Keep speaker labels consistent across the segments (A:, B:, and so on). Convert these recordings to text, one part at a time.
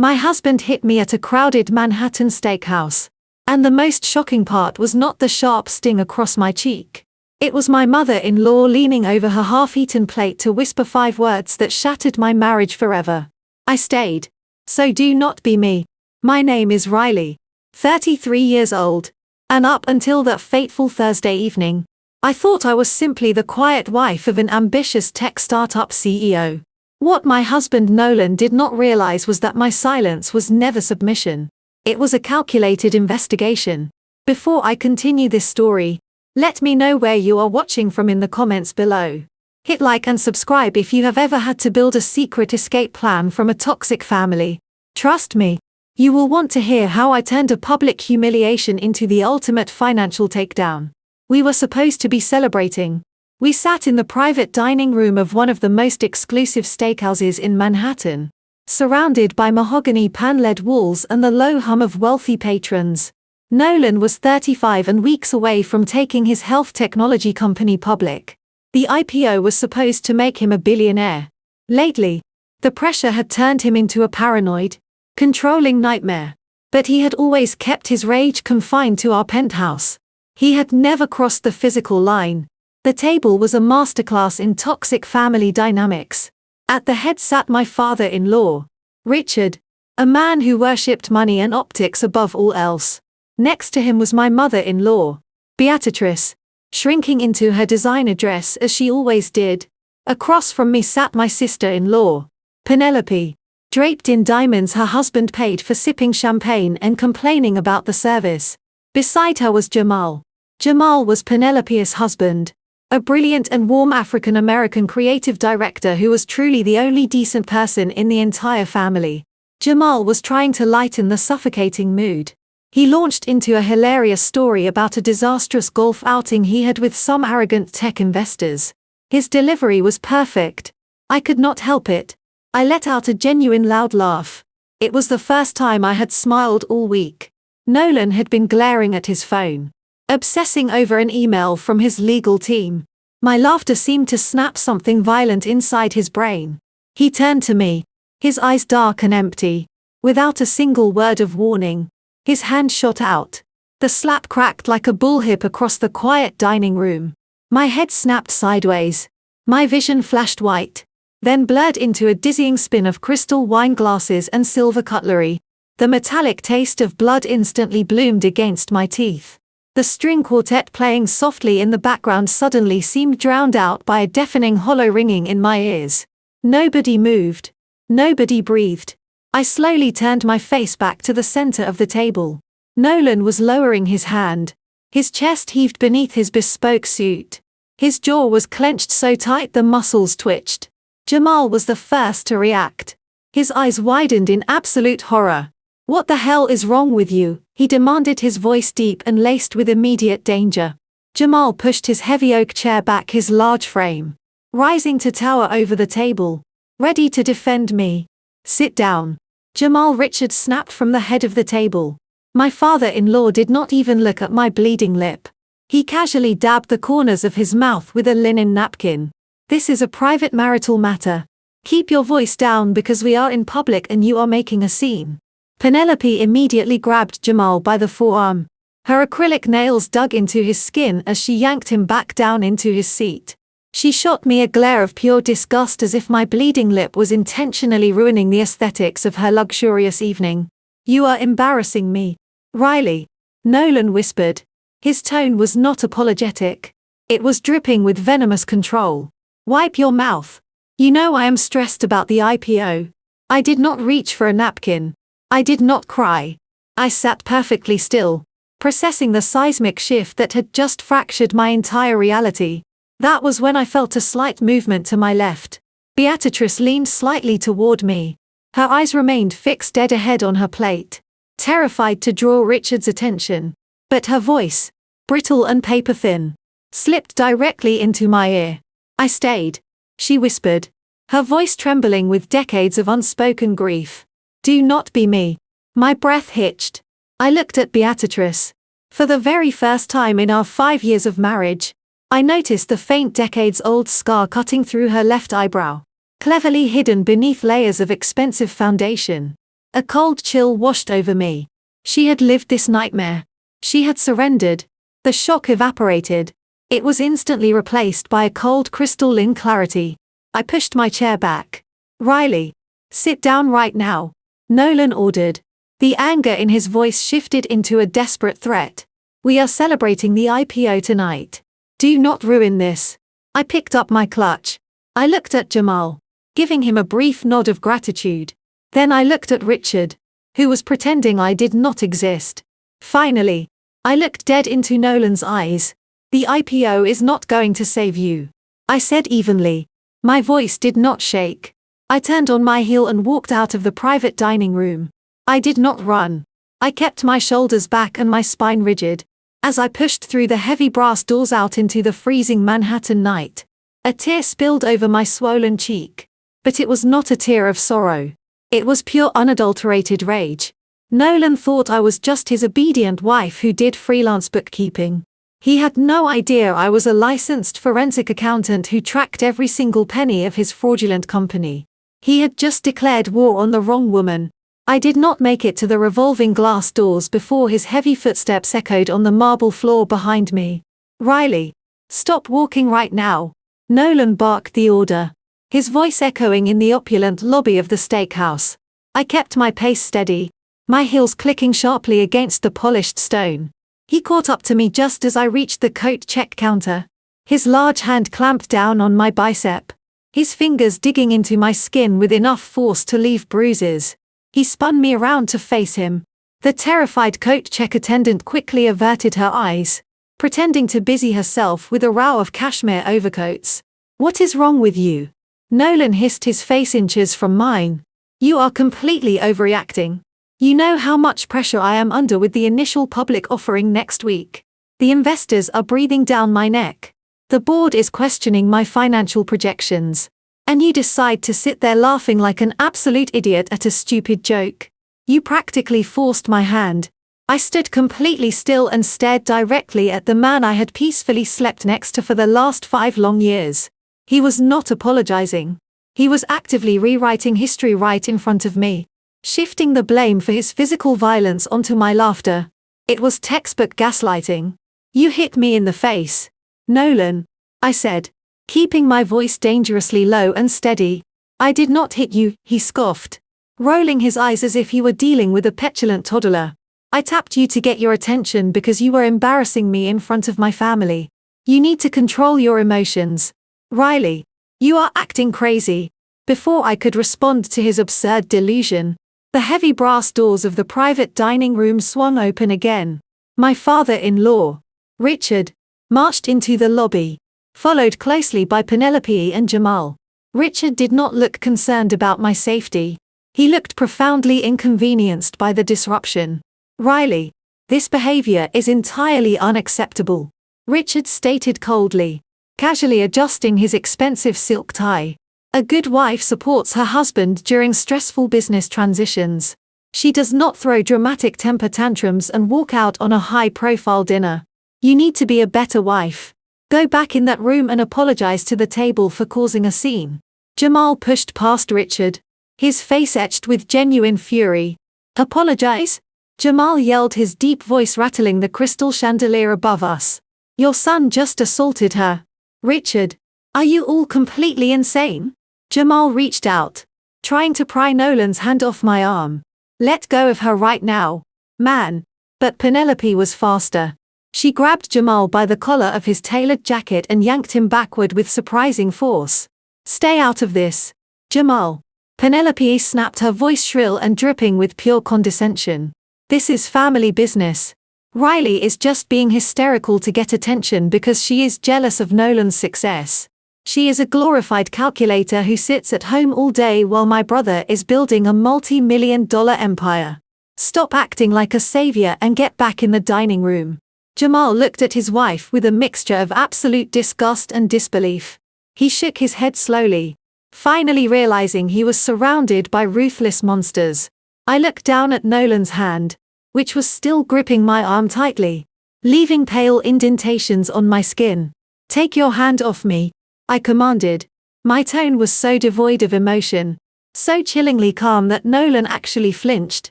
A: My husband hit me at a crowded Manhattan steakhouse. And the most shocking part was not the sharp sting across my cheek. It was my mother-in-law leaning over her half-eaten plate to whisper 5 words that shattered my marriage forever. I stayed. So do not be me. My name is Riley. 33 years old. And up until that fateful Thursday evening, I thought I was simply the quiet wife of an ambitious tech startup CEO. What my husband Nolan did not realize was that my silence was never submission. It was a calculated investigation. Before I continue this story, let me know where you are watching from in the comments below. Hit like and subscribe if you have ever had to build a secret escape plan from a toxic family. Trust me, you will want to hear how I turned a public humiliation into the ultimate financial takedown. We were supposed to be celebrating. We sat in the private dining room of one of the most exclusive steakhouses in Manhattan, surrounded by mahogany pan-led walls and the low hum of wealthy patrons. Nolan was 35 and weeks away from taking his health technology company public. The IPO was supposed to make him a billionaire. Lately, the pressure had turned him into a paranoid, controlling nightmare. But he had always kept his rage confined to our penthouse. He had never crossed the physical line. The table was a masterclass in toxic family dynamics. At the head sat my father-in-law, Richard, a man who worshipped money and optics above all else. Next to him was my mother-in-law, Beatrice, shrinking into her designer dress as she always did. Across from me sat my sister-in-law, Penelope, draped in diamonds her husband paid for sipping champagne and complaining about the service. Beside her was Jamal. Jamal was Penelope's husband, a brilliant and warm African-American creative director who was truly the only decent person in the entire family. Jamal was trying to lighten the suffocating mood. He launched into a hilarious story about a disastrous golf outing he had with some arrogant tech investors. His delivery was perfect. I could not help it. I let out a genuine loud laugh. It was the first time I had smiled all week. Nolan had been glaring at his phone, obsessing over an email from his legal team. My laughter seemed to snap something violent inside his brain. He turned to me, his eyes dark and empty. Without a single word of warning, his hand shot out. The slap cracked like a bullwhip across the quiet dining room. My head snapped sideways. My vision flashed white, then blurred into a dizzying spin of crystal wine glasses and silver cutlery. The metallic taste of blood instantly bloomed against my teeth. The string quartet playing softly in the background suddenly seemed drowned out by a deafening hollow ringing in my ears. Nobody moved. Nobody breathed. I slowly turned my face back to the center of the table. Nolan was lowering his hand. His chest heaved beneath his bespoke suit. His jaw was clenched so tight the muscles twitched. Jamal was the first to react. His eyes widened in absolute horror. "What the hell is wrong with you?" he demanded, his voice deep and laced with immediate danger. Jamal pushed his heavy oak chair back, his large frame rising to tower over the table, ready to defend me. "Sit down." Jamal Richard snapped from the head of the table. My father-in-law did not even look at my bleeding lip. He casually dabbed the corners of his mouth with a linen napkin. "This is a private marital matter. Keep your voice down because we are in public and you are making a scene." Penelope immediately grabbed Jamal by the forearm. Her acrylic nails dug into his skin as she yanked him back down into his seat. She shot me a glare of pure disgust as if my bleeding lip was intentionally ruining the aesthetics of her luxurious evening. "You are embarrassing me, Riley," Nolan whispered. His tone was not apologetic. It was dripping with venomous control. "Wipe your mouth. You know I am stressed about the IPO." I did not reach for a napkin. I did not cry. I sat perfectly still, processing the seismic shift that had just fractured my entire reality. That was when I felt a slight movement to my left. Beatrice leaned slightly toward me. Her eyes remained fixed dead ahead on her plate, terrified to draw Richard's attention. But her voice, brittle and paper-thin, slipped directly into my ear. "I stayed," she whispered, her voice trembling with decades of unspoken grief. "Do not be me." My breath hitched. I looked at Beatrice. For the very first time in our 5 years of marriage, I noticed the faint decades-old scar cutting through her left eyebrow, cleverly hidden beneath layers of expensive foundation. A cold chill washed over me. She had lived this nightmare. She had surrendered. The shock evaporated. It was instantly replaced by a cold crystalline clarity. I pushed my chair back. "Riley, sit down right now," Nolan ordered. The anger in his voice shifted into a desperate threat. "We are celebrating the IPO tonight. Do not ruin this." I picked up my clutch. I looked at Jamal, giving him a brief nod of gratitude. Then I looked at Richard, who was pretending I did not exist. Finally, I looked dead into Nolan's eyes. "The IPO is not going to save you," I said evenly. My voice did not shake. I turned on my heel and walked out of the private dining room. I did not run. I kept my shoulders back and my spine rigid. As I pushed through the heavy brass doors out into the freezing Manhattan night, a tear spilled over my swollen cheek. But it was not a tear of sorrow. It was pure unadulterated rage. Nolan thought I was just his obedient wife who did freelance bookkeeping. He had no idea I was a licensed forensic accountant who tracked every single penny of his fraudulent company. He had just declared war on the wrong woman. I did not make it to the revolving glass doors before his heavy footsteps echoed on the marble floor behind me. "Riley, stop walking right now," Nolan barked the order, his voice echoing in the opulent lobby of the steakhouse. I kept my pace steady, my heels clicking sharply against the polished stone. He caught up to me just as I reached the coat check counter. His large hand clamped down on my bicep, his fingers digging into my skin with enough force to leave bruises. He spun me around to face him. The terrified coat check attendant quickly averted her eyes, pretending to busy herself with a row of cashmere overcoats. "What is wrong with you?" Nolan hissed, his face inches from mine. "You are completely overreacting. You know how much pressure I am under with the initial public offering next week. The investors are breathing down my neck. The board is questioning my financial projections. And you decide to sit there laughing like an absolute idiot at a stupid joke. You practically forced my hand." I stood completely still and stared directly at the man I had peacefully slept next to for the last 5 long years. He was not apologizing. He was actively rewriting history right in front of me, shifting the blame for his physical violence onto my laughter. It was textbook gaslighting. "You hit me in the face, Nolan," I said, keeping my voice dangerously low and steady. "I did not hit you," he scoffed, rolling his eyes as if he were dealing with a petulant toddler. "I tapped you to get your attention because you were embarrassing me in front of my family. You need to control your emotions. Riley, you are acting crazy." Before I could respond to his absurd delusion, the heavy brass doors of the private dining room swung open again. My father-in-law, Richard, marched into the lobby, followed closely by Penelope and Jamal. Richard did not look concerned about my safety. He looked profoundly inconvenienced by the disruption. "Riley, this behavior is entirely unacceptable," Richard stated coldly, casually adjusting his expensive silk tie. "A good wife supports her husband during stressful business transitions. She does not throw dramatic temper tantrums and walk out on a high-profile dinner. You need to be a better wife. Go back in that room and apologize to the table for causing a scene." Jamal pushed past Richard, his face etched with genuine fury. "Apologize?" Jamal yelled, his deep voice rattling the crystal chandelier above us. "Your son just assaulted her. Richard, are you all completely insane?" Jamal reached out, trying to pry Nolan's hand off my arm. "Let go of her right now, man." But Penelope was faster. She grabbed Jamal by the collar of his tailored jacket and yanked him backward with surprising force. "Stay out of this, Jamal." Penelope snapped, her voice shrill and dripping with pure condescension. "This is family business. Riley is just being hysterical to get attention because she is jealous of Nolan's success. She is a glorified calculator who sits at home all day while my brother is building a multi-million-dollar empire. Stop acting like a savior and get back in the dining room." Jamal looked at his wife with a mixture of absolute disgust and disbelief. He shook his head slowly, finally realizing he was surrounded by ruthless monsters. I looked down at Nolan's hand, which was still gripping my arm tightly, leaving pale indentations on my skin. "Take your hand off me," I commanded. My tone was so devoid of emotion, so chillingly calm that Nolan actually flinched.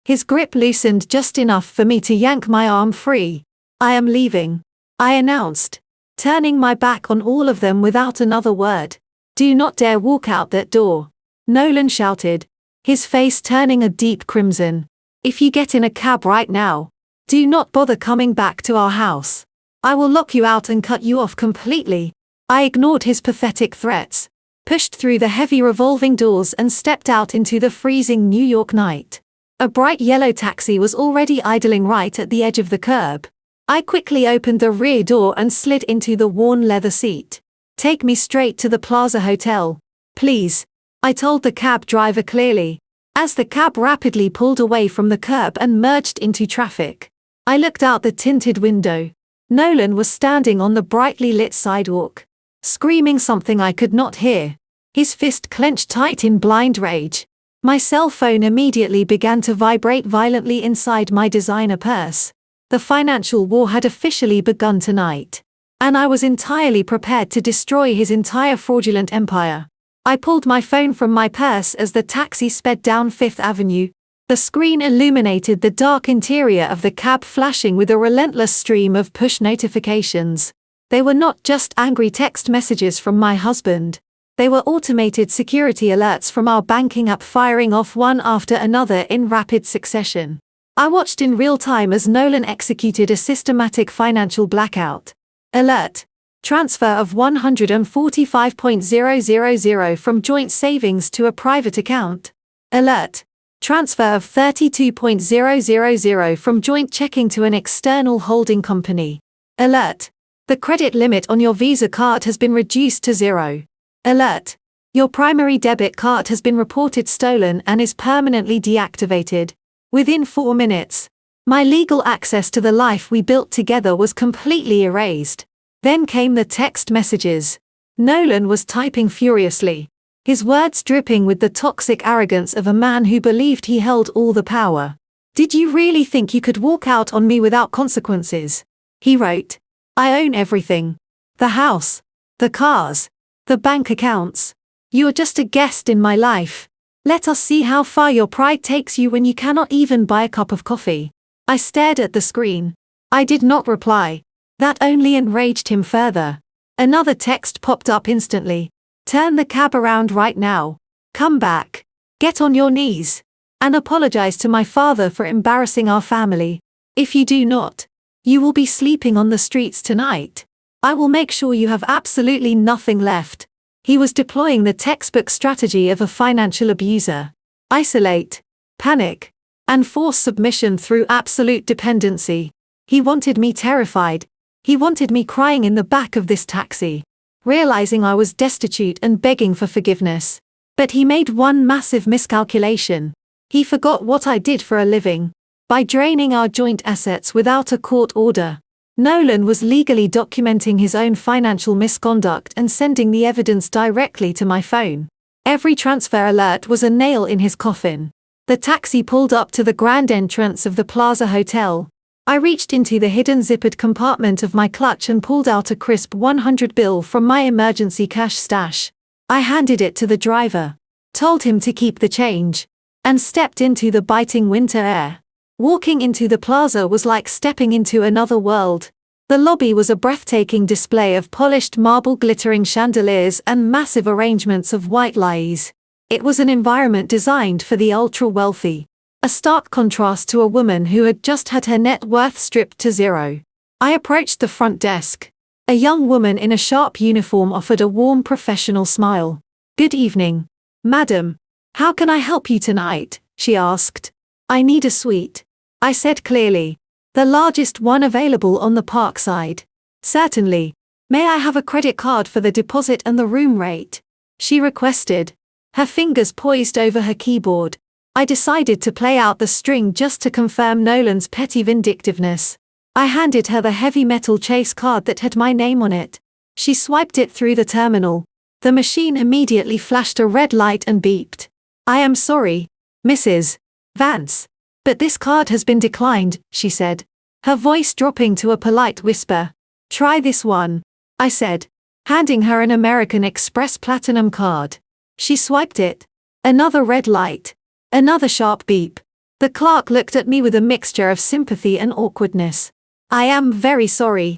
A: His grip loosened just enough for me to yank my arm free. "I am leaving," I announced, turning my back on all of them without another word. "Do not dare walk out that door," Nolan shouted, his face turning a deep crimson. "If you get in a cab right now, do not bother coming back to our house. I will lock you out and cut you off completely." I ignored his pathetic threats, pushed through the heavy revolving doors and stepped out into the freezing New York night. A bright yellow taxi was already idling right at the edge of the curb. I quickly opened the rear door and slid into the worn leather seat. "Take me straight to the Plaza Hotel, please," I told the cab driver clearly, as the cab rapidly pulled away from the curb and merged into traffic. I looked out the tinted window. Nolan was standing on the brightly lit sidewalk, screaming something I could not hear, his fist clenched tight in blind rage. My cell phone immediately began to vibrate violently inside my designer purse. The financial war had officially begun tonight, and I was entirely prepared to destroy his entire fraudulent empire. I pulled my phone from my purse as the taxi sped down Fifth Avenue. The screen illuminated the dark interior of the cab, flashing with a relentless stream of push notifications. They were not just angry text messages from my husband. They were automated security alerts from our banking app firing off one after another in rapid succession. I watched in real time as Nolan executed a systematic financial blackout. Alert: transfer of $145,000 from joint savings to a private account. Alert: transfer of $32,000 from joint checking to an external holding company. Alert: the credit limit on your Visa card has been reduced to 0. Alert: your primary debit card has been reported stolen and is permanently deactivated. Within 4 minutes, my legal access to the life we built together was completely erased. Then came the text messages. Nolan was typing furiously, his words dripping with the toxic arrogance of a man who believed he held all the power. "Did you really think you could walk out on me without consequences?" he wrote. "I own everything. The house, the cars, the bank accounts. You are just a guest in my life. Let us see how far your pride takes you when you cannot even buy a cup of coffee." I stared at the screen. I did not reply. That only enraged him further. Another text popped up instantly. "Turn the cab around right now. Come back. Get on your knees. And apologize to my father for embarrassing our family. If you do not, you will be sleeping on the streets tonight. I will make sure you have absolutely nothing left." He was deploying the textbook strategy of a financial abuser. Isolate, panic, and force submission through absolute dependency. He wanted me terrified. He wanted me crying in the back of this taxi, realizing I was destitute and begging for forgiveness. But he made one massive miscalculation. He forgot what I did for a living. By draining our joint assets without a court order, Nolan was legally documenting his own financial misconduct and sending the evidence directly to my phone. Every transfer alert was a nail in his coffin. The taxi pulled up to the grand entrance of the Plaza Hotel. I reached into the hidden zippered compartment of my clutch and pulled out a crisp 100 bill from my emergency cash stash. I handed it to the driver, told him to keep the change, and stepped into the biting winter air. Walking into the plaza was like stepping into another world. The lobby was a breathtaking display of polished marble, glittering chandeliers and massive arrangements of white lilies. It was an environment designed for the ultra-wealthy, a stark contrast to a woman who had just had her net worth stripped to 0. I approached the front desk. A young woman in a sharp uniform offered a warm professional smile. "Good evening, madam. How can I help you tonight?" she asked. "I need a suite," I said clearly. "The largest one available on the park side." "Certainly. May I have a credit card for the deposit and the room rate?" she requested, her fingers poised over her keyboard. I decided to play out the string just to confirm Nolan's petty vindictiveness. I handed her the heavy metal Chase card that had my name on it. She swiped it through the terminal. The machine immediately flashed a red light and beeped. "I am sorry, Mrs. Vance, but this card has been declined," she said, her voice dropping to a polite whisper. "Try this one," I said, handing her an American Express Platinum card. She swiped it. Another red light. Another sharp beep. The clerk looked at me with a mixture of sympathy and awkwardness. I am very sorry.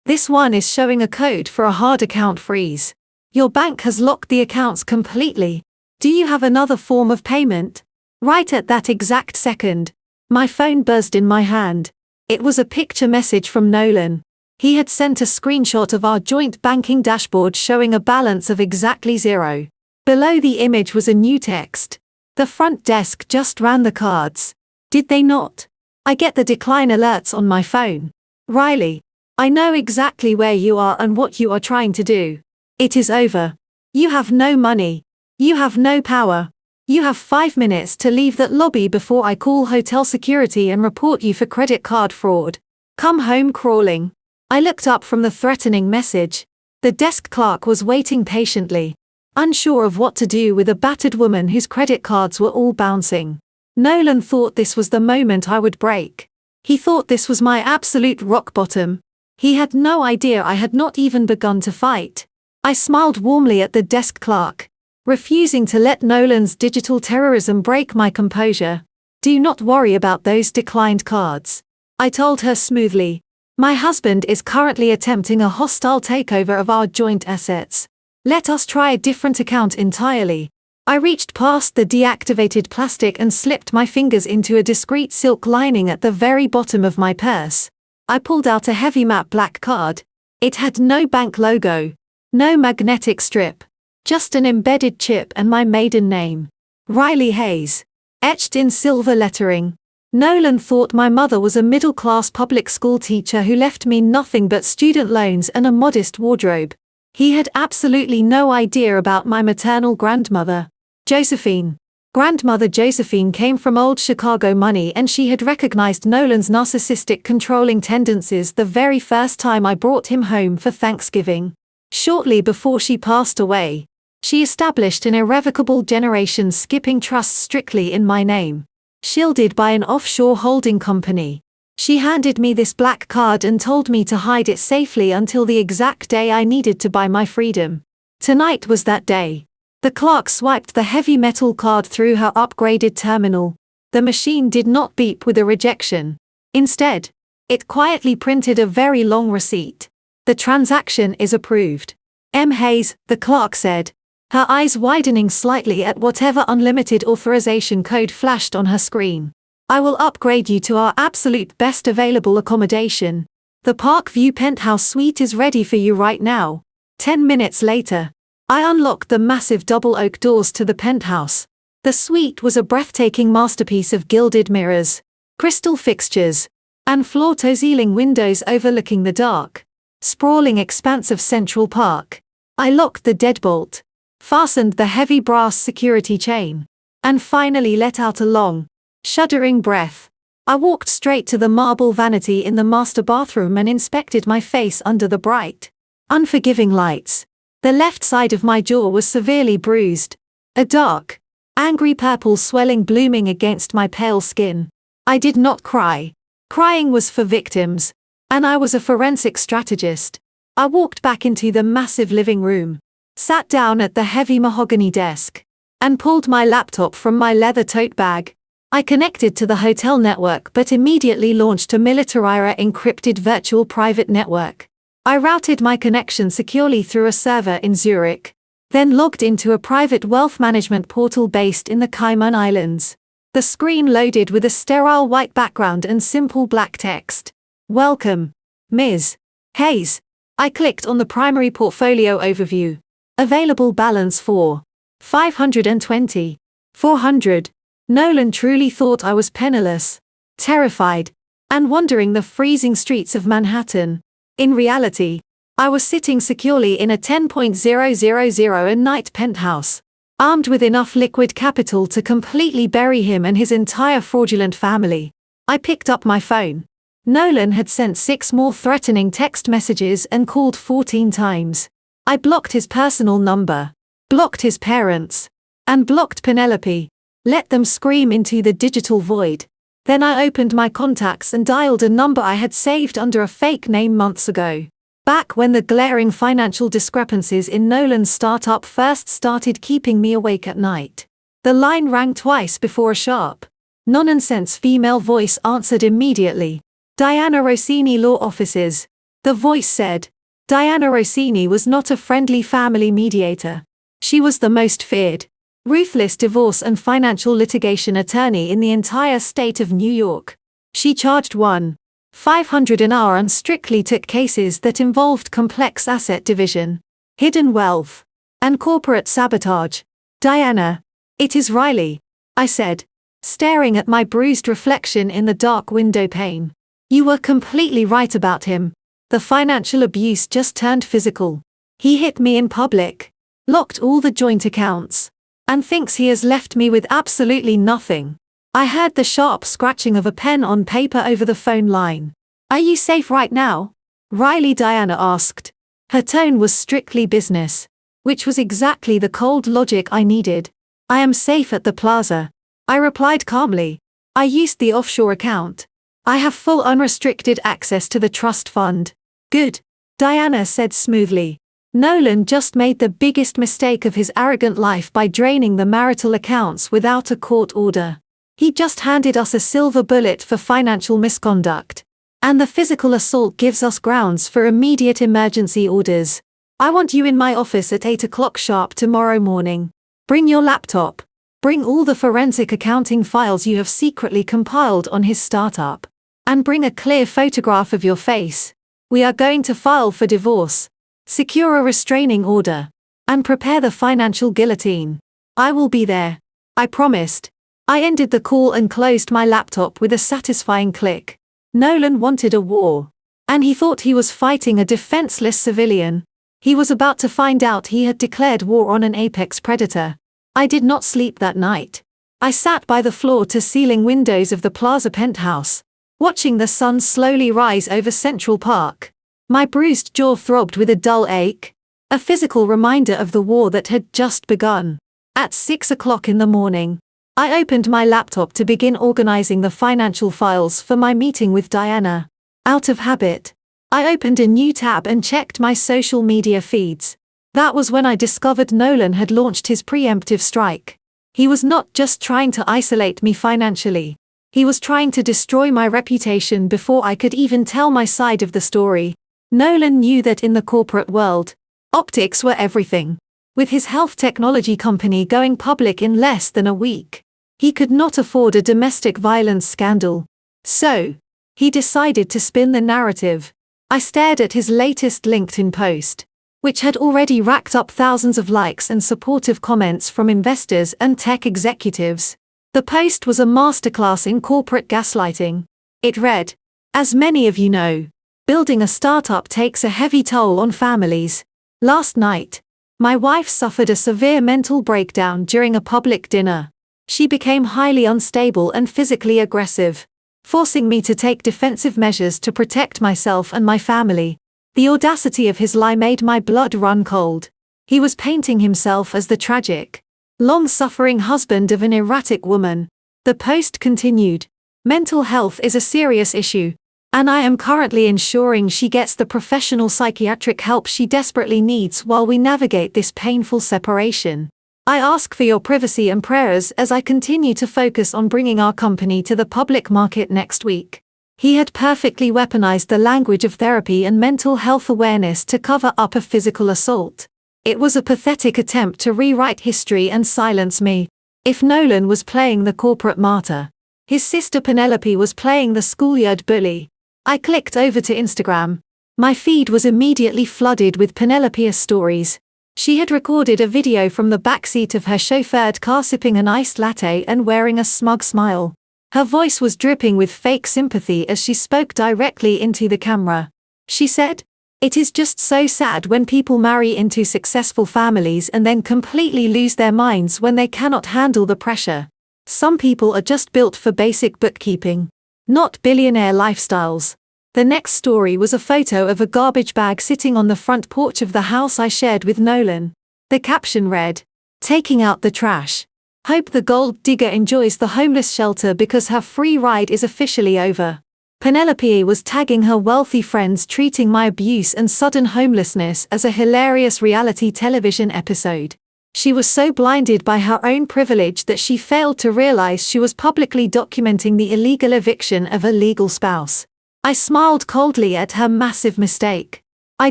A: This one is showing a code for a hard account freeze. Your bank has locked the accounts completely. Do you have another form of payment? Right at that exact second, my phone buzzed in my hand. It was a picture message from Nolan. He had sent a screenshot of our joint banking dashboard showing a balance of exactly 0. Below the image was a new text. The front desk just ran the cards. Did they not? I get the decline alerts on my phone. Riley, I know exactly where you are and what you are trying to do. It is over. You have no money. You have no power. You have 5 minutes to leave that lobby before I call hotel security and report you for credit card fraud. Come home crawling. I looked up from the threatening message. The desk clerk was waiting patiently, unsure of what to do with a battered woman whose credit cards were all bouncing. Nolan thought this was the moment I would break. He thought this was my absolute rock bottom. He had no idea I had not even begun to fight. I smiled warmly at the desk clerk, refusing to let Nolan's digital terrorism break my composure. Do not worry about those declined cards, I told her smoothly. My husband is currently attempting a hostile takeover of our joint assets. Let us try a different account entirely. I reached past the deactivated plastic and slipped my fingers into a discreet silk lining at the very bottom of my purse. I pulled out a heavy matte black card. It had no bank logo. No magnetic strip. Just an embedded chip and my maiden name. Riley Hayes. Etched in silver lettering. Nolan thought my mother was a middle-class public school teacher who left me nothing but student loans and a modest wardrobe. He had absolutely no idea about my maternal grandmother, Josephine. Grandmother Josephine came from old Chicago money and she had recognized Nolan's narcissistic controlling tendencies the very first time I brought him home for Thanksgiving. Shortly before she passed away, she established an irrevocable generation-skipping trust strictly in my name, shielded by an offshore holding company. She handed me this black card and told me to hide it safely until the exact day I needed to buy my freedom. Tonight was that day. The clerk swiped the heavy metal card through her upgraded terminal. The machine did not beep with a rejection. Instead, it quietly printed a very long receipt. The transaction is approved. M. Hayes, the clerk said, her eyes widening slightly at whatever unlimited authorization code flashed on her screen. I will upgrade you to our absolute best available accommodation. The Parkview penthouse suite is ready for you right now. 10 minutes later, I unlocked the massive double oak doors to the penthouse. The suite was a breathtaking masterpiece of gilded mirrors, crystal fixtures, and floor-to-ceiling windows overlooking the dark, sprawling expanse of Central Park. I locked the deadbolt, fastened the heavy brass security chain, and finally let out a long, shuddering breath. I walked straight to the marble vanity in the master bathroom and inspected my face under the bright, unforgiving lights. The left side of my jaw was severely bruised, a dark, angry purple swelling blooming against my pale skin. I did not cry. Crying was for victims, and I was a forensic strategist. I walked back into the massive living room, sat down at the heavy mahogany desk, and pulled my laptop from my leather tote bag. I connected to the hotel network but immediately launched a Militaria encrypted virtual private network. I routed my connection securely through a server in Zurich, then logged into a private wealth management portal based in the Cayman Islands. The screen loaded with a sterile white background and simple black text. Welcome, Ms. Hayes. I clicked on the primary portfolio overview. Available balance for 520. 400. Nolan truly thought I was penniless, terrified, and wandering the freezing streets of Manhattan. In reality, I was sitting securely in a 10,000 a night penthouse, armed with enough liquid capital to completely bury him and his entire fraudulent family. I picked up my phone. Nolan had sent 6 more threatening text messages and called 14 times. I blocked his personal number, blocked his parents, and blocked Penelope. Let them scream into the digital void. Then I opened my contacts and dialed a number I had saved under a fake name months ago. Back when the glaring financial discrepancies in Nolan's startup first started keeping me awake at night. The line rang twice before a sharp, nonsense female voice answered immediately. Diana Rossini, Law Offices. The voice said. Diana Rossini was not a friendly family mediator. She was the most feared, ruthless divorce and financial litigation attorney in the entire state of New York. She charged $1,500 an hour and strictly took cases that involved complex asset division, hidden wealth, and corporate sabotage. Diana. It is Riley, I said, staring at my bruised reflection in the dark window pane. You were completely right about him. The financial abuse just turned physical. He hit me in public, locked all the joint accounts, and thinks he has left me with absolutely nothing. I heard the sharp scratching of a pen on paper over the phone line. Are you safe right now? Riley, Diana asked. Her tone was strictly business, which was exactly the cold logic I needed. I am safe at the plaza, I replied calmly. I used the offshore account. I have full unrestricted access to the trust fund. Good, Diana said smoothly. Nolan just made the biggest mistake of his arrogant life by draining the marital accounts without a court order. He just handed us a silver bullet for financial misconduct. And the physical assault gives us grounds for immediate emergency orders. I want you in my office at 8 o'clock sharp tomorrow morning. Bring your laptop. Bring all the forensic accounting files you have secretly compiled on his startup. And bring a clear photograph of your face. We are going to file for divorce. Secure a restraining order. And prepare the financial guillotine. I will be there. I promised. I ended the call and closed my laptop with a satisfying click. Nolan wanted a war. And he thought he was fighting a defenseless civilian. He was about to find out he had declared war on an apex predator. I did not sleep that night. I sat by the floor-to-ceiling windows of the Plaza penthouse, watching the sun slowly rise over Central Park. My bruised jaw throbbed with a dull ache, a physical reminder of the war that had just begun. At 6 o'clock in the morning, I opened my laptop to begin organizing the financial files for my meeting with Diana. Out of habit, I opened a new tab and checked my social media feeds. That was when I discovered Nolan had launched his preemptive strike. He was not just trying to isolate me financially. He was trying to destroy my reputation before I could even tell my side of the story. Nolan knew that in the corporate world, optics were everything. With his health technology company going public in less than a week, he could not afford a domestic violence scandal. So, he decided to spin the narrative. I stared at his latest LinkedIn post, which had already racked up thousands of likes and supportive comments from investors and tech executives. The post was a masterclass in corporate gaslighting. It read, "As many of you know, building a startup takes a heavy toll on families. Last night, my wife suffered a severe mental breakdown during a public dinner. She became highly unstable and physically aggressive, forcing me to take defensive measures to protect myself and my family." The audacity of his lie made my blood run cold. He was painting himself as the tragic, long-suffering husband of an erratic woman. The post continued, "Mental health is a serious issue, and I am currently ensuring she gets the professional psychiatric help she desperately needs while we navigate this painful separation. I ask for your privacy and prayers as I continue to focus on bringing our company to the public market next week." He had perfectly weaponized the language of therapy and mental health awareness to cover up a physical assault. It was a pathetic attempt to rewrite history and silence me. If Nolan was playing the corporate martyr, his sister Penelope was playing the schoolyard bully. I clicked over to Instagram. My feed was immediately flooded with Penelope's stories. She had recorded a video from the backseat of her chauffeured car sipping an iced latte and wearing a smug smile. Her voice was dripping with fake sympathy as she spoke directly into the camera. She said, "It is just so sad when people marry into successful families and then completely lose their minds when they cannot handle the pressure. Some people are just built for basic bookkeeping, not billionaire lifestyles." The next story was a photo of a garbage bag sitting on the front porch of the house I shared with Nolan. The caption read, "Taking out the trash. Hope the gold digger enjoys the homeless shelter because her free ride is officially over." Penelope was tagging her wealthy friends treating my abuse and sudden homelessness as a hilarious reality television episode. She was so blinded by her own privilege that she failed to realize she was publicly documenting the illegal eviction of a legal spouse. I smiled coldly at her massive mistake. I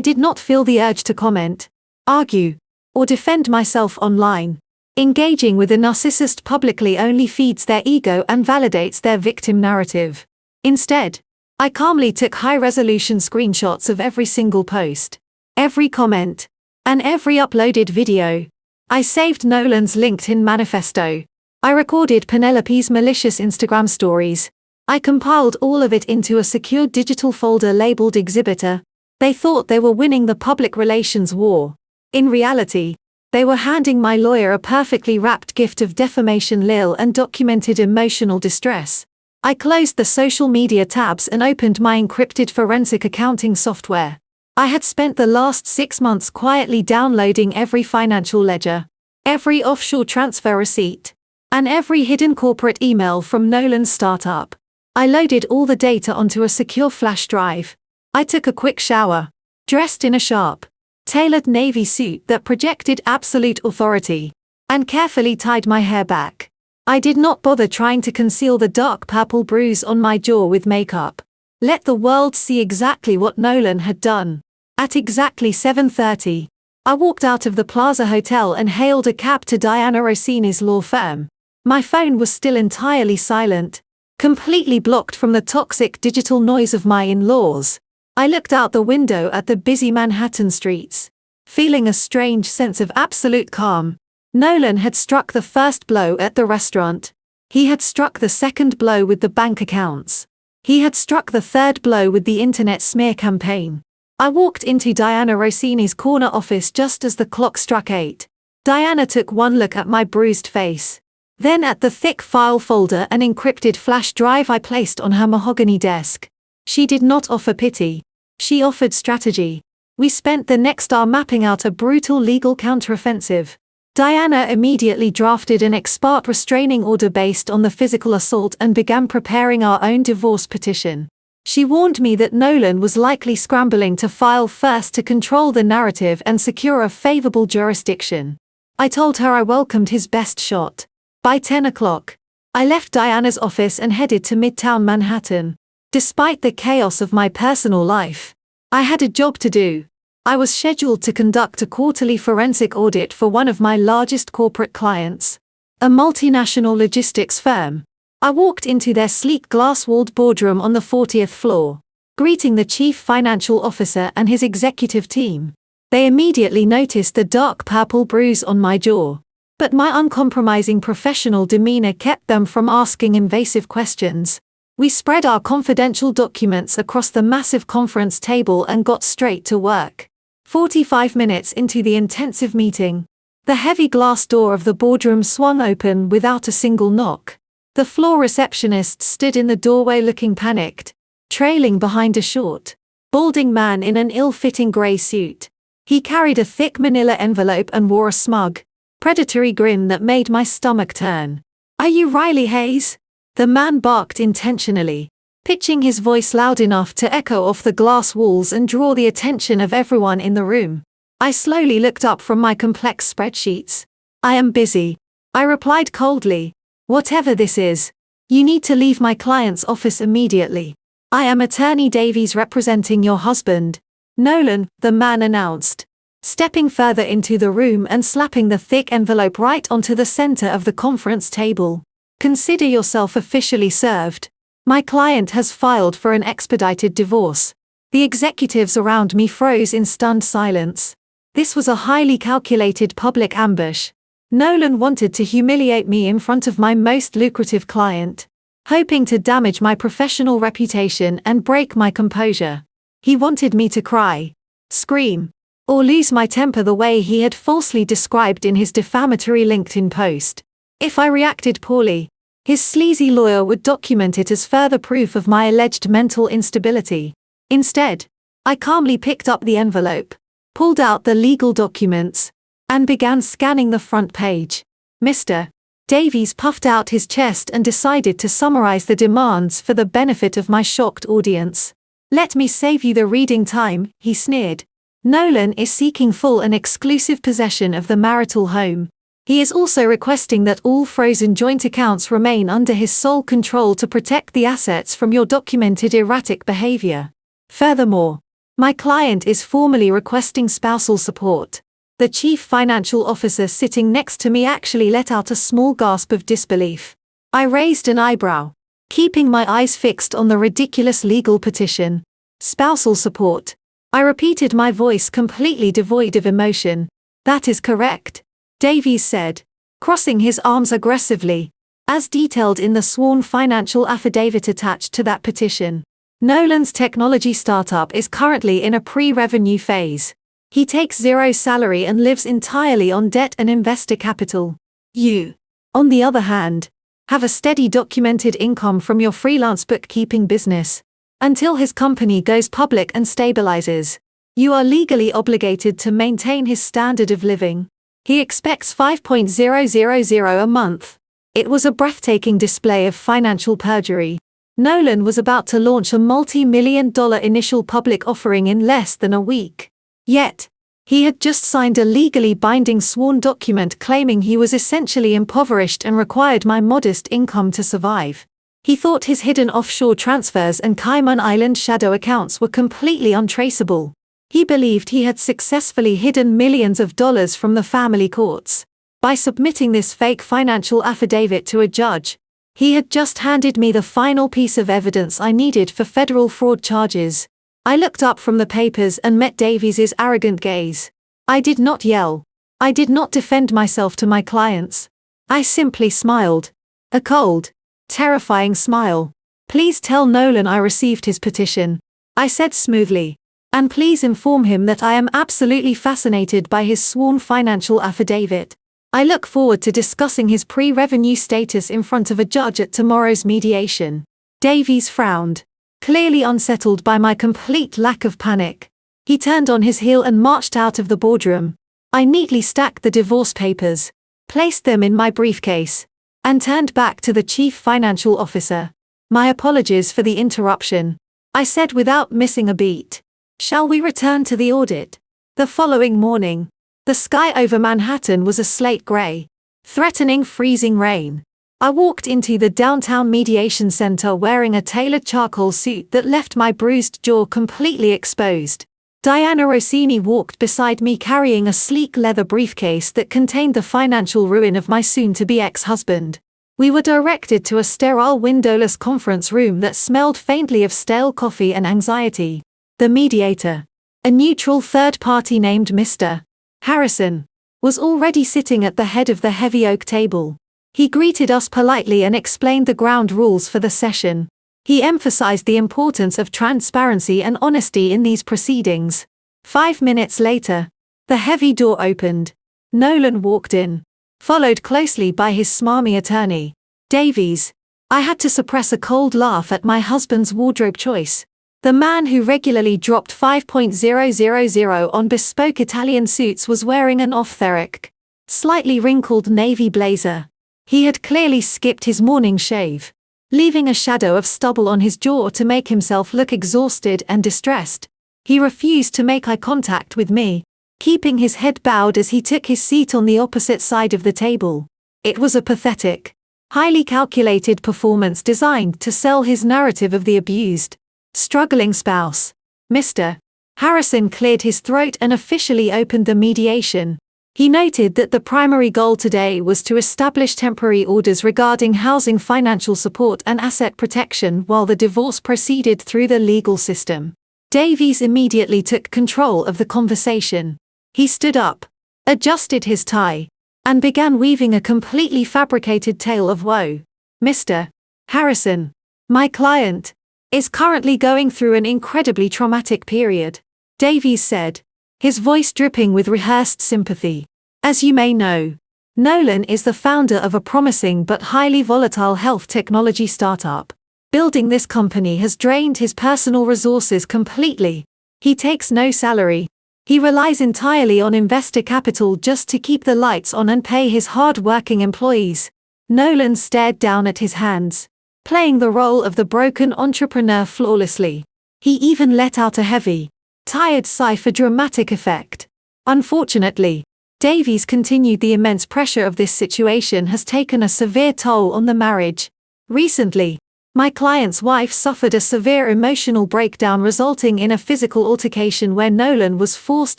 A: did not feel the urge to comment, argue, or defend myself online. Engaging with a narcissist publicly only feeds their ego and validates their victim narrative. Instead, I calmly took high-resolution screenshots of every single post, every comment, and every uploaded video. I saved Nolan's LinkedIn manifesto. I recorded Penelope's malicious Instagram stories. I compiled all of it into a secure digital folder labeled Exhibitor. They thought they were winning the public relations war. In reality, they were handing my lawyer a perfectly wrapped gift of defamation lil and documented emotional distress. I closed the social media tabs and opened my encrypted forensic accounting software. I had spent the last 6 months quietly downloading every financial ledger, every offshore transfer receipt, and every hidden corporate email from Nolan's startup. I loaded all the data onto a secure flash drive. I took a quick shower, dressed in a sharp, tailored navy suit that projected absolute authority, and carefully tied my hair back. I did not bother trying to conceal the dark purple bruise on my jaw with makeup. Let the world see exactly what Nolan had done. At exactly 7:30, I walked out of the Plaza Hotel and hailed a cab to Diana Rossini's law firm. My phone was still entirely silent, completely blocked from the toxic digital noise of my in-laws. I looked out the window at the busy Manhattan streets, feeling a strange sense of absolute calm. Nolan had struck the first blow at the restaurant. He had struck the second blow with the bank accounts. He had struck the third blow with the internet smear campaign. I walked into Diana Rossini's corner office just as the clock struck 8. Diana took one look at my bruised face, then at the thick file folder and encrypted flash drive I placed on her mahogany desk. She did not offer pity. She offered strategy. We spent the next hour mapping out a brutal legal counteroffensive. Diana immediately drafted an ex parte restraining order based on the physical assault and began preparing our own divorce petition. She warned me that Nolan was likely scrambling to file first to control the narrative and secure a favorable jurisdiction. I told her I welcomed his best shot. By 10 o'clock, I left Diana's office and headed to Midtown Manhattan. Despite the chaos of my personal life, I had a job to do. I was scheduled to conduct a quarterly forensic audit for one of my largest corporate clients, a multinational logistics firm. I walked into their sleek glass-walled boardroom on the 40th floor, greeting the chief financial officer and his executive team. They immediately noticed the dark purple bruise on my jaw, but my uncompromising professional demeanor kept them from asking invasive questions. We spread our confidential documents across the massive conference table and got straight to work. 45 minutes into the intensive meeting, the heavy glass door of the boardroom swung open without a single knock. The floor receptionist stood in the doorway looking panicked, trailing behind a short, balding man in an ill-fitting grey suit. He carried a thick manila envelope and wore a smug, predatory grin that made my stomach turn. "Are you Riley Hayes?" The man barked intentionally, pitching his voice loud enough to echo off the glass walls and draw the attention of everyone in the room. I slowly looked up from my complex spreadsheets. "I am busy," I replied coldly. "Whatever this is, you need to leave my client's office immediately. I am Attorney Davies representing your husband, Nolan," the man announced, stepping further into the room and slapping the thick envelope right onto the center of the conference table. "Consider yourself officially served. My client has filed for an expedited divorce." The executives around me froze in stunned silence. This was a highly calculated public ambush. Nolan wanted to humiliate me in front of my most lucrative client, hoping to damage my professional reputation and break my composure. He wanted me to cry, scream, or lose my temper the way he had falsely described in his defamatory LinkedIn post. If I reacted poorly, his sleazy lawyer would document it as further proof of my alleged mental instability. Instead, I calmly picked up the envelope, pulled out the legal documents, and began scanning the front page. "Mr. Davies puffed out his chest and decided to summarize the demands for the benefit of my shocked audience. "Let me save you the reading time," he sneered. "Nolan is seeking full and exclusive possession of the marital home. He is also requesting that all frozen joint accounts remain under his sole control to protect the assets from your documented erratic behavior. Furthermore, my client is formally requesting spousal support." The chief financial officer sitting next to me actually let out a small gasp of disbelief. I raised an eyebrow, keeping my eyes fixed on the ridiculous legal petition. "Spousal support." I repeated, my voice completely devoid of emotion. "That is correct," Davies said, crossing his arms aggressively, as detailed in the sworn financial affidavit attached to that petition. Nolan's technology startup is currently in a pre-revenue phase. He takes zero salary and lives entirely on debt and investor capital. You, on the other hand, have a steady documented income from your freelance bookkeeping business. Until his company goes public and stabilizes, you are legally obligated to maintain his standard of living. He expects $5,000 a month. It was a breathtaking display of financial perjury. Nolan was about to launch a multi-million-dollar initial public offering in less than a week. Yet, he had just signed a legally binding sworn document claiming he was essentially impoverished and required my modest income to survive. He thought his hidden offshore transfers and Cayman Island shadow accounts were completely untraceable. He believed he had successfully hidden millions of dollars from the family courts. By submitting this fake financial affidavit to a judge, he had just handed me the final piece of evidence I needed for federal fraud charges. I looked up from the papers and met Davies's arrogant gaze. I did not yell. I did not defend myself to my clients. I simply smiled. A cold, terrifying smile. "Please tell Nolan I received his petition," I said smoothly. "And please inform him that I am absolutely fascinated by his sworn financial affidavit. I look forward to discussing his pre-revenue status in front of a judge at tomorrow's mediation." Davies frowned, clearly unsettled by my complete lack of panic. He turned on his heel and marched out of the boardroom. I neatly stacked the divorce papers, placed them in my briefcase, and turned back to the chief financial officer. "My apologies for the interruption," I said without missing a beat. "Shall we return to the audit?" The following morning, the sky over Manhattan was a slate gray, threatening freezing rain. I walked into the downtown mediation center wearing a tailored charcoal suit that left my bruised jaw completely exposed. Diana Rossini walked beside me carrying a sleek leather briefcase that contained the financial ruin of my soon-to-be ex-husband. We were directed to a sterile windowless conference room that smelled faintly of stale coffee and anxiety. The mediator, a neutral third party named Mr. Harrison, was already sitting at the head of the heavy oak table. He greeted us politely and explained the ground rules for the session. He emphasized the importance of transparency and honesty in these proceedings. 5 minutes later, the heavy door opened. Nolan walked in, followed closely by his smarmy attorney, Davies. I had to suppress a cold laugh at my husband's wardrobe choice. The man who regularly dropped $5,000 on bespoke Italian suits was wearing an off-theric, slightly wrinkled navy blazer. He had clearly skipped his morning shave, leaving a shadow of stubble on his jaw to make himself look exhausted and distressed. He refused to make eye contact with me, keeping his head bowed as he took his seat on the opposite side of the table. It was a pathetic, highly calculated performance designed to sell his narrative of the abused, struggling spouse. Mr. Harrison cleared his throat and officially opened the mediation. He noted that the primary goal today was to establish temporary orders regarding housing, financial support and asset protection while the divorce proceeded through the legal system. Davies immediately took control of the conversation. He stood up, adjusted his tie, and began weaving a completely fabricated tale of woe. "Mr. Harrison, my client, is currently going through an incredibly traumatic period," Davies said, his voice dripping with rehearsed sympathy. "As you may know, Nolan is the founder of a promising but highly volatile health technology startup. Building this company has drained his personal resources completely. He takes no salary. He relies entirely on investor capital just to keep the lights on and pay his hard-working employees. Nolan stared down at his hands, playing the role of the broken entrepreneur flawlessly. He even let out a heavy, tired sigh for dramatic effect. Unfortunately, Davies continued. The immense pressure of this situation has taken a severe toll on the marriage. Recently, my client's wife suffered a severe emotional breakdown resulting in a physical altercation where Nolan was forced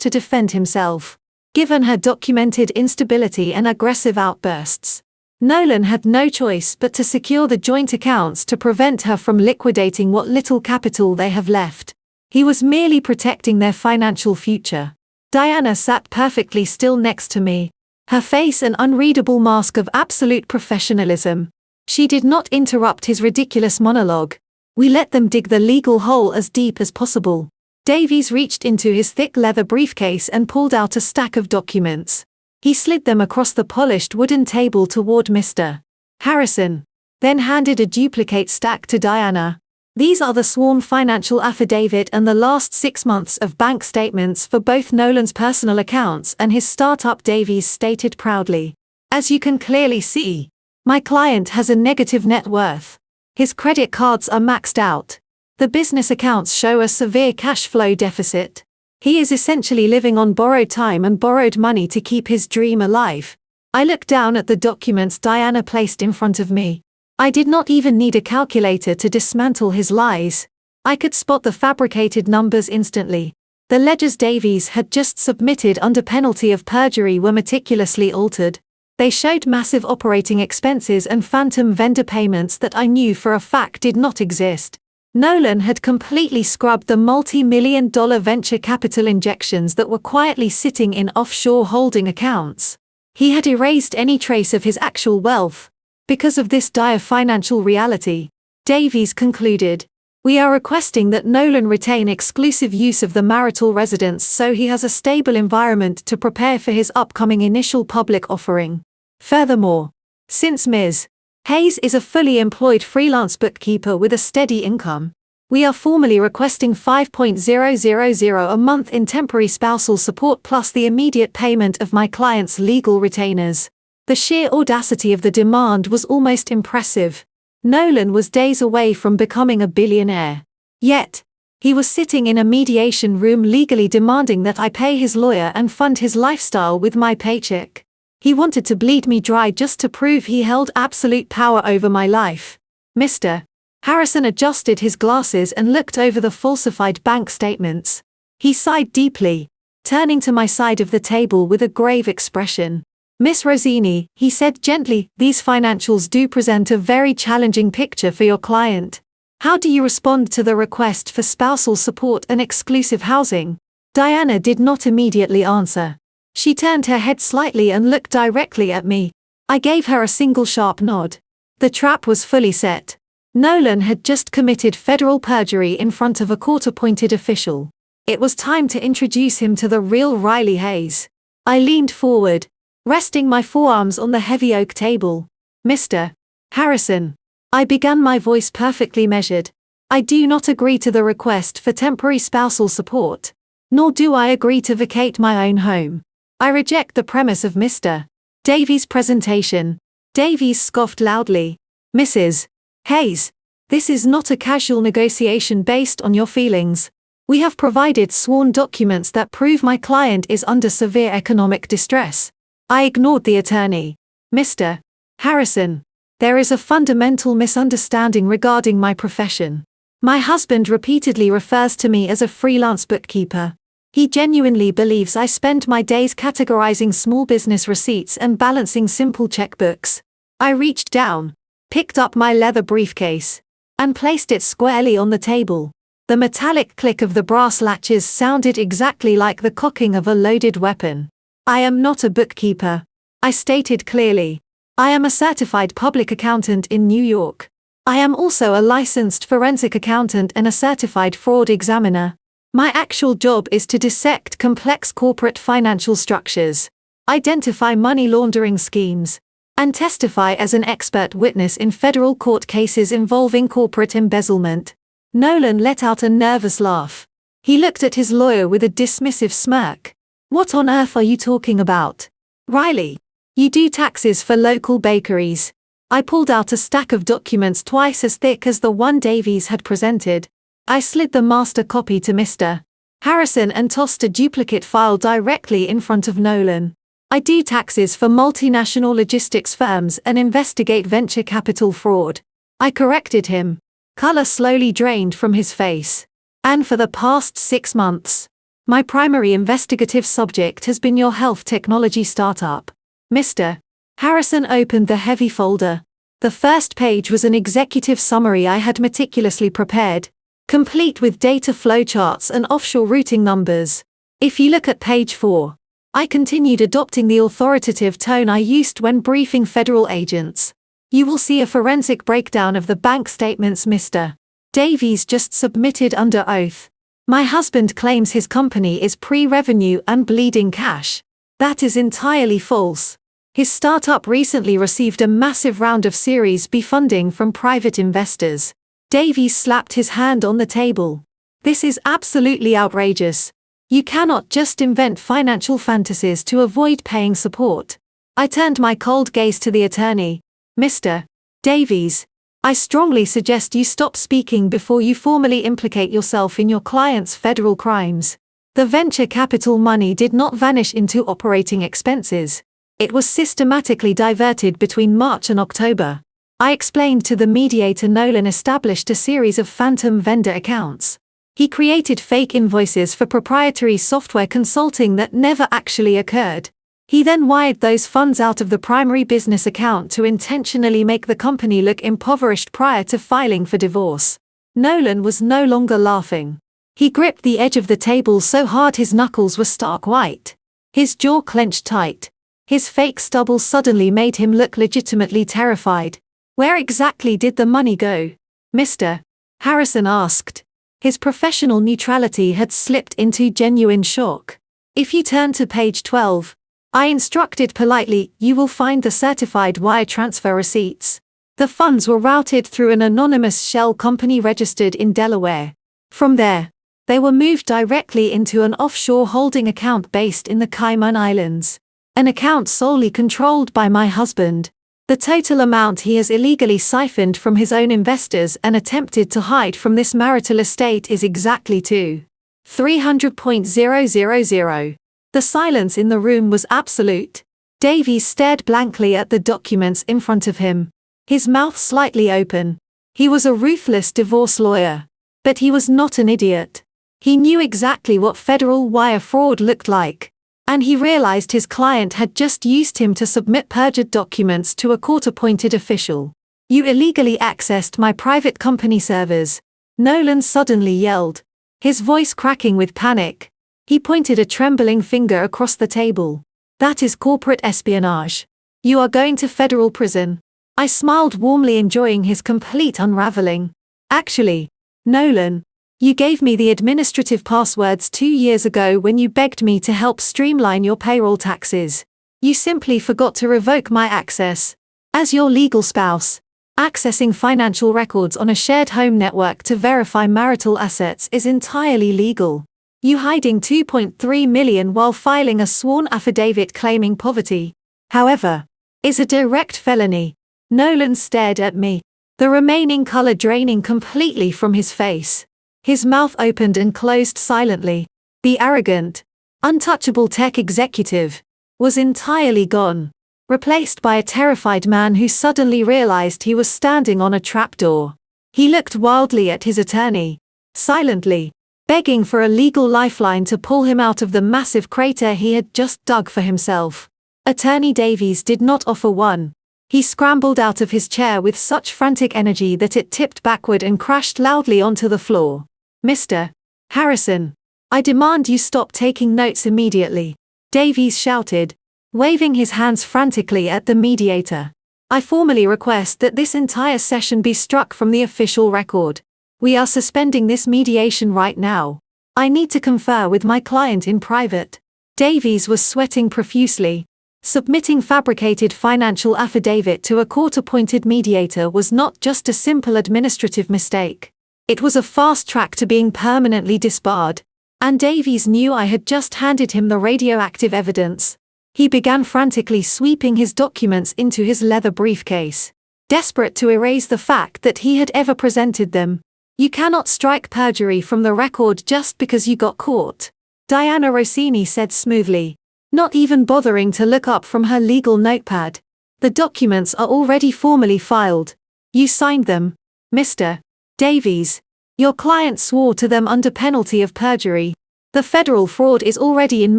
A: to defend himself. Given her documented instability and aggressive outbursts, Nolan had no choice but to secure the joint accounts to prevent her from liquidating what little capital they have left. He was merely protecting their financial future. Diana sat perfectly still next to me, her face an unreadable mask of absolute professionalism. She did not interrupt his ridiculous monologue. We let them dig the legal hole as deep as possible. Davies reached into his thick leather briefcase and pulled out a stack of documents. He slid them across the polished wooden table toward Mr. Harrison, then handed a duplicate stack to Diana. These are the sworn financial affidavit and the last 6 months of bank statements for both Nolan's personal accounts and his startup, Davies stated proudly. As you can clearly see, my client has a negative net worth. His credit cards are maxed out. The business accounts show a severe cash flow deficit. He is essentially living on borrowed time and borrowed money to keep his dream alive. I looked down at the documents Diana placed in front of me. I did not even need a calculator to dismantle his lies. I could spot the fabricated numbers instantly. The ledgers Davies had just submitted under penalty of perjury were meticulously altered. They showed massive operating expenses and phantom vendor payments that I knew for a fact did not exist. Nolan had completely scrubbed the multi-million-dollar venture capital injections that were quietly sitting in offshore holding accounts. He had erased any trace of his actual wealth. Because of this dire financial reality, Davies concluded, we are requesting that Nolan retain exclusive use of the marital residence so he has a stable environment to prepare for his upcoming initial public offering. Furthermore, since Ms. Hayes is a fully employed freelance bookkeeper with a steady income, we are formally requesting $5,000 a month in temporary spousal support plus the immediate payment of my client's legal retainers. The sheer audacity of the demand was almost impressive. Nolan was days away from becoming a billionaire. Yet, he was sitting in a mediation room legally demanding that I pay his lawyer and fund his lifestyle with my paycheck. He wanted to bleed me dry just to prove he held absolute power over my life. Mr. Harrison adjusted his glasses and looked over the falsified bank statements. He sighed deeply, turning to my side of the table with a grave expression. Miss Rosini, he said gently, these financials do present a very challenging picture for your client. How do you respond to the request for spousal support and exclusive housing? Diana did not immediately answer. She turned her head slightly and looked directly at me. I gave her a single sharp nod. The trap was fully set. Nolan had just committed federal perjury in front of a court-appointed official. It was time to introduce him to the real Riley Hayes. I leaned forward, resting my forearms on the heavy oak table. Mr. Harrison, I began, my voice perfectly measured. I do not agree to the request for temporary spousal support, nor do I agree to vacate my own home. I reject the premise of Mr. Davies' presentation. Davies scoffed loudly. Mrs. Hayes, this is not a casual negotiation based on your feelings. We have provided sworn documents that prove my client is under severe economic distress. I ignored the attorney. Mr. Harrison, there is a fundamental misunderstanding regarding my profession. My husband repeatedly refers to me as a freelance bookkeeper. He genuinely believes I spend my days categorizing small business receipts and balancing simple checkbooks. I reached down, picked up my leather briefcase, and placed it squarely on the table. The metallic click of the brass latches sounded exactly like the cocking of a loaded weapon. I am not a bookkeeper, I stated clearly. I am a certified public accountant in New York. I am also a licensed forensic accountant and a certified fraud examiner. My actual job is to dissect complex corporate financial structures, identify money laundering schemes, and testify as an expert witness in federal court cases involving corporate embezzlement. Nolan let out a nervous laugh. He looked at his lawyer with a dismissive smirk. What on earth are you talking about? Riley, you do taxes for local bakeries. I pulled out a stack of documents twice as thick as the one Davies had presented. I slid the master copy to Mr. Harrison and tossed a duplicate file directly in front of Nolan. I do taxes for multinational logistics firms and investigate venture capital fraud. I corrected him. Color slowly drained from his face. And for the past 6 months, my primary investigative subject has been your health technology startup. Mr. Harrison opened the heavy folder. The first page was an executive summary I had meticulously prepared, complete with data flowcharts and offshore routing numbers. If you look at page 4, I continued adopting the authoritative tone I used when briefing federal agents. You will see a forensic breakdown of the bank statements Mr. Davies just submitted under oath. My husband claims his company is pre-revenue and bleeding cash. That is entirely false. His startup recently received a massive round of Series B funding from private investors. Davies slapped his hand on the table. This is absolutely outrageous. You cannot just invent financial fantasies to avoid paying support. I turned my cold gaze to the attorney. Mr. Davies, I strongly suggest you stop speaking before you formally implicate yourself in your client's federal crimes. The venture capital money did not vanish into operating expenses. It was systematically diverted between March and October. I explained to the mediator Nolan established a series of phantom vendor accounts. He created fake invoices for proprietary software consulting that never actually occurred. He then wired those funds out of the primary business account to intentionally make the company look impoverished prior to filing for divorce. Nolan was no longer laughing. He gripped the edge of the table so hard his knuckles were stark white. His jaw clenched tight. His fake stubble suddenly made him look legitimately terrified. Where exactly did the money go? Mr. Harrison asked. His professional neutrality had slipped into genuine shock. If you turn to page 12, I instructed politely, you will find the certified wire transfer receipts. The funds were routed through an anonymous shell company registered in Delaware. From there, they were moved directly into an offshore holding account based in the Cayman Islands. An account solely controlled by my husband. The total amount he has illegally siphoned from his own investors and attempted to hide from this marital estate is exactly $300,000. The silence in the room was absolute. Davies stared blankly at the documents in front of him, his mouth slightly open. He was a ruthless divorce lawyer. But he was not an idiot. He knew exactly what federal wire fraud looked like. And he realized his client had just used him to submit perjured documents to a court-appointed official. You illegally accessed my private company servers. Nolan suddenly yelled, his voice cracking with panic. He pointed a trembling finger across the table. That is corporate espionage. You are going to federal prison. I smiled warmly, enjoying his complete unraveling. Actually, Nolan, you gave me the administrative passwords 2 years ago when you begged me to help streamline your payroll taxes. You simply forgot to revoke my access. As your legal spouse, accessing financial records on a shared home network to verify marital assets is entirely legal. You hiding $2.3 million while filing a sworn affidavit claiming poverty, however, is a direct felony. Nolan stared at me, the remaining color draining completely from his face. His mouth opened and closed silently. The arrogant, untouchable tech executive was entirely gone, replaced by a terrified man who suddenly realized he was standing on a trapdoor. He looked wildly at his attorney, silently, begging for a legal lifeline to pull him out of the massive crater he had just dug for himself. Attorney Davies did not offer one. He scrambled out of his chair with such frantic energy that it tipped backward and crashed loudly onto the floor. Mr. Harrison, I demand you stop taking notes immediately, Davies shouted, waving his hands frantically at the mediator. I formally request that this entire session be struck from the official record. We are suspending this mediation right now. I need to confer with my client in private. Davies was sweating profusely. Submitting fabricated financial affidavit to a court-appointed mediator was not just a simple administrative mistake. It was a fast track to being permanently disbarred. And Davies knew I had just handed him the radioactive evidence. He began frantically sweeping his documents into his leather briefcase. desperate to erase the fact that he had ever presented them. You cannot strike perjury from the record just because you got caught, Diana Rossini said smoothly, not even bothering to look up from her legal notepad. The documents are already formally filed. You signed them, Mr. Davies. Your client swore to them under penalty of perjury. The federal fraud is already in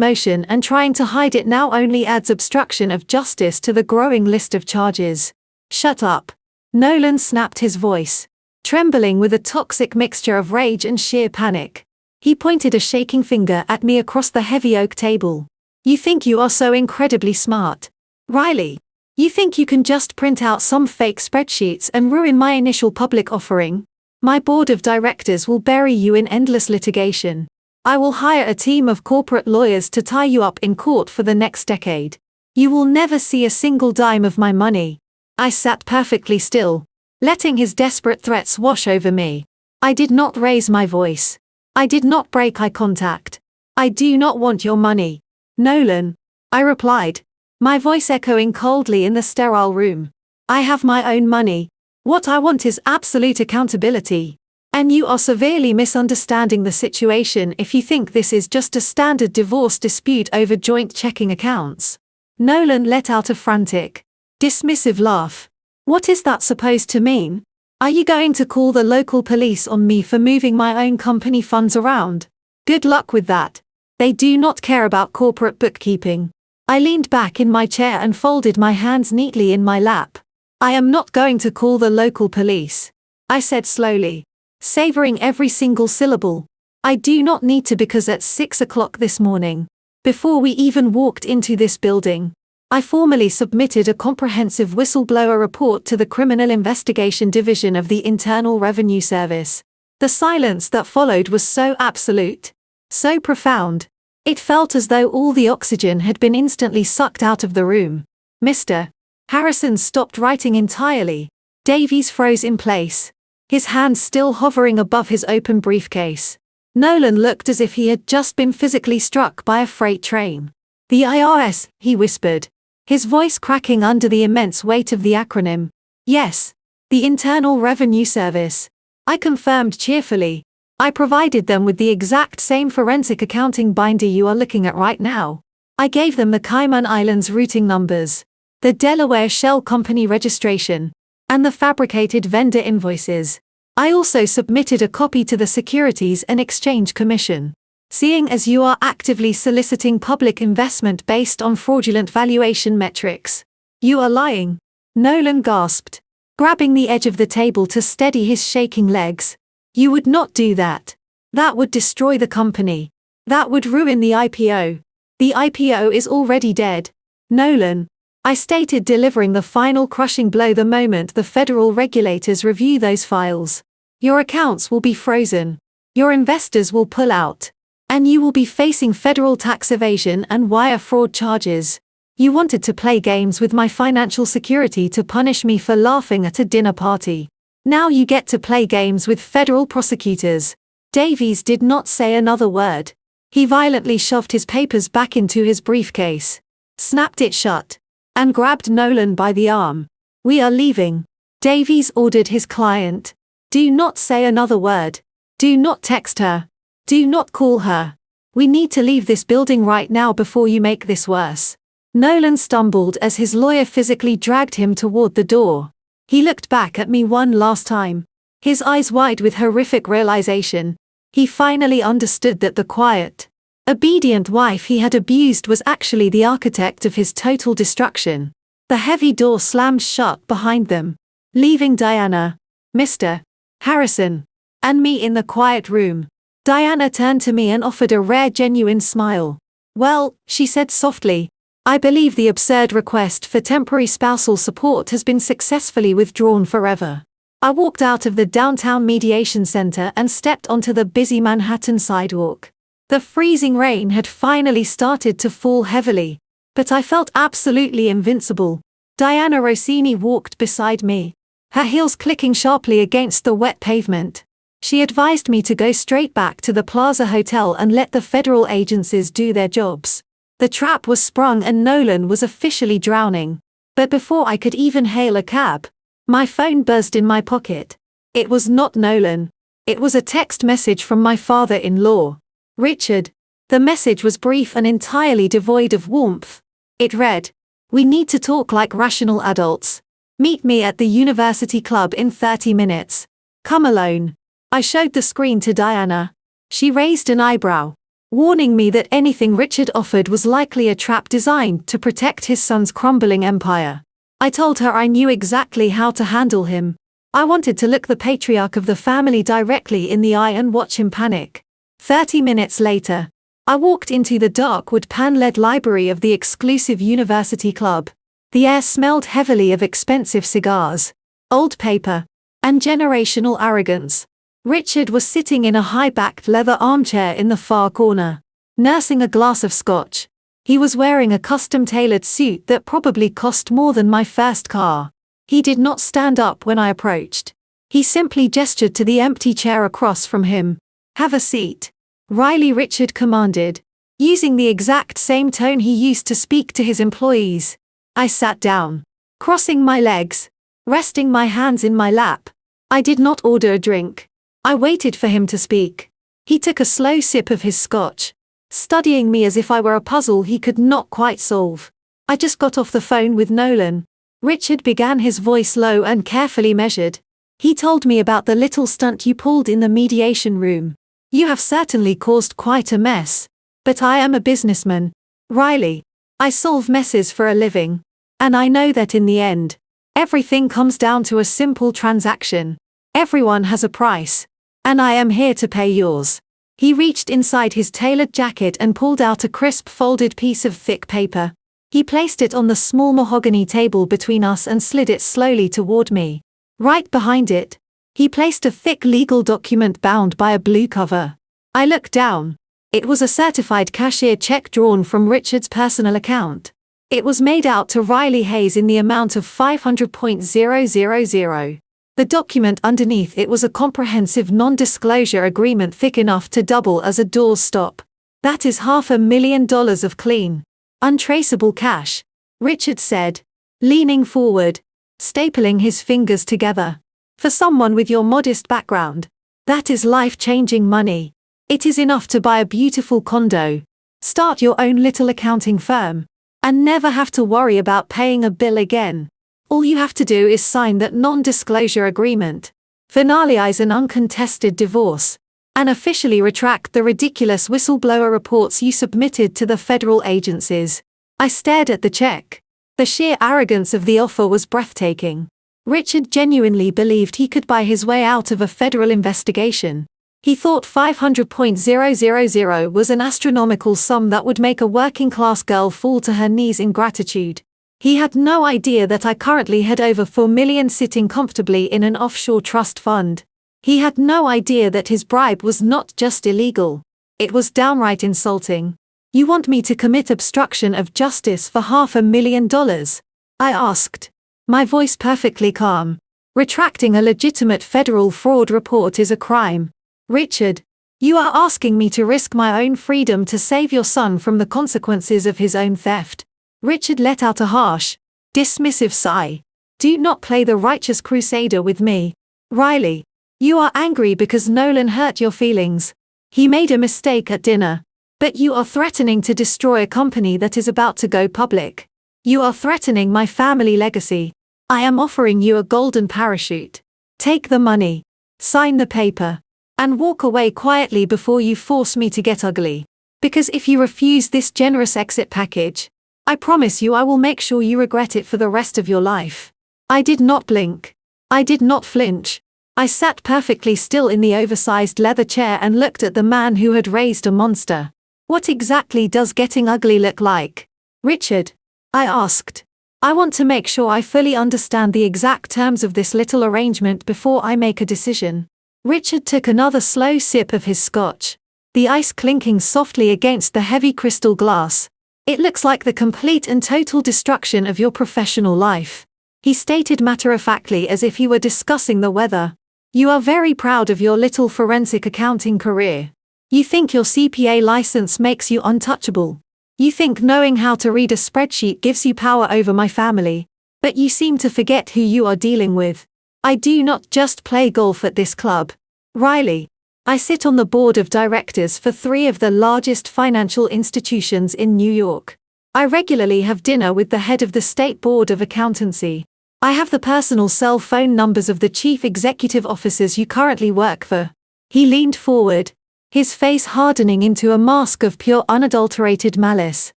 A: motion, and trying to hide it now only adds obstruction of justice to the growing list of charges. Shut up. Nolan snapped, his voice trembling with a toxic mixture of rage and sheer panic. He pointed a shaking finger at me across the heavy oak table. You think you are so incredibly smart, Riley? You think you can just print out some fake spreadsheets and ruin my initial public offering? My board of directors will bury you in endless litigation. I will hire a team of corporate lawyers to tie you up in court for the next decade. You will never see a single dime of my money. I sat perfectly still, letting his desperate threats wash over me. I did not raise my voice. I did not break eye contact. I do not want your money, Nolan, I replied, my voice echoing coldly in the sterile room. I have my own money. What I want is absolute accountability. And you are severely misunderstanding the situation if you think this is just a standard divorce dispute over joint checking accounts. Nolan let out a frantic, dismissive laugh. What is that supposed to mean? Are you going to call the local police on me for moving my own company funds around? Good luck with that. They do not care about corporate bookkeeping. I leaned back in my chair and folded my hands neatly in my lap. I am not going to call the local police, I said slowly, savoring every single syllable. I do not need to, because at 6 o'clock this morning, before we even walked into this building, I formally submitted a comprehensive whistleblower report to the Criminal Investigation Division of the Internal Revenue Service. The silence that followed was so absolute, so profound. It felt as though all the oxygen had been instantly sucked out of the room. Mr. Harrison stopped writing entirely. Davies froze in place, his hands still hovering above his open briefcase. Nolan looked as if he had just been physically struck by a freight train. The IRS, he whispered, his voice cracking under the immense weight of the acronym. Yes, the Internal Revenue Service, I confirmed cheerfully. I provided them with the exact same forensic accounting binder you are looking at right now. I gave them the Cayman Islands routing numbers, the Delaware Shell Company registration, and the fabricated vendor invoices. I also submitted a copy to the Securities and Exchange Commission. Seeing as you are actively soliciting public investment based on fraudulent valuation metrics, you are lying, Nolan gasped, grabbing the edge of the table to steady his shaking legs. You would not do that. That would destroy the company. That would ruin the IPO. The IPO is already dead, Nolan, I stated, delivering the final crushing blow the moment the federal regulators review those files. Your accounts will be frozen. Your investors will pull out. And you will be facing federal tax evasion and wire fraud charges. You wanted to play games with my financial security to punish me for laughing at a dinner party. Now you get to play games with federal prosecutors. Davies did not say another word. He violently shoved his papers back into his briefcase, snapped it shut, and grabbed Nolan by the arm. We are leaving, Davies ordered his client. Do not say another word. Do not text her. Do not call her. We need to leave this building right now before you make this worse. Nolan stumbled as his lawyer physically dragged him toward the door. He looked back at me one last time, his eyes wide with horrific realization. He finally understood that the quiet, obedient wife he had abused was actually the architect of his total destruction. The heavy door slammed shut behind them, leaving Diana, Mr. Harrison, and me in the quiet room. Diana turned to me and offered a rare, genuine smile. Well, she said softly, I believe the absurd request for temporary spousal support has been successfully withdrawn forever. I walked out of the downtown mediation center and stepped onto the busy Manhattan sidewalk. The freezing rain had finally started to fall heavily, but I felt absolutely invincible. Diana Rossini walked beside me, her heels clicking sharply against the wet pavement. She advised me to go straight back to the Plaza Hotel and let the federal agencies do their jobs. The trap was sprung and Nolan was officially drowning. But before I could even hail a cab, My phone buzzed in my pocket. It was not Nolan. It was a text message from my father-in-law. Richard. The message was brief and entirely devoid of warmth. It read, "We need to talk like rational adults. Meet me at the university club in 30 minutes. Come alone." I showed the screen to Diana. She raised an eyebrow, warning me that anything Richard offered was likely a trap designed to protect his son's crumbling empire. I told her I knew exactly how to handle him. I wanted to look the patriarch of the family directly in the eye and watch him panic. 30 minutes later, I walked into the dark wood pan-led library of the exclusive university club. The air smelled heavily of expensive cigars, old paper, and generational arrogance. Richard was sitting in a high-backed leather armchair in the far corner, nursing a glass of scotch. He was wearing a custom-tailored suit that probably cost more than my first car. He did not stand up when I approached. He simply gestured to the empty chair across from him. "Have a seat." Riley, Richard commanded, using the exact same tone he used to speak to his employees. I sat down, crossing my legs, resting my hands in my lap. I did not order a drink. I waited for him to speak. He took a slow sip of his scotch, studying me as if I were a puzzle he could not quite solve. "I just got off the phone with Nolan." Richard began, his voice low and carefully measured. "He told me about the little stunt you pulled in the mediation room. You have certainly caused quite a mess. But I am a businessman, Riley. I solve messes for a living. And I know that in the end, everything comes down to a simple transaction. Everyone has a price. And I am here to pay yours." He reached inside his tailored jacket and pulled out a crisp folded piece of thick paper. He placed it on the small mahogany table between us and slid it slowly toward me. Right behind it, he placed a thick legal document bound by a blue cover. I looked down. It was a certified cashier check drawn from Richard's personal account. It was made out to Riley Hayes in the amount of $500,000. The document underneath it was a comprehensive non-disclosure agreement thick enough to double as a doorstop. "That is $500,000 of clean, untraceable cash," Richard said, leaning forward, stapling his fingers together. "For someone with your modest background, that is life-changing money. It is enough to buy a beautiful condo, start your own little accounting firm, and never have to worry about paying a bill again. All you have to do is sign that non-disclosure agreement, finalize an uncontested divorce, and officially retract the ridiculous whistleblower reports you submitted to the federal agencies." I stared at the check. The sheer arrogance of the offer was breathtaking. Richard genuinely believed he could buy his way out of a federal investigation. He thought $500,000 was an astronomical sum that would make a working-class girl fall to her knees in gratitude. He had no idea that I currently had over $4 million sitting comfortably in an offshore trust fund. He had no idea that his bribe was not just illegal. It was downright insulting. "You want me to commit obstruction of justice for $500,000? I asked, my voice perfectly calm. "Retracting a legitimate federal fraud report is a crime. Richard, you are asking me to risk my own freedom to save your son from the consequences of his own theft." Richard let out a harsh, dismissive sigh. "Do not play the righteous crusader with me, Riley. You are angry because Nolan hurt your feelings. He made a mistake at dinner. But you are threatening to destroy a company that is about to go public. You are threatening my family legacy. I am offering you a golden parachute. Take the money, sign the paper, and walk away quietly before you force me to get ugly. Because if you refuse this generous exit package, I promise you I will make sure you regret it for the rest of your life." I did not blink. I did not flinch. I sat perfectly still in the oversized leather chair and looked at the man who had raised a monster. "What exactly does getting ugly look like, Richard?" I asked. "I want to make sure I fully understand the exact terms of this little arrangement before I make a decision." Richard took another slow sip of his scotch, the ice clinking softly against the heavy crystal glass. "It looks like the complete and total destruction of your professional life," he stated matter-of-factly as if he were discussing the weather. "You are very proud of your little forensic accounting career. You think your CPA license makes you untouchable. You think knowing how to read a spreadsheet gives you power over my family. But you seem to forget who you are dealing with. I do not just play golf at this club. Riley. I sit on the board of directors for 3 of the largest financial institutions in New York. I regularly have dinner with the head of the State Board of Accountancy. I have the personal cell phone numbers of the chief executive officers you currently work for. He leaned forward, his face hardening into a mask of pure unadulterated malice.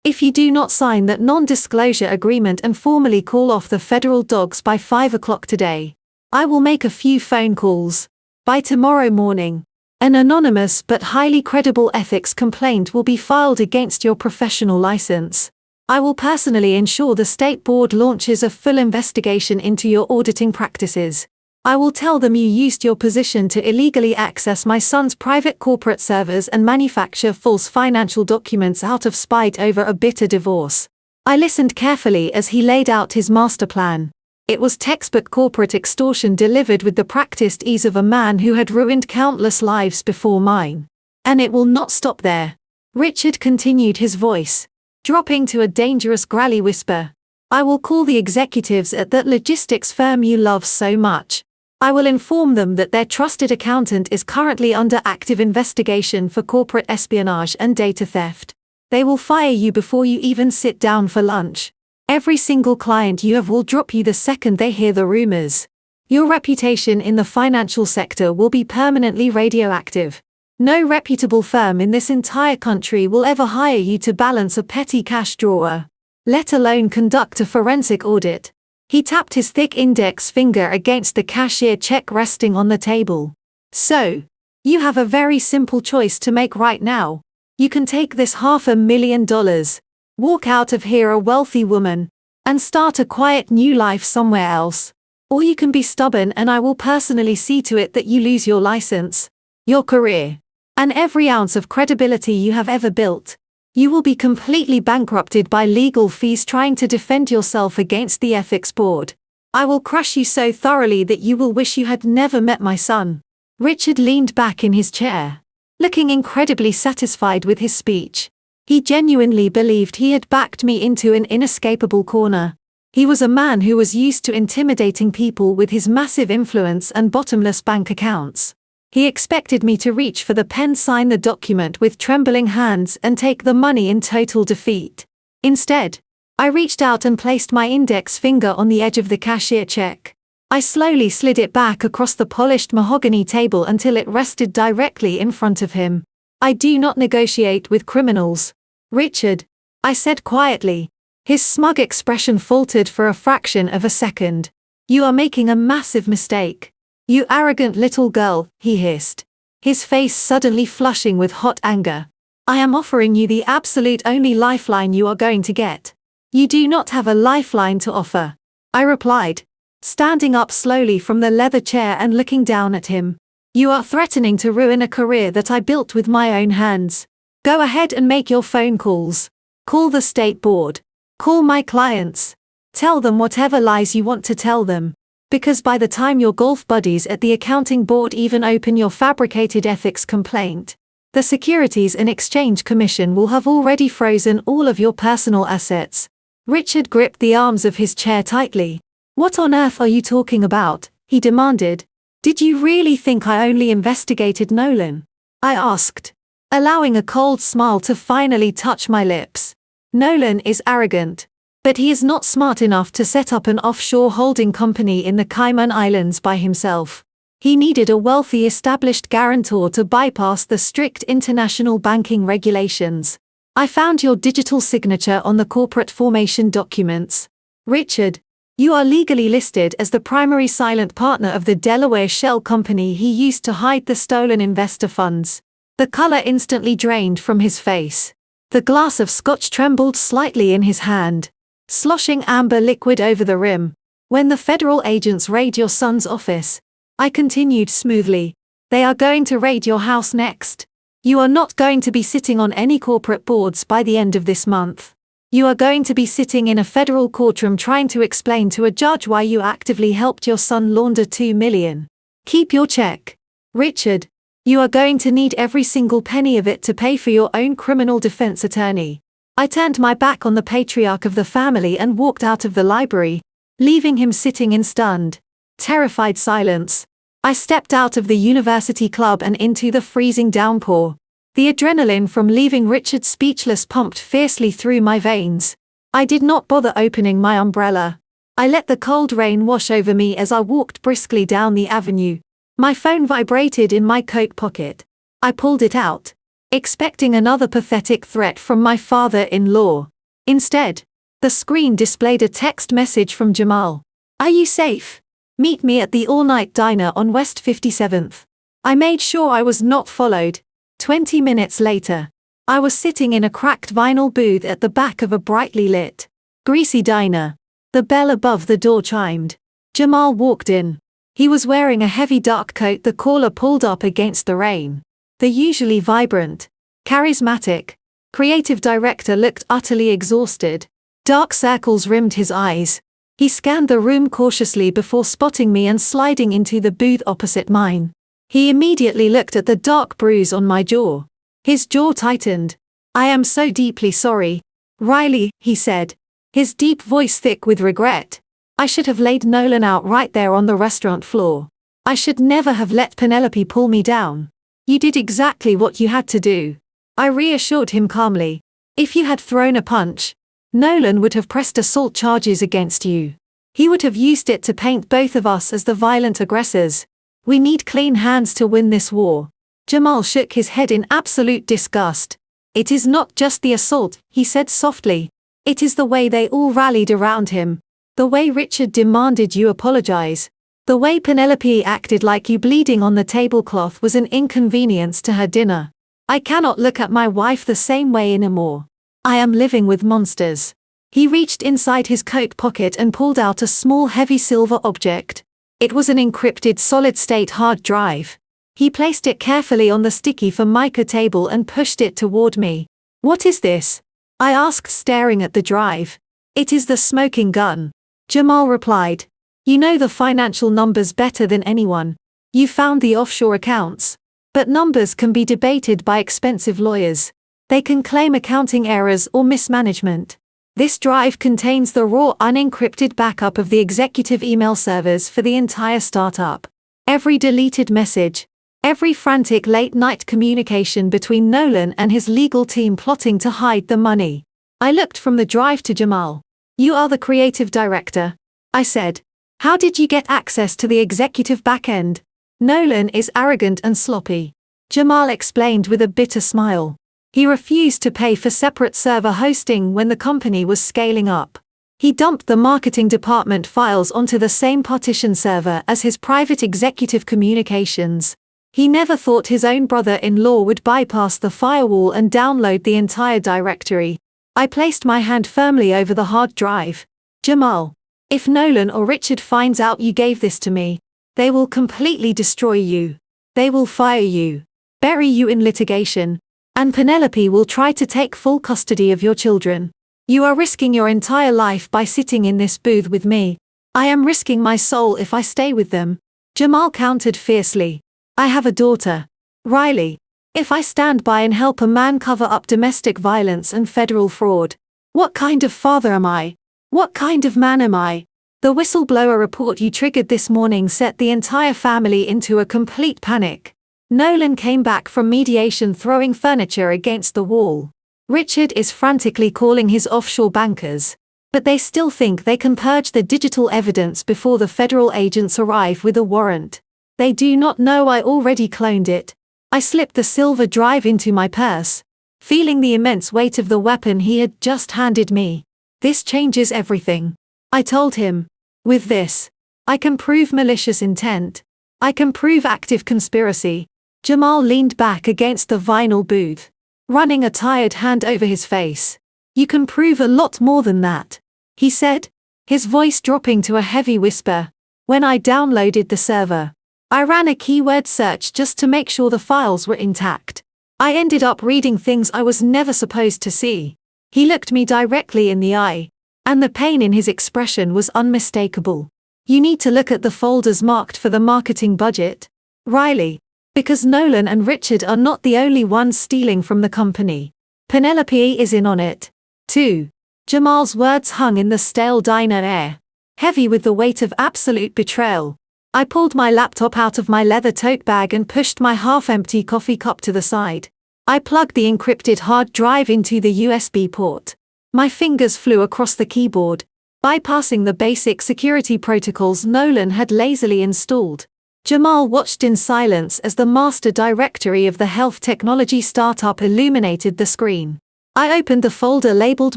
A: If you do not sign that non-disclosure agreement and formally call off the federal dogs by 5 o'clock today, I will make a few phone calls. By tomorrow morning, an anonymous but highly credible ethics complaint will be filed against your professional license. I will personally ensure the State Board launches a full investigation into your auditing practices. I will tell them you used your position to illegally access my son's private corporate servers and manufacture false financial documents out of spite over a bitter divorce. I listened carefully as he laid out his master plan. It was textbook corporate extortion delivered with the practiced ease of a man who had ruined countless lives before mine. And it will not stop there. Richard continued, his voice dropping to a dangerous growly whisper. I will call the executives at that logistics firm you love so much. I will inform them that their trusted accountant is currently under active investigation for corporate espionage and data theft. They will fire you before you even sit down for lunch. Every single client you have will drop you the second they hear the rumors. Your reputation in the financial sector will be permanently radioactive. No reputable firm in this entire country will ever hire you to balance a petty cash drawer, let alone conduct a forensic audit. He tapped his thick index finger against the cashier check resting on the table. So, you have a very simple choice to make right now. You can take this $500,000, walk out of here a wealthy woman, and start a quiet new life somewhere else. Or you can be stubborn and I will personally see to it that you lose your license, your career, and every ounce of credibility you have ever built. You will be completely bankrupted by legal fees trying to defend yourself against the ethics board. I will crush you so thoroughly that you will wish you had never met my son. Richard leaned back in his chair, looking incredibly satisfied with his speech. He genuinely believed he had backed me into an inescapable corner. He was a man who was used to intimidating people with his massive influence and bottomless bank accounts. He expected me to reach for the pen, sign the document with trembling hands and take the money in total defeat. Instead, I reached out and placed my index finger on the edge of the cashier check. I slowly slid it back across the polished mahogany table until it rested directly in front of him. I do not negotiate with criminals. Richard, I said quietly. His smug expression faltered for a fraction of a second. You are making a massive mistake. You arrogant little girl, he hissed, his face suddenly flushing with hot anger. I am offering you the absolute only lifeline you are going to get. You do not have a lifeline to offer, I replied, standing up slowly from the leather chair and looking down at him. You are threatening to ruin a career that I built with my own hands. Go ahead and make your phone calls. Call the State Board. Call my clients. Tell them whatever lies you want to tell them. Because by the time your golf buddies at the accounting board even open your fabricated ethics complaint, the Securities and Exchange Commission will have already frozen all of your personal assets. Richard gripped the arms of his chair tightly. What on earth are you talking about? He demanded. Did you really think I only investigated Nolan? I asked, allowing a cold smile to finally touch my lips. Nolan is arrogant, but he is not smart enough to set up an offshore holding company in the Cayman Islands by himself. He needed a wealthy established guarantor to bypass the strict international banking regulations. I found your digital signature on the corporate formation documents. Richard, you are legally listed as the primary silent partner of the Delaware shell company he used to hide the stolen investor funds. The color instantly drained from his face. The glass of scotch trembled slightly in his hand, sloshing amber liquid over the rim. When the federal agents raid your son's office, I continued smoothly, they are going to raid your house next. You are not going to be sitting on any corporate boards by the end of this month. You are going to be sitting in a federal courtroom trying to explain to a judge why you actively helped your son launder $2 million. Keep your check. Richard, you are going to need every single penny of it to pay for your own criminal defense attorney. I turned my back on the patriarch of the family and walked out of the library, leaving him sitting in stunned, terrified silence. I stepped out of the university club and into the freezing downpour. The adrenaline from leaving Richard speechless pumped fiercely through my veins. I did not bother opening my umbrella. I let the cold rain wash over me as I walked briskly down the avenue. My phone vibrated in my coat pocket. I pulled it out, expecting another pathetic threat from my father-in-law. Instead, the screen displayed a text message from Jamal. "Are you safe? Meet me at the all-night diner on West 57th. I made sure I was not followed. 20 minutes later, I was sitting in a cracked vinyl booth at the back of a brightly lit, greasy diner. The bell above the door chimed. Jamal walked in. He was wearing a heavy dark coat, the collar pulled up against the rain. The usually vibrant, charismatic, creative director looked utterly exhausted. Dark circles rimmed his eyes. He scanned the room cautiously before spotting me and sliding into the booth opposite mine. He immediately looked at the dark bruise on my jaw. His jaw tightened. "I am so deeply sorry, Riley," he said, his deep voice thick with regret. "I should have laid Nolan out right there on the restaurant floor. I should never have let Penelope pull me down." "You did exactly what you had to do," I reassured him calmly. "If you had thrown a punch, Nolan would have pressed assault charges against you. He would have used it to paint both of us as the violent aggressors. We need clean hands to win this war." Jamal shook his head in absolute disgust. "It is not just the assault," he said softly. "It is the way they all rallied around him. The way Richard demanded you apologize. The way Penelope acted like you bleeding on the tablecloth was an inconvenience to her dinner. I cannot look at my wife the same way anymore. I am living with monsters." He reached inside his coat pocket and pulled out a small heavy silver object. It was an encrypted solid-state hard drive. He placed it carefully on the sticky formica table and pushed it toward me. "What is this?" I asked, staring at the drive. "It is the smoking gun," Jamal replied. "You know the financial numbers better than anyone. You found the offshore accounts. But numbers can be debated by expensive lawyers. They can claim accounting errors or mismanagement. This drive contains the raw unencrypted backup of the executive email servers for the entire startup. Every deleted message, every frantic late-night communication between Nolan and his legal team plotting to hide the money." I looked from the drive to Jamal. "You are the creative director," I said. "How did you get access to the executive backend?" "Nolan is arrogant and sloppy," Jamal explained with a bitter smile. "He refused to pay for separate server hosting when the company was scaling up. He dumped the marketing department files onto the same partition server as his private executive communications. He never thought his own brother-in-law would bypass the firewall and download the entire directory." I placed my hand firmly over the hard drive. "Jamal, if Nolan or Richard finds out you gave this to me, they will completely destroy you. They will fire you, bury you in litigation, and Penelope will try to take full custody of your children. You are risking your entire life by sitting in this booth with me. I am risking my soul if I stay with them," Jamal countered fiercely. "I have a daughter, Riley. If I stand by and help a man cover up domestic violence and federal fraud, what kind of father am I? What kind of man am I?" The whistleblower report you triggered this morning set the entire family into a complete panic. Nolan came back from mediation throwing furniture against the wall. Richard is frantically calling his offshore bankers. But they still think they can purge the digital evidence before the federal agents arrive with a warrant. They do not know I already cloned it. I slipped the silver drive into my purse, feeling the immense weight of the weapon he had just handed me. "This changes everything," I told him. "With this, I can prove malicious intent. I can prove active conspiracy." Jamal leaned back against the vinyl booth, running a tired hand over his face. "You can prove a lot more than that," he said, his voice dropping to a heavy whisper. "When I downloaded the server, I ran a keyword search just to make sure the files were intact. I ended up reading things I was never supposed to see." He looked me directly in the eye, and the pain in his expression was unmistakable. "You need to look at the folders marked for the marketing budget, Riley, because Nolan and Richard are not the only ones stealing from the company. Penelope is in on it, too." Jamal's words hung in the stale diner air. heavy with the weight of absolute betrayal. I pulled my laptop out of my leather tote bag and pushed my half-empty coffee cup to the side. I plugged the encrypted hard drive into the USB port. My fingers flew across the keyboard, bypassing the basic security protocols Nolan had lazily installed. Jamal watched in silence as the master directory of the health technology startup illuminated the screen. I opened the folder labeled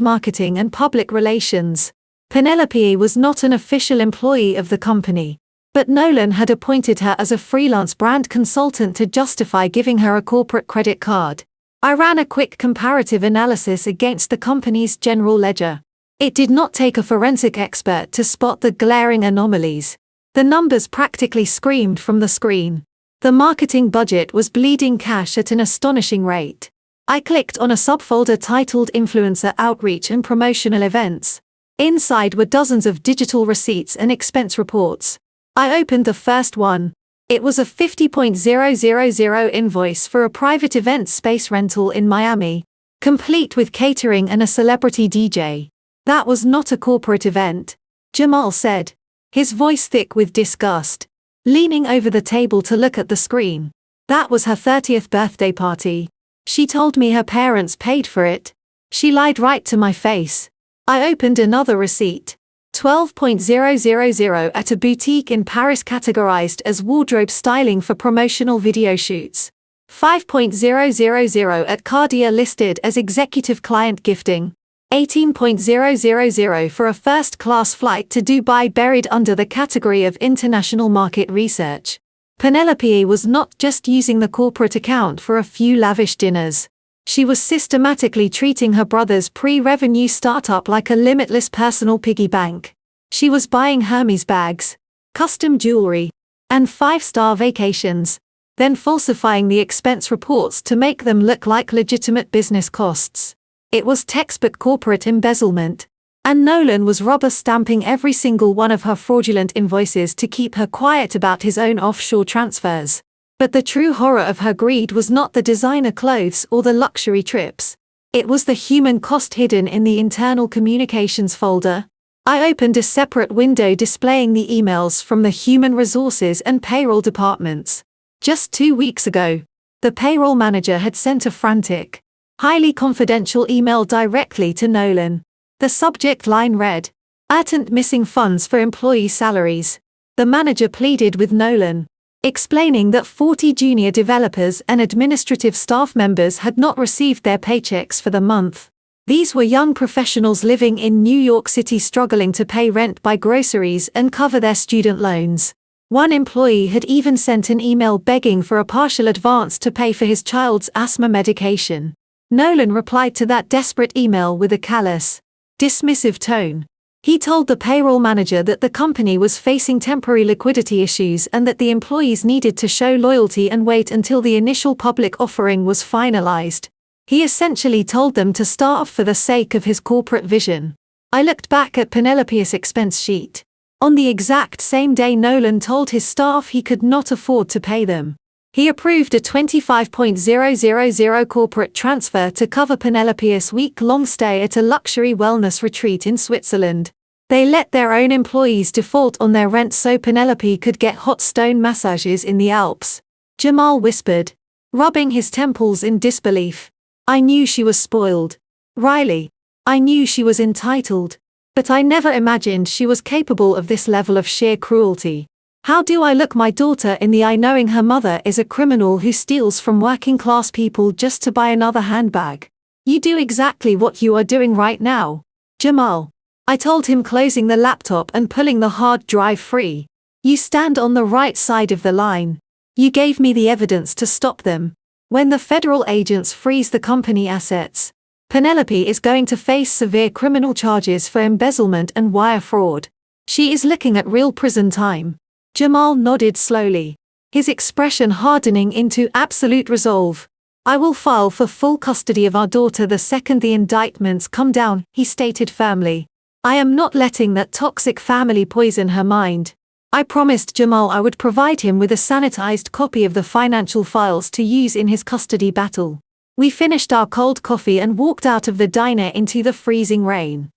A: Marketing and Public Relations. Penelope was not an official employee of the company, but Nolan had appointed her as a freelance brand consultant to justify giving her a corporate credit card. I ran a quick comparative analysis against the company's general ledger. It did not take a forensic expert to spot the glaring anomalies. The numbers practically screamed from the screen. The marketing budget was bleeding cash at an astonishing rate. I clicked on a subfolder titled Influencer Outreach and Promotional Events. Inside were dozens of digital receipts and expense reports. I opened the first one. It was a $50,000 invoice for a private event space rental in Miami, complete with catering and a celebrity DJ. That was not a corporate event, Jamal said, his voice thick with disgust, leaning over the table to look at the screen. That was her 30th birthday party. She told me her parents paid for it. She lied right to my face. I opened another receipt. $12,000 at a boutique in Paris categorized as wardrobe styling for promotional video shoots. $5,000 at Cardia listed as executive client gifting. $18,000 for a first-class flight to Dubai buried under the category of international market research. Penelope was not just using the corporate account for a few lavish dinners. She was systematically treating her brother's pre-revenue startup like a limitless personal piggy bank. She was buying Hermes bags, custom jewelry, and 5-star vacations, then falsifying the expense reports to make them look like legitimate business costs. It was textbook corporate embezzlement, and Nolan was rubber-stamping every single one of her fraudulent invoices to keep her quiet about his own offshore transfers. But the true horror of her greed was not the designer clothes or the luxury trips. It was the human cost hidden in the internal communications folder. I opened a separate window displaying the emails from the human resources and payroll departments. Just 2 weeks ago, the payroll manager had sent a frantic, highly confidential email directly to Nolan. The subject line read, "Urgent missing funds for employee salaries." The manager pleaded with Nolan, explaining that 40 junior developers and administrative staff members had not received their paychecks for the month. These were young professionals living in New York City struggling to pay rent, buy groceries, and cover their student loans. One employee had even sent an email begging for a partial advance to pay for his child's asthma medication. Nolan replied to that desperate email with a callous, dismissive tone. He told the payroll manager that the company was facing temporary liquidity issues and that the employees needed to show loyalty and wait until the initial public offering was finalized. He essentially told them to starve for the sake of his corporate vision. I looked back at Penelope's expense sheet. On the exact same day Nolan told his staff he could not afford to pay them, he approved a $25,000 corporate transfer to cover Penelope's week-long stay at a luxury wellness retreat in Switzerland. They let their own employees default on their rent so Penelope could get hot stone massages in the Alps. Jamal whispered, rubbing his temples in disbelief. I knew she was spoiled. Riley. I knew she was entitled. But I never imagined she was capable of this level of sheer cruelty. How do I look my daughter in the eye knowing her mother is a criminal who steals from working-class people just to buy another handbag? You do exactly what you are doing right now, Jamal. I told him, closing the laptop and pulling the hard drive free. You stand on the right side of the line. You gave me the evidence to stop them. When the federal agents freeze the company assets, Penelope is going to face severe criminal charges for embezzlement and wire fraud. She is looking at real prison time. Jamal nodded slowly, his expression hardening into absolute resolve. I will file for full custody of our daughter the second the indictments come down, he stated firmly. I am not letting that toxic family poison her mind. I promised Jamal I would provide him with a sanitized copy of the financial files to use in his custody battle. We finished our cold coffee and walked out of the diner into the freezing rain.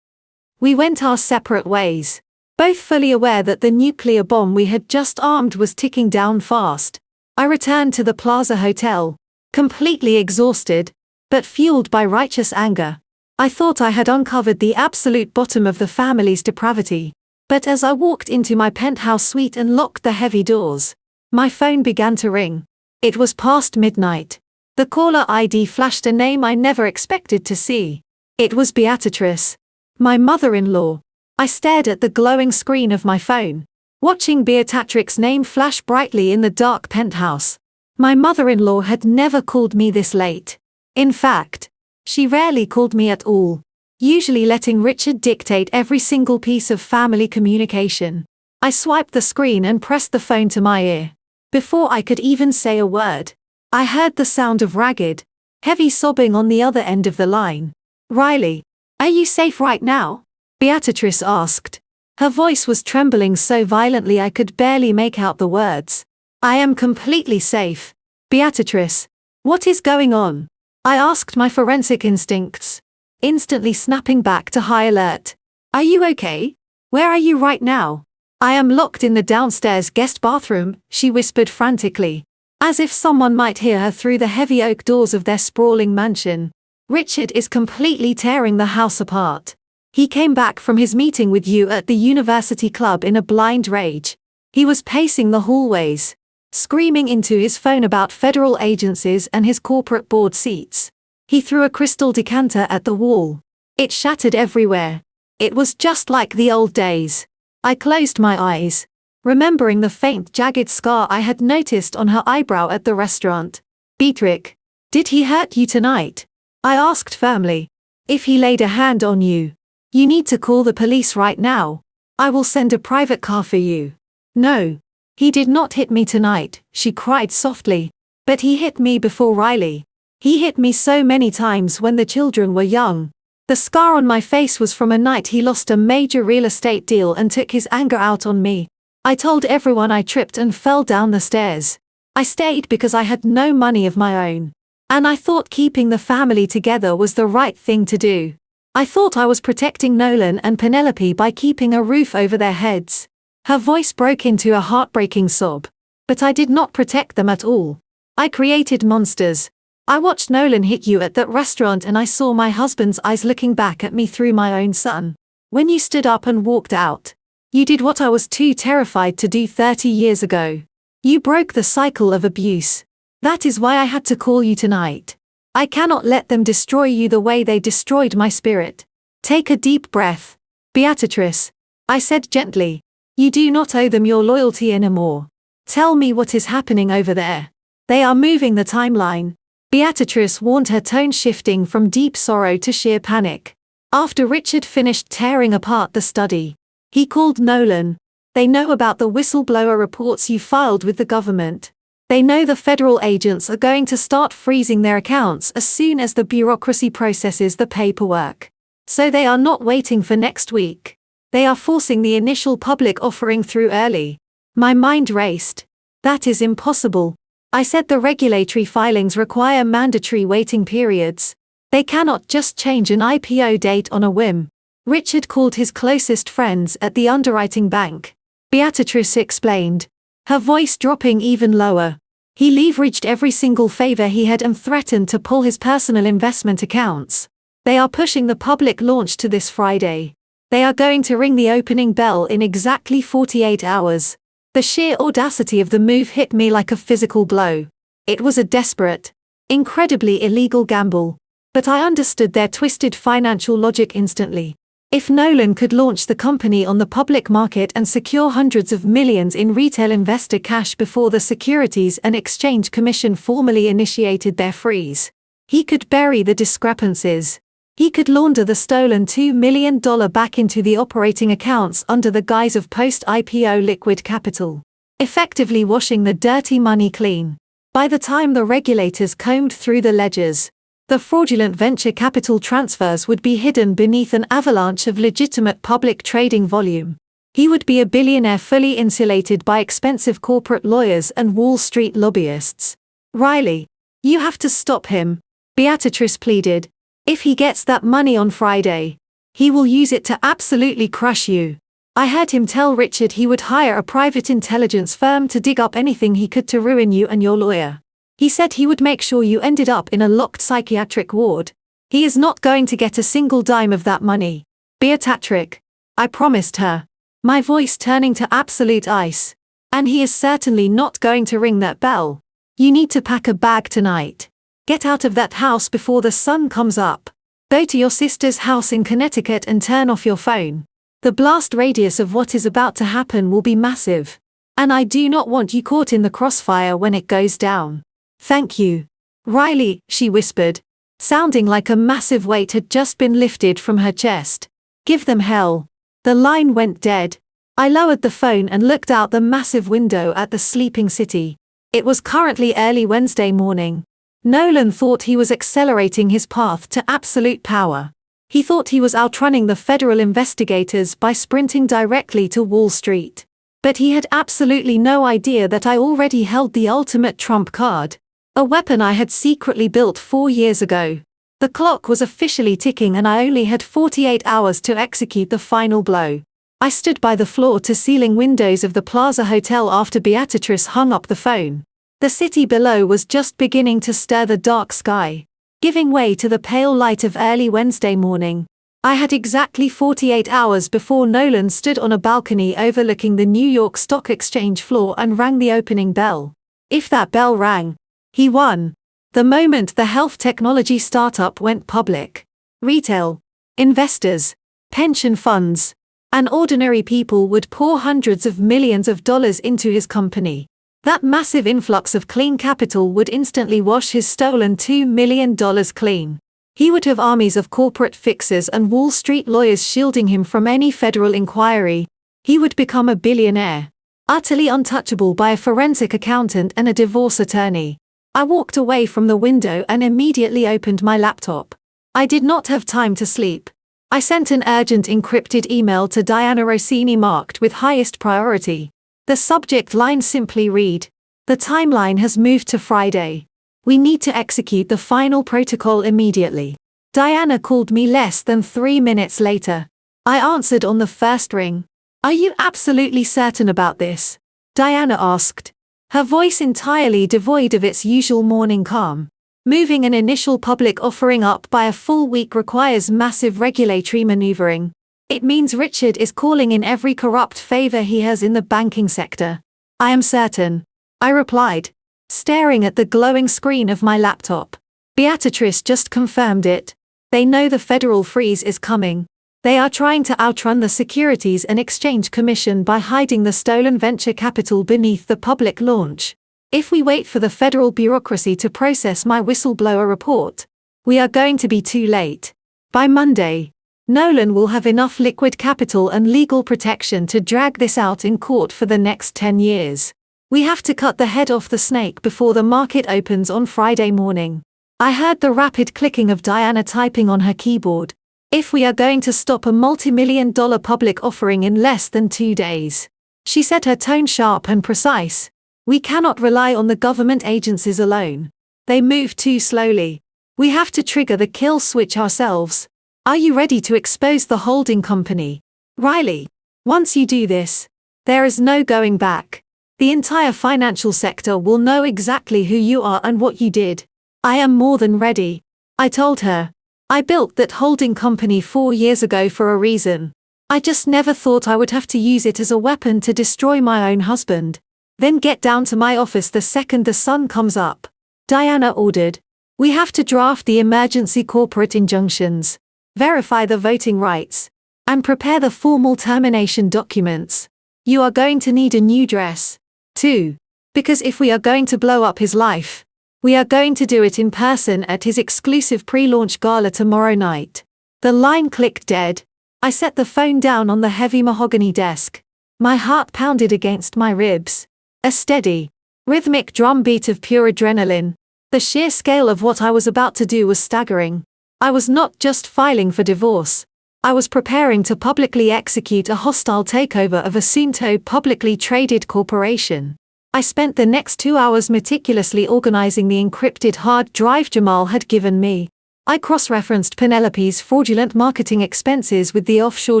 A: We went our separate ways. both fully aware that the nuclear bomb we had just armed was ticking down fast. I returned to the Plaza Hotel, completely exhausted, but fueled by righteous anger. I thought I had uncovered the absolute bottom of the family's depravity. But as I walked into my penthouse suite and locked the heavy doors, my phone began to ring. It was past midnight. The caller ID flashed a name I never expected to see. It was Beatrice, my mother-in-law. I stared at the glowing screen of my phone, watching Beatrix's name flash brightly in the dark penthouse. My mother-in-law had never called me this late. In fact, she rarely called me at all, usually letting Richard dictate every single piece of family communication. I swiped the screen and pressed the phone to my ear. Before I could even say a word, I heard the sound of ragged, heavy sobbing on the other end of the line. "Riley, are you safe right now?" Beatrice asked. Her voice was trembling so violently I could barely make out the words. "I am completely safe." "Beatrice, what is going on?" I asked, my forensic instincts instantly snapping back to high alert. "Are you okay? Where are you right now?" "I am locked in the downstairs guest bathroom," she whispered frantically, as if someone might hear her through the heavy oak doors of their sprawling mansion. "Richard is completely tearing the house apart. He came back from his meeting with you at the university club in a blind rage. He was pacing the hallways, screaming into his phone about federal agencies and his corporate board seats. He threw a crystal decanter at the wall. It shattered everywhere. It was just like the old days." I closed my eyes, remembering the faint jagged scar I had noticed on her eyebrow at the restaurant. "Beatrix, did he hurt you tonight?" I asked firmly. "If he laid a hand on you, you need to call the police right now. I will send a private car for you." "No, he did not hit me tonight," she cried softly. "But he hit me before, Riley. He hit me so many times when the children were young. The scar on my face was from a night he lost a major real estate deal and took his anger out on me. I told everyone I tripped and fell down the stairs. I stayed because I had no money of my own. And I thought keeping the family together was the right thing to do. I thought I was protecting Nolan and Penelope by keeping a roof over their heads." Her voice broke into a heartbreaking sob. "But I did not protect them at all. I created monsters. I watched Nolan hit you at that restaurant and I saw my husband's eyes looking back at me through my own son. When you stood up and walked out, you did what I was too terrified to do 30 years ago. You broke the cycle of abuse. That is why I had to call you tonight. I cannot let them destroy you the way they destroyed my spirit. Take a deep breath, Beatrice," I said gently. "You do not owe them your loyalty anymore. Tell me what is happening over there. They are moving the timeline." Beatrice warned, her tone shifting from deep sorrow to sheer panic. "After Richard finished tearing apart the study, he called Nolan. They know about the whistleblower reports you filed with the government. They know the federal agents are going to start freezing their accounts as soon as the bureaucracy processes the paperwork. So they are not waiting for next week. They are forcing the initial public offering through early." My mind raced. "That is impossible." I said. "The regulatory filings require mandatory waiting periods. They cannot just change an IPO date on a whim." Richard called his closest friends at the underwriting bank, Beatrice explained, her voice dropping even lower. "He leveraged every single favor he had and threatened to pull his personal investment accounts. They are pushing the public launch to this Friday. They are going to ring the opening bell in exactly 48 hours. The sheer audacity of the move hit me like a physical blow. It was a desperate, incredibly illegal gamble. But I understood their twisted financial logic instantly. If Nolan could launch the company on the public market and secure hundreds of millions in retail investor cash before the Securities and Exchange Commission formally initiated their freeze, he could bury the discrepancies. He could launder the stolen $2 million back into the operating accounts under the guise of post-IPO liquid capital, effectively washing the dirty money clean. By the time the regulators combed through the ledgers, the fraudulent venture capital transfers would be hidden beneath an avalanche of legitimate public trading volume. He would be a billionaire fully insulated by expensive corporate lawyers and Wall Street lobbyists. "Riley, you have to stop him," Beatrice pleaded. "If he gets that money on Friday, he will use it to absolutely crush you." I heard him tell Richard he would hire a private intelligence firm to dig up anything he could to ruin you and your lawyer. He said he would make sure you ended up in a locked psychiatric ward. He is not going to get a single dime of that money. Beatrice, I promised her, my voice turning to absolute ice. And he is certainly not going to ring that bell. You need to pack a bag tonight. Get out of that house before the sun comes up. Go to your sister's house in Connecticut and turn off your phone. The blast radius of what is about to happen will be massive. And I do not want you caught in the crossfire when it goes down. Thank you. Riley, she whispered, sounding like a massive weight had just been lifted from her chest. Give them hell. The line went dead. I lowered the phone and looked out the massive window at the sleeping city. It was currently early Wednesday morning. Nolan thought he was accelerating his path to absolute power. He thought he was outrunning the federal investigators by sprinting directly to Wall Street. But he had absolutely no idea that I already held the ultimate trump card, a weapon I had secretly built 4 years ago. The clock was officially ticking and I only had 48 hours to execute the final blow. I stood by the floor-to-ceiling windows of the Plaza Hotel after Beatrice hung up the phone. The city below was just beginning to stir the dark sky, giving way to the pale light of early Wednesday morning. I had exactly 48 hours before Nolan stood on a balcony overlooking the New York Stock Exchange floor and rang the opening bell. If that bell rang, he won. The moment the health technology startup went public, retail, investors, pension funds, and ordinary people would pour hundreds of millions of dollars into his company. That massive influx of clean capital would instantly wash his stolen $2 million clean. He would have armies of corporate fixers and Wall Street lawyers shielding him from any federal inquiry. He would become a billionaire, utterly untouchable by a forensic accountant and a divorce attorney. I walked away from the window and immediately opened my laptop. I did not have time to sleep. I sent an urgent encrypted email to Diana Rossini marked with highest priority. The subject line simply read, "The timeline has moved to Friday. We need to execute the final protocol immediately." Diana called me less than 3 minutes later. I answered on the first ring. "Are you absolutely certain about this?" Diana asked, her voice entirely devoid of its usual morning calm. Moving an initial public offering up by a full week requires massive regulatory maneuvering. It means Richard is calling in every corrupt favor he has in the banking sector. "I am certain," I replied, staring at the glowing screen of my laptop. Beatrice just confirmed it. They know the federal freeze is coming. They are trying to outrun the Securities and Exchange Commission by hiding the stolen venture capital beneath the public launch. If we wait for the federal bureaucracy to process my whistleblower report, we are going to be too late. By Monday, Nolan will have enough liquid capital and legal protection to drag this out in court for the next 10 years. We have to cut the head off the snake before the market opens on Friday morning. I heard the rapid clicking of Diana typing on her keyboard. If we are going to stop a multi-million-dollar public offering in less than 2 days, she said, her tone sharp and precise, we cannot rely on the government agencies alone. They move too slowly. We have to trigger the kill switch ourselves. Are you ready to expose the holding company? Riley, once you do this, there is no going back. The entire financial sector will know exactly who you are and what you did. I am more than ready, I told her. I built that holding company 4 years ago for a reason. I just never thought I would have to use it as a weapon to destroy my own husband. Then get down to my office the second the sun comes up. Diana ordered. We have to draft the emergency corporate injunctions, verify the voting rights, and prepare the formal termination documents. You are going to need a new dress, too. Because if we are going to blow up his life, we are going to do it in person at his exclusive pre-launch gala tomorrow night. The line clicked dead. I set the phone down on the heavy mahogany desk. My heart pounded against my ribs. A steady, rhythmic drumbeat of pure adrenaline. The sheer scale of what I was about to do was staggering. I was not just filing for divorce. I was preparing to publicly execute a hostile takeover of a soon-to publicly traded corporation. I spent the next 2 hours meticulously organizing the encrypted hard drive Jamal had given me. I cross-referenced Penelope's fraudulent marketing expenses with the offshore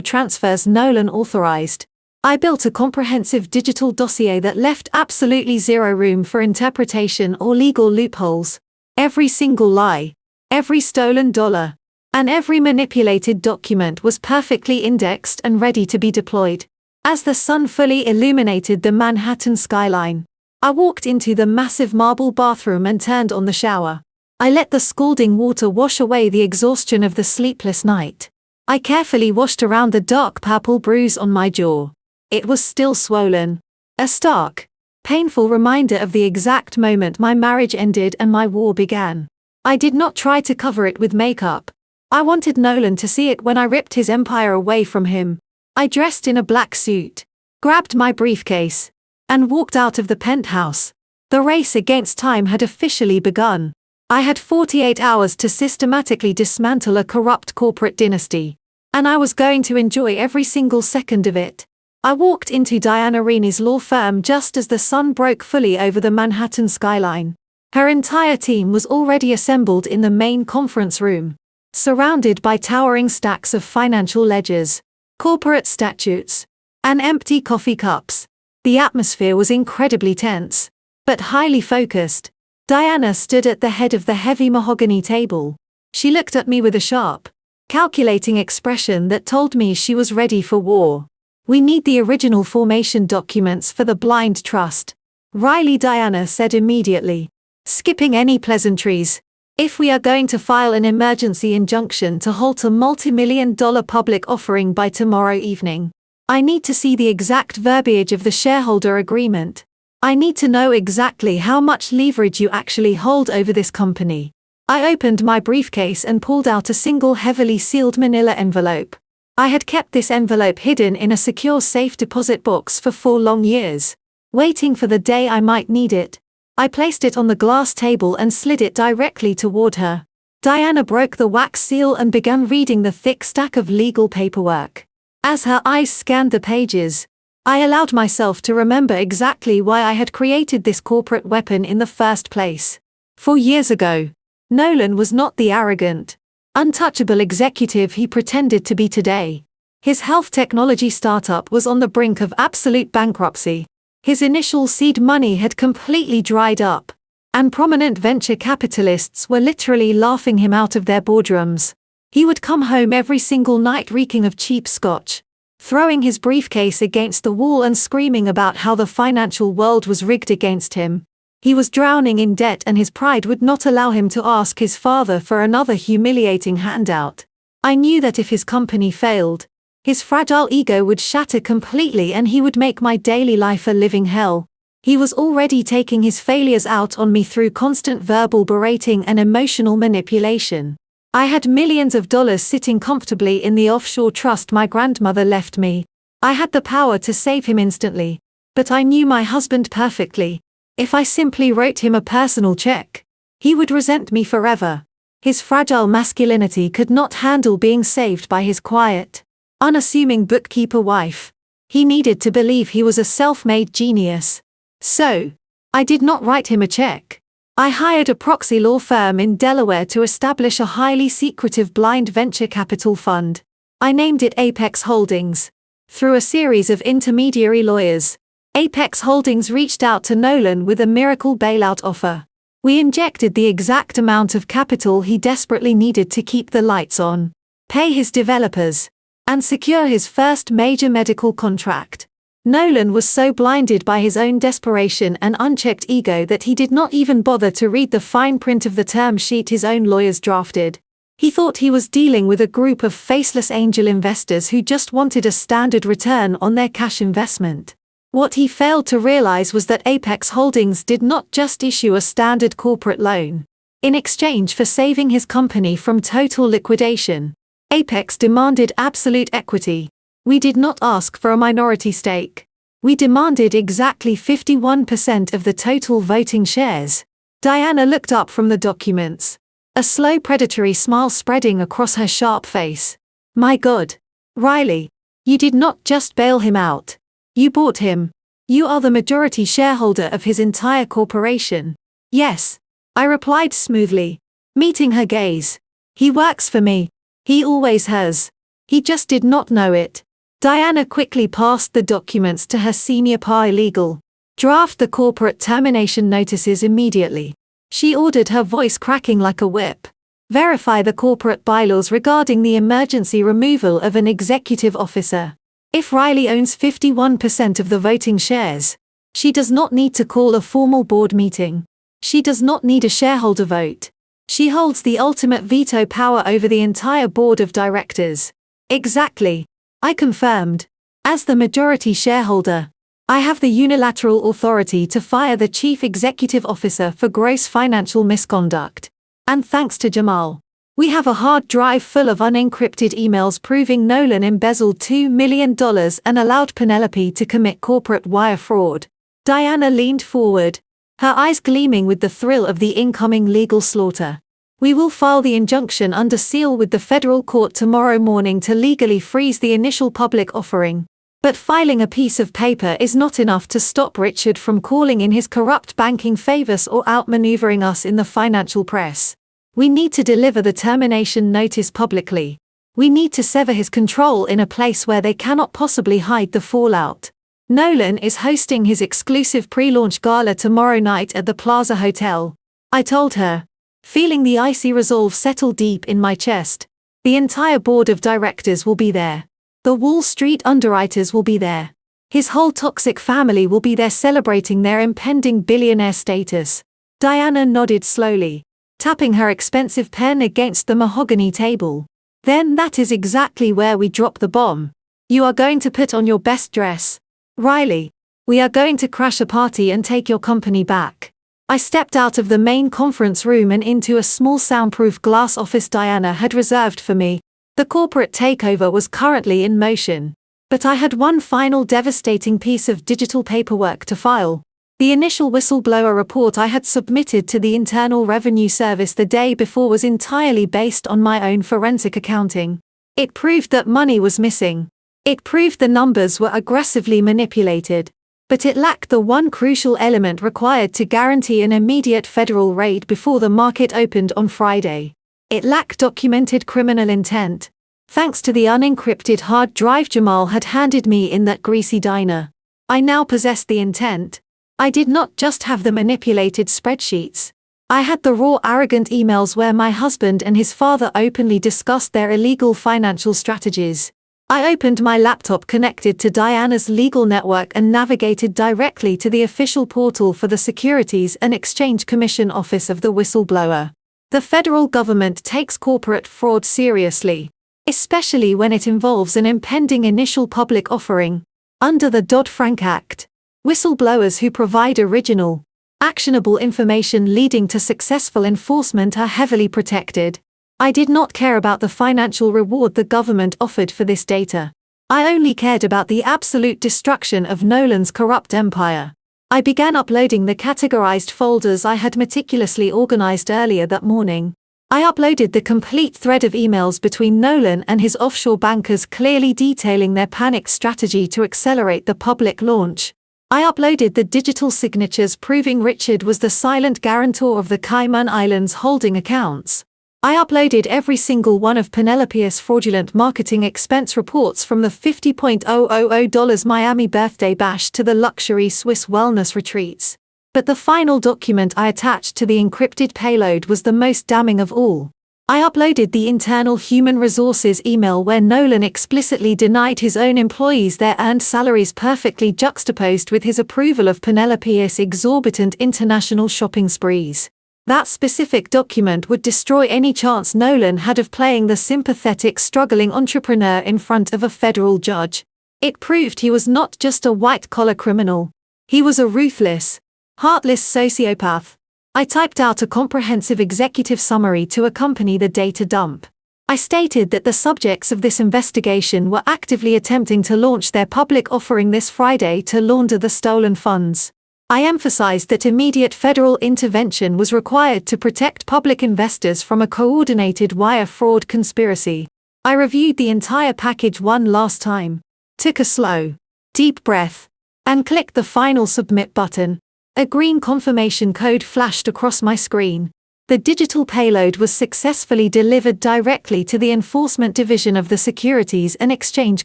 A: transfers Nolan authorized. I built a comprehensive digital dossier that left absolutely zero room for interpretation or legal loopholes. Every single lie, every stolen dollar, and every manipulated document was perfectly indexed and ready to be deployed. As the sun fully illuminated the Manhattan skyline, I walked into the massive marble bathroom and turned on the shower. I let the scalding water wash away the exhaustion of the sleepless night. I carefully washed around the dark purple bruise on my jaw. It was still swollen. A stark, painful reminder of the exact moment my marriage ended and my war began. I did not try to cover it with makeup. I wanted Nolan to see it when I ripped his empire away from him. I dressed in a black suit, grabbed my briefcase, and walked out of the penthouse. The race against time had officially begun. I had 48 hours to systematically dismantle a corrupt corporate dynasty, and I was going to enjoy every single second of it. I walked into Diana Rini law firm just as the sun broke fully over the Manhattan skyline. Her entire team was already assembled in the main conference room, surrounded by towering stacks of financial ledgers, corporate statutes, and empty coffee cups. The atmosphere was incredibly tense, but highly focused. Diana stood at the head of the heavy mahogany table. She looked at me with a sharp, calculating expression that told me she was ready for war. "We need the original formation documents for the blind trust," Riley Diana said immediately, skipping any pleasantries. "If we are going to file an emergency injunction to halt a multi-million-dollar public offering by tomorrow evening, I need to see the exact verbiage of the shareholder agreement. I need to know exactly how much leverage you actually hold over this company." I opened my briefcase and pulled out a single heavily sealed manila envelope. I had kept this envelope hidden in a secure safe deposit box for 4 long years, waiting for the day I might need it. I placed it on the glass table and slid it directly toward her. Diana broke the wax seal and began reading the thick stack of legal paperwork. As her eyes scanned the pages, I allowed myself to remember exactly why I had created this corporate weapon in the first place. 4 years ago, Nolan was not the arrogant, untouchable executive he pretended to be today. His health technology startup was on the brink of absolute bankruptcy. His initial seed money had completely dried up, and prominent venture capitalists were literally laughing him out of their boardrooms. He would come home every single night reeking of cheap scotch, throwing his briefcase against the wall and screaming about how the financial world was rigged against him. He was drowning in debt and his pride would not allow him to ask his father for another humiliating handout. I knew that if his company failed, his fragile ego would shatter completely and he would make my daily life a living hell. He was already taking his failures out on me through constant verbal berating and emotional manipulation. I had millions of dollars sitting comfortably in the offshore trust my grandmother left me. I had the power to save him instantly, but I knew my husband perfectly. If I simply wrote him a personal check, he would resent me forever. His fragile masculinity could not handle being saved by his quiet, unassuming bookkeeper wife. He needed to believe he was a self-made genius. So, I did not write him a check. I hired a proxy law firm in Delaware to establish a highly secretive blind venture capital fund. I named it Apex Holdings. Through a series of intermediary lawyers, Apex Holdings reached out to Nolan with a miracle bailout offer. We injected the exact amount of capital he desperately needed to keep the lights on, pay his developers, and secure his first major medical contract. Nolan was so blinded by his own desperation and unchecked ego that he did not even bother to read the fine print of the term sheet his own lawyers drafted. He thought he was dealing with a group of faceless angel investors who just wanted a standard return on their cash investment. What he failed to realize was that Apex Holdings did not just issue a standard corporate loan. In exchange for saving his company from total liquidation, Apex demanded absolute equity. We did not ask for a minority stake. We demanded exactly 51% of the total voting shares. Diana looked up from the documents, a slow predatory smile spreading across her sharp face. "My God, Riley, you did not just bail him out. You bought him. You are the majority shareholder of his entire corporation." "Yes," I replied smoothly, meeting her gaze. He works for me. He always has. He just did not know it. Diana quickly passed the documents to her senior paralegal. Draft the corporate termination notices immediately. She ordered, her voice cracking like a whip. Verify the corporate bylaws regarding the emergency removal of an executive officer. If Riley owns 51% of the voting shares, she does not need to call a formal board meeting. She does not need a shareholder vote. She holds the ultimate veto power over the entire board of directors. Exactly. I confirmed. As the majority shareholder, I have the unilateral authority to fire the chief executive officer for gross financial misconduct. And thanks to Jamal, we have a hard drive full of unencrypted emails proving Nolan embezzled $2 million and allowed Penelope to commit corporate wire fraud. Diana leaned forward, her eyes gleaming with the thrill of the incoming legal slaughter. We will file the injunction under seal with the federal court tomorrow morning to legally freeze the initial public offering. But filing a piece of paper is not enough to stop Richard from calling in his corrupt banking favors or outmaneuvering us in the financial press. We need to deliver the termination notice publicly. We need to sever his control in a place where they cannot possibly hide the fallout. Nolan is hosting his exclusive pre-launch gala tomorrow night at the Plaza Hotel. I told her, feeling the icy resolve settle deep in my chest. The entire board of directors will be there. The Wall Street underwriters will be there. His whole toxic family will be there celebrating their impending billionaire status. Diana nodded slowly, tapping her expensive pen against the mahogany table. Then that is exactly where we drop the bomb. You are going to put on your best dress. Riley, we are going to crash a party and take your company back. I stepped out of the main conference room and into a small soundproof glass office Diana had reserved for me. The corporate takeover was currently in motion. But I had one final devastating piece of digital paperwork to file. The initial whistleblower report I had submitted to the Internal Revenue Service the day before was entirely based on my own forensic accounting. It proved that money was missing. It proved the numbers were aggressively manipulated. But it lacked the one crucial element required to guarantee an immediate federal raid before the market opened on Friday. It lacked documented criminal intent. Thanks to the unencrypted hard drive Jamal had handed me in that greasy diner, I now possessed the intent. I did not just have the manipulated spreadsheets. I had the raw, arrogant emails where my husband and his father openly discussed their illegal financial strategies. I opened my laptop connected to Diana's legal network and navigated directly to the official portal for the Securities and Exchange Commission Office of the whistleblower. The federal government takes corporate fraud seriously, especially when it involves an impending initial public offering. Under the Dodd-Frank Act, whistleblowers who provide original, actionable information leading to successful enforcement are heavily protected. I did not care about the financial reward the government offered for this data. I only cared about the absolute destruction of Nolan's corrupt empire. I began uploading the categorized folders I had meticulously organized earlier that morning. I uploaded the complete thread of emails between Nolan and his offshore bankers clearly detailing their panicked strategy to accelerate the public launch. I uploaded the digital signatures proving Richard was the silent guarantor of the Cayman Islands holding accounts. I uploaded every single one of Penelope's fraudulent marketing expense reports from the $50,000 Miami birthday bash to the luxury Swiss wellness retreats. But the final document I attached to the encrypted payload was the most damning of all. I uploaded the internal human resources email where Nolan explicitly denied his own employees their earned salaries, perfectly juxtaposed with his approval of Penelope's exorbitant international shopping sprees. That specific document would destroy any chance Nolan had of playing the sympathetic, struggling entrepreneur in front of a federal judge. It proved he was not just a white-collar criminal. He was a ruthless, heartless sociopath. I typed out a comprehensive executive summary to accompany the data dump. I stated that the subjects of this investigation were actively attempting to launch their public offering this Friday to launder the stolen funds. I emphasized that immediate federal intervention was required to protect public investors from a coordinated wire fraud conspiracy. I reviewed the entire package one last time, took a slow, deep breath, and clicked the final submit button. A green confirmation code flashed across my screen. The digital payload was successfully delivered directly to the Enforcement Division of the Securities and Exchange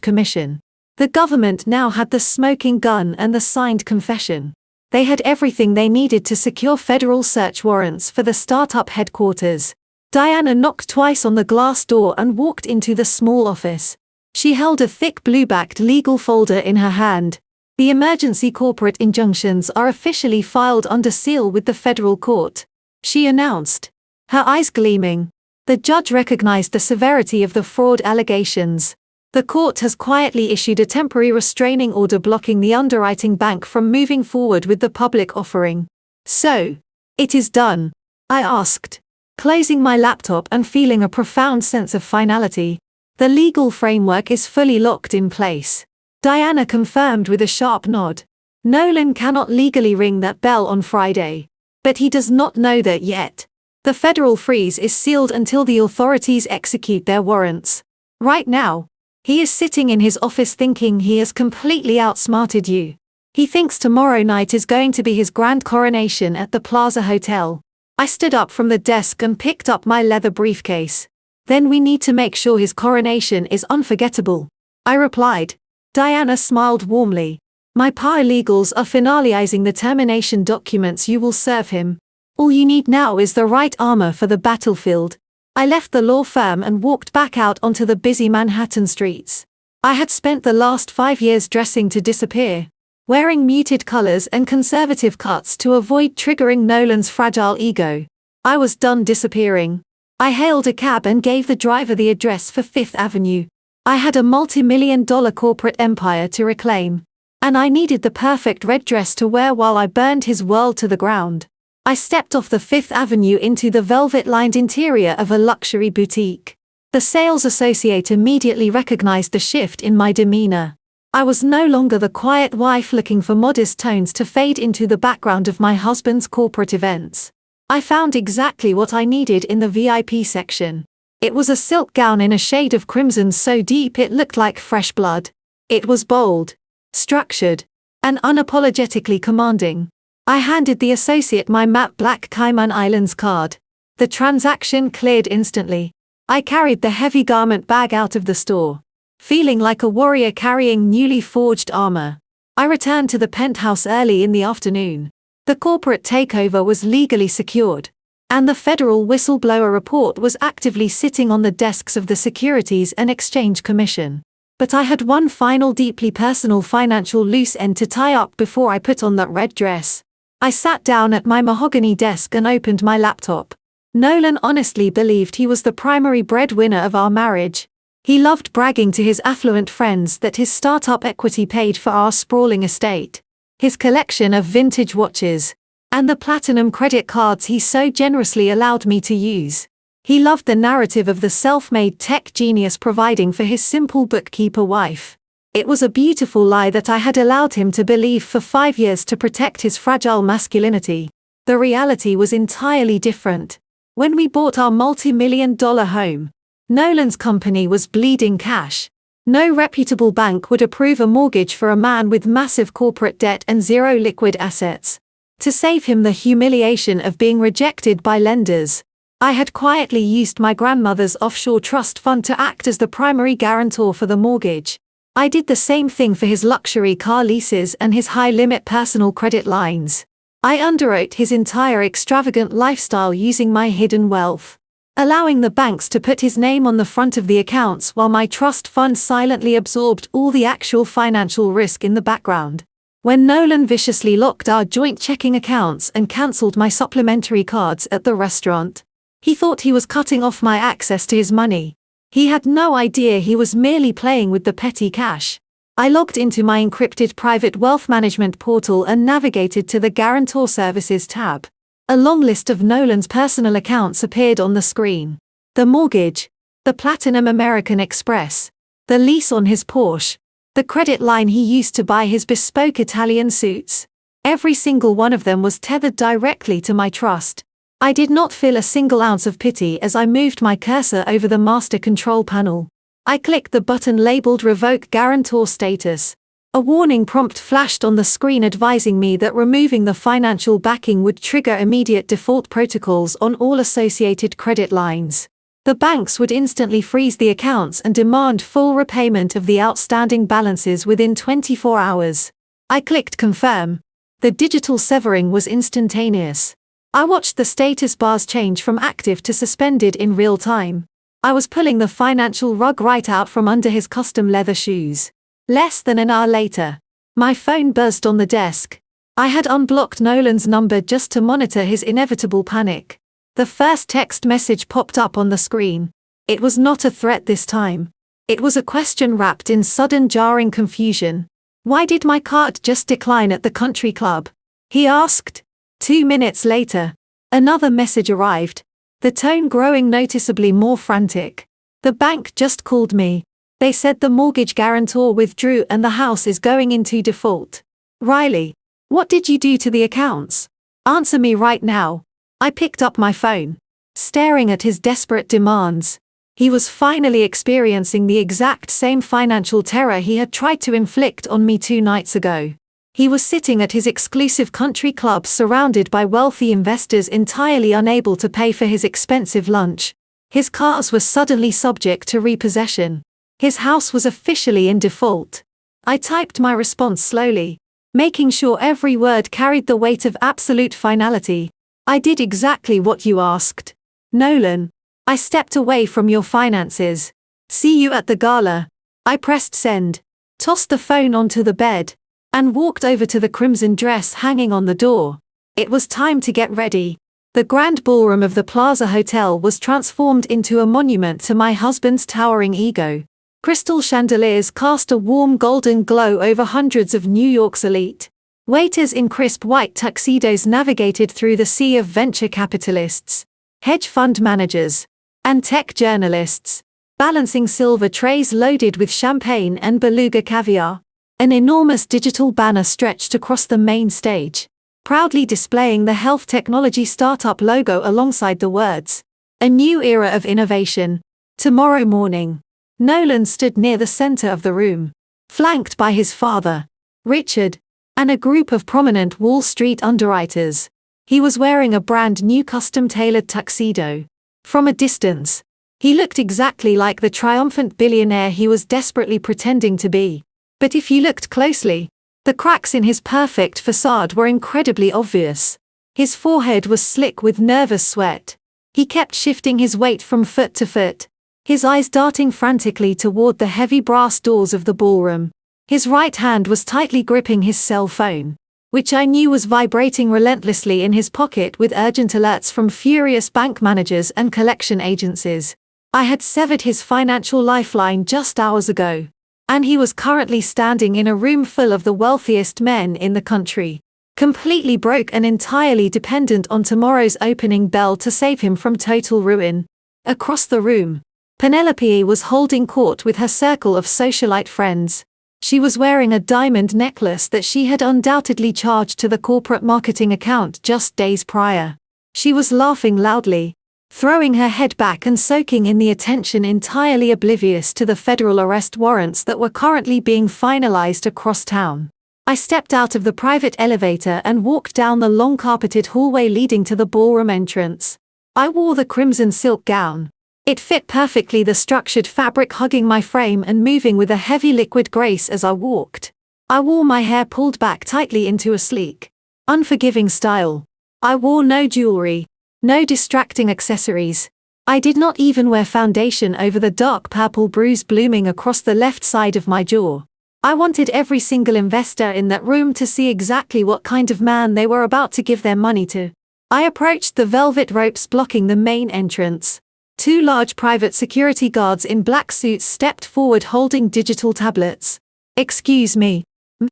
A: Commission. The government now had the smoking gun and the signed confession. They had everything they needed to secure federal search warrants for the startup headquarters. Diana knocked twice on the glass door and walked into the small office. She held a thick blue-backed legal folder in her hand. The emergency corporate injunctions are officially filed under seal with the federal court, she announced, her eyes gleaming. The judge recognized the severity of the fraud allegations. The court has quietly issued a temporary restraining order blocking the underwriting bank from moving forward with the public offering. So, it is done? I asked, closing my laptop and feeling a profound sense of finality. The legal framework is fully locked in place, Diana confirmed with a sharp nod. Nolan cannot legally ring that bell on Friday. But he does not know that yet. The federal freeze is sealed until the authorities execute their warrants. Right now, he is sitting in his office thinking he has completely outsmarted you. He thinks tomorrow night is going to be his grand coronation at the Plaza Hotel. I stood up from the desk and picked up my leather briefcase. Then we need to make sure his coronation is unforgettable, I replied. Diana smiled warmly. My paralegals are finalizing the termination documents you will serve him. All you need now is the right armor for the battlefield. I left the law firm and walked back out onto the busy Manhattan streets. I had spent the last 5 years dressing to disappear, wearing muted colors and conservative cuts to avoid triggering Nolan's fragile ego. I was done disappearing. I hailed a cab and gave the driver the address for Fifth Avenue. I had a multi-million-dollar corporate empire to reclaim, and I needed the perfect red dress to wear while I burned his world to the ground. I stepped off the Fifth Avenue into the velvet-lined interior of a luxury boutique. The sales associate immediately recognized the shift in my demeanor. I was no longer the quiet wife looking for modest tones to fade into the background of my husband's corporate events. I found exactly what I needed in the VIP section. It was a silk gown in a shade of crimson so deep it looked like fresh blood. It was bold, structured, and unapologetically commanding. I handed the associate my matte black Cayman Islands card. The transaction cleared instantly. I carried the heavy garment bag out of the store, feeling like a warrior carrying newly forged armor. I returned to the penthouse early in the afternoon. The corporate takeover was legally secured, and the federal whistleblower report was actively sitting on the desks of the Securities and Exchange Commission. But I had one final deeply personal financial loose end to tie up before I put on that red dress. I sat down at my mahogany desk and opened my laptop. Nolan honestly believed he was the primary breadwinner of our marriage. He loved bragging to his affluent friends that his startup equity paid for our sprawling estate, his collection of vintage watches, and the platinum credit cards he so generously allowed me to use. He loved the narrative of the self-made tech genius providing for his simple bookkeeper wife. It was a beautiful lie that I had allowed him to believe for 5 years to protect his fragile masculinity. The reality was entirely different. When we bought our multi-million-dollar home, Nolan's company was bleeding cash. No reputable bank would approve a mortgage for a man with massive corporate debt and zero liquid assets. To save him the humiliation of being rejected by lenders, I had quietly used my grandmother's offshore trust fund to act as the primary guarantor for the mortgage. I did the same thing for his luxury car leases and his high-limit personal credit lines. I underwrote his entire extravagant lifestyle using my hidden wealth, allowing the banks to put his name on the front of the accounts while my trust fund silently absorbed all the actual financial risk in the background. When Nolan viciously locked our joint checking accounts and cancelled my supplementary cards at the restaurant, he thought he was cutting off my access to his money. He had no idea he was merely playing with the petty cash. I logged into my encrypted private wealth management portal and navigated to the Guarantor Services tab. A long list of Nolan's personal accounts appeared on the screen. The mortgage, the Platinum American Express, the lease on his Porsche, the credit line he used to buy his bespoke Italian suits. Every single one of them was tethered directly to my trust. I did not feel a single ounce of pity as I moved my cursor over the master control panel. I clicked the button labeled Revoke Guarantor Status. A warning prompt flashed on the screen advising me that removing the financial backing would trigger immediate default protocols on all associated credit lines. The banks would instantly freeze the accounts and demand full repayment of the outstanding balances within 24 hours. I clicked confirm. The digital severing was instantaneous. I watched the status bars change from active to suspended in real time. I was pulling the financial rug right out from under his custom leather shoes. Less than an hour later, my phone buzzed on the desk. I had unblocked Nolan's number just to monitor his inevitable panic. The first text message popped up on the screen. It was not a threat this time. It was a question wrapped in sudden jarring confusion. "Why did my card just decline at the country club?" he asked. 2 minutes later, another message arrived, the tone growing noticeably more frantic. "The bank just called me. They said the mortgage guarantor withdrew and the house is going into default. Riley, what did you do to the accounts? Answer me right now." I picked up my phone, staring at his desperate demands. He was finally experiencing the exact same financial terror he had tried to inflict on me 2 nights ago. He was sitting at his exclusive country club surrounded by wealthy investors entirely unable to pay for his expensive lunch. His cars were suddenly subject to repossession. His house was officially in default. I typed my response slowly, making sure every word carried the weight of absolute finality. "I did exactly what you asked. Nolan. I stepped away from your finances. See you at the gala." I pressed send, tossed the phone onto the bed, and walked over to the crimson dress hanging on the door. It was time to get ready. The grand ballroom of the Plaza Hotel was transformed into a monument to my husband's towering ego. Crystal chandeliers cast a warm golden glow over hundreds of New York's elite. Waiters in crisp white tuxedos navigated through the sea of venture capitalists, hedge fund managers, and tech journalists, balancing silver trays loaded with champagne and beluga caviar. An enormous digital banner stretched across the main stage, proudly displaying the health technology startup logo alongside the words, "A new era of innovation. Tomorrow morning." Nolan stood near the center of the room, flanked by his father, Richard, and a group of prominent Wall Street underwriters. He was wearing a brand new custom-tailored tuxedo. From a distance, he looked exactly like the triumphant billionaire he was desperately pretending to be. But if you looked closely, the cracks in his perfect facade were incredibly obvious. His forehead was slick with nervous sweat. He kept shifting his weight from foot to foot, his eyes darting frantically toward the heavy brass doors of the ballroom. His right hand was tightly gripping his cell phone, which I knew was vibrating relentlessly in his pocket with urgent alerts from furious bank managers and collection agencies. I had severed his financial lifeline just hours ago, and he was currently standing in a room full of the wealthiest men in the country, completely broke and entirely dependent on tomorrow's opening bell to save him from total ruin. Across the room, Penelope was holding court with her circle of socialite friends. She was wearing a diamond necklace that she had undoubtedly charged to the corporate marketing account just days prior. She was laughing loudly, throwing her head back and soaking in the attention, entirely oblivious to the federal arrest warrants that were currently being finalized across town. I stepped out of the private elevator and walked down the long carpeted hallway leading to the ballroom entrance. I wore the crimson silk gown. It fit perfectly, the structured fabric hugging my frame and moving with a heavy liquid grace as I walked. I wore my hair pulled back tightly into a sleek, unforgiving style. I wore no jewelry, no distracting accessories. I did not even wear foundation over the dark purple bruise blooming across the left side of my jaw. I wanted every single investor in that room to see exactly what kind of man they were about to give their money to. I approached the velvet ropes blocking the main entrance. 2 large private security guards in black suits stepped forward holding digital tablets. "Excuse me,"